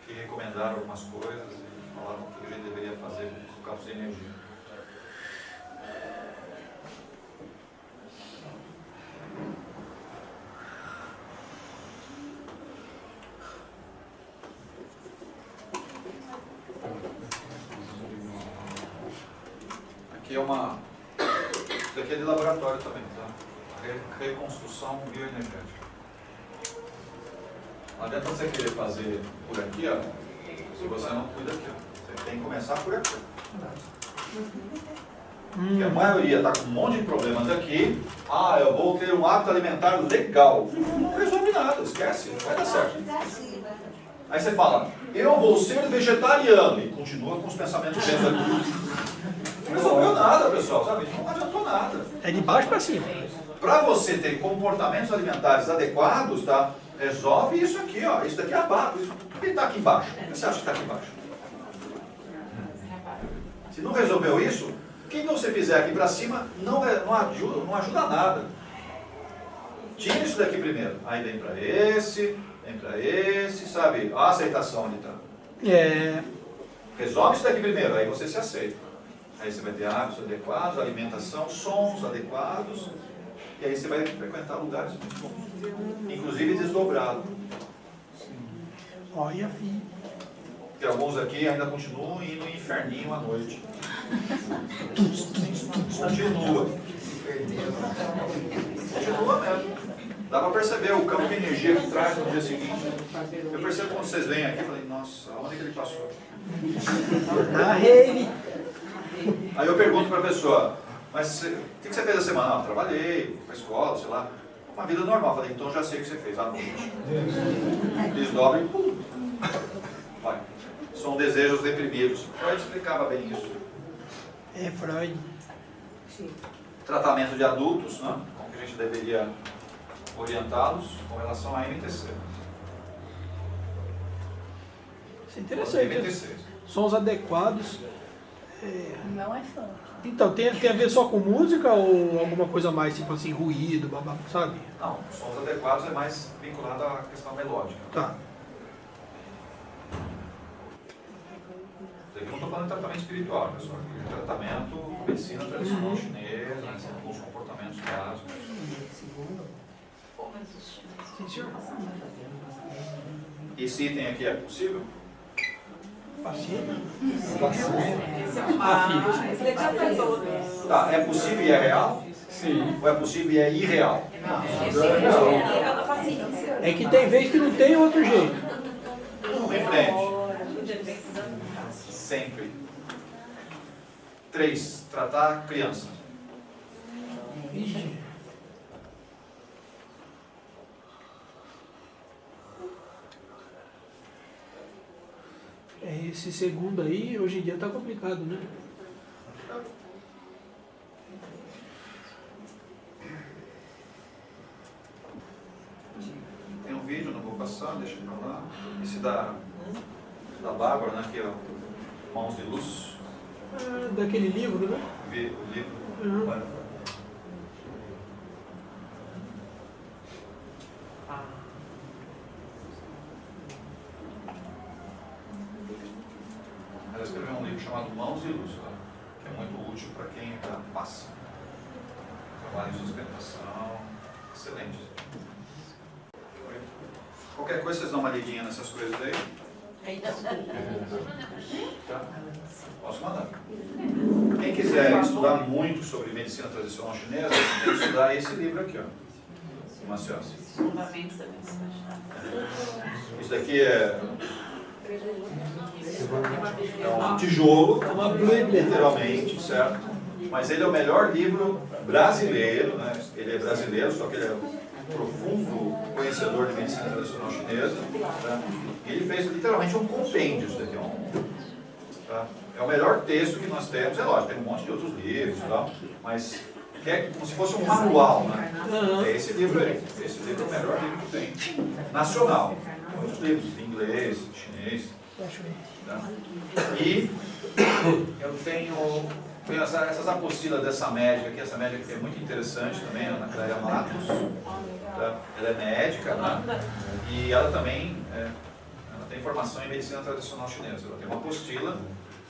Que recomendaram algumas coisas e falaram o que a gente deveria fazer com campos de energia. Aqui é uma... Isso aqui é de laboratório também, tá? Reconstrução bioenergética. Não adianta você querer fazer por aqui, ó, se você não cuida aqui, ó. Você tem que começar por aqui. Porque a maioria está com um monte de problemas aqui. Ah, eu vou ter um hábito alimentar legal. Não resolve nada, esquece, não vai dar certo. Aí você fala, eu vou ser vegetariano. E continua com os pensamentos dentro aqui. Não resolveu nada, pessoal, sabe? Não adiantou nada. É de baixo para cima. Para você ter comportamentos alimentares adequados, tá? Resolve isso aqui, ó. Isso daqui é abaixo. O que está aqui embaixo? O que você acha que está aqui embaixo? Se não resolveu isso, o que você fizer aqui para cima não ajuda nada. Tira isso daqui primeiro. Aí vem para esse, sabe? A aceitação ali, tá? É. Resolve isso daqui primeiro, aí você se aceita. Aí você vai ter hábitos adequados, alimentação, sons adequados. E aí você vai frequentar lugares muito bons. Inclusive desdobrado. Olha, filho. Porque alguns aqui ainda continuam indo no inferninho à noite. Continua. Continua mesmo. Dá para perceber o campo de energia que traz no dia seguinte. Eu percebo quando vocês vêm aqui, eu falei, nossa, aonde que ele passou? Na rede. Aí eu pergunto para a pessoa, mas o que você fez a semana? Ah, trabalhei, fui para a escola, sei lá. Uma vida normal. Falei, então já sei o que você fez à noite. Desdobre e pum. Vai. São desejos reprimidos. Freud explicava bem isso. É Freud. Tratamento de adultos, né? Como que a gente deveria orientá-los com relação à MTC. Isso é interessante. MTC. Sons adequados. Não é fã. Então, tem a ver só com música ou alguma coisa mais, tipo assim, ruído, babá, sabe? Não, sons adequados é mais vinculado à questão melódica. Tá. Aqui eu não estou falando de tratamento espiritual, pessoal. Aqui é tratamento, medicina tradicional chinesa, com os comportamentos básicos. Sim, senhor. Esse item aqui é possível? Vacina? Tá, é possível e é real? Sim. Ou é possível e é irreal? É que tem vez que não tem outro jeito. Vamos em frente. Sempre. 3. Tratar criança. Ixi. Esse segundo aí, hoje em dia tá complicado, né? Tem um vídeo, não vou passar, deixa pra lá. Esse da Bárbara, né? Que é o Mãos de Luz. Daquele livro, né? O livro. Uhum. Ela escreveu um livro chamado Mãos de Luz, tá? Que é muito útil para quem passa. Trabalho em sustentação, excelente. Qualquer coisa, vocês dão uma lidinha nessas coisas aí. Tá? Posso mandar. Quem quiser estudar muito sobre medicina tradicional chinesa, tem que estudar esse livro aqui, ó. Maciossi. Fundamentos da medicina chinesa. Isso daqui é um tijolo, literalmente, certo? Mas ele é o melhor livro brasileiro, né? Ele é brasileiro, só que ele é um profundo conhecedor de medicina tradicional chinesa. Tá? E ele fez literalmente um compêndio, isso daqui. Tá? É o melhor texto que nós temos, é lógico, tem um monte de outros livros e tal, mas é como se fosse um manual, né? É esse livro aí. Esse livro é o melhor livro que tem. Nacional. Muitos livros, em inglês, chinês. Tá? E eu tenho essas apostilas dessa médica aqui, essa médica que é muito interessante também, a Ana Clélia Matos. Tá? Ela é médica, né? E ela também ela tem formação em medicina tradicional chinesa. Ela tem uma apostila,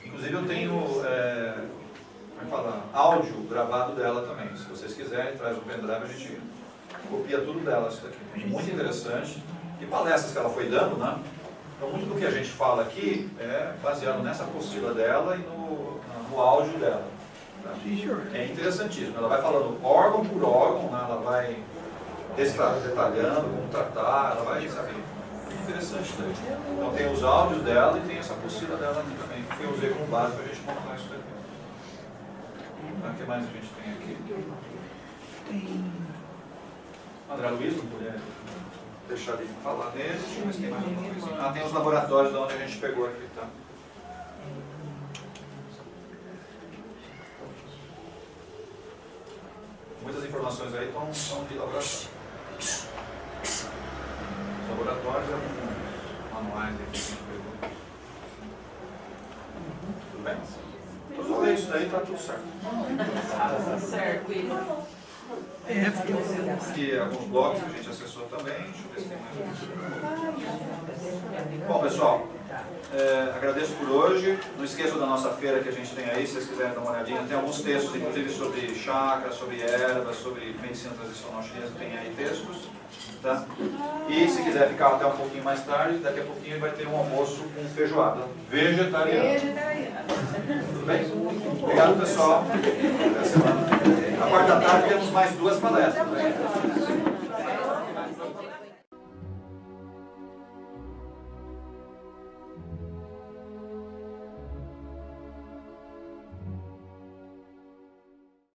inclusive eu tenho como é que fala? Áudio gravado dela também. Se vocês quiserem, traz o pendrive, a gente copia tudo dela, isso daqui. Muito interessante. E palestras que ela foi dando, né? Então, muito do que a gente fala aqui é baseado nessa apostila dela e no áudio dela. Tá? É interessantíssimo. Ela vai falando órgão por órgão, né? Ela vai detalhando como tratar, ela vai saber. Muito interessante isso daí. Então, tem os áudios dela e tem essa apostila dela aqui também, que eu usei como base para a gente montar isso daqui. O que mais a gente tem aqui? Tem. André Luiz, não podia deixar de falar nele. Deixa eu ver se tem mais alguma coisa. Tem os laboratórios de onde a gente pegou aqui, tá? Muitas informações aí são de laboratório. Os laboratórios é um manuais que a gente pegou. Tudo bem? Eu só ler isso daí, tá tudo certo. Certo. Aqui alguns blogs que a gente acessou também. Deixa eu ver se tem mais. Bom, pessoal, agradeço por hoje. Não esqueçam da nossa feira que a gente tem aí, se vocês quiserem dar uma olhadinha. Tem alguns textos, inclusive sobre chakra, sobre ervas, sobre medicina tradicional chinesa, tem aí textos. Tá? E se quiser ficar até um pouquinho mais tarde, daqui a pouquinho vai ter um almoço com feijoada vegetariana. Tudo bem? Obrigado, pessoal. Até a semana. Na quarta-tarde temos mais 2 palestras. Né?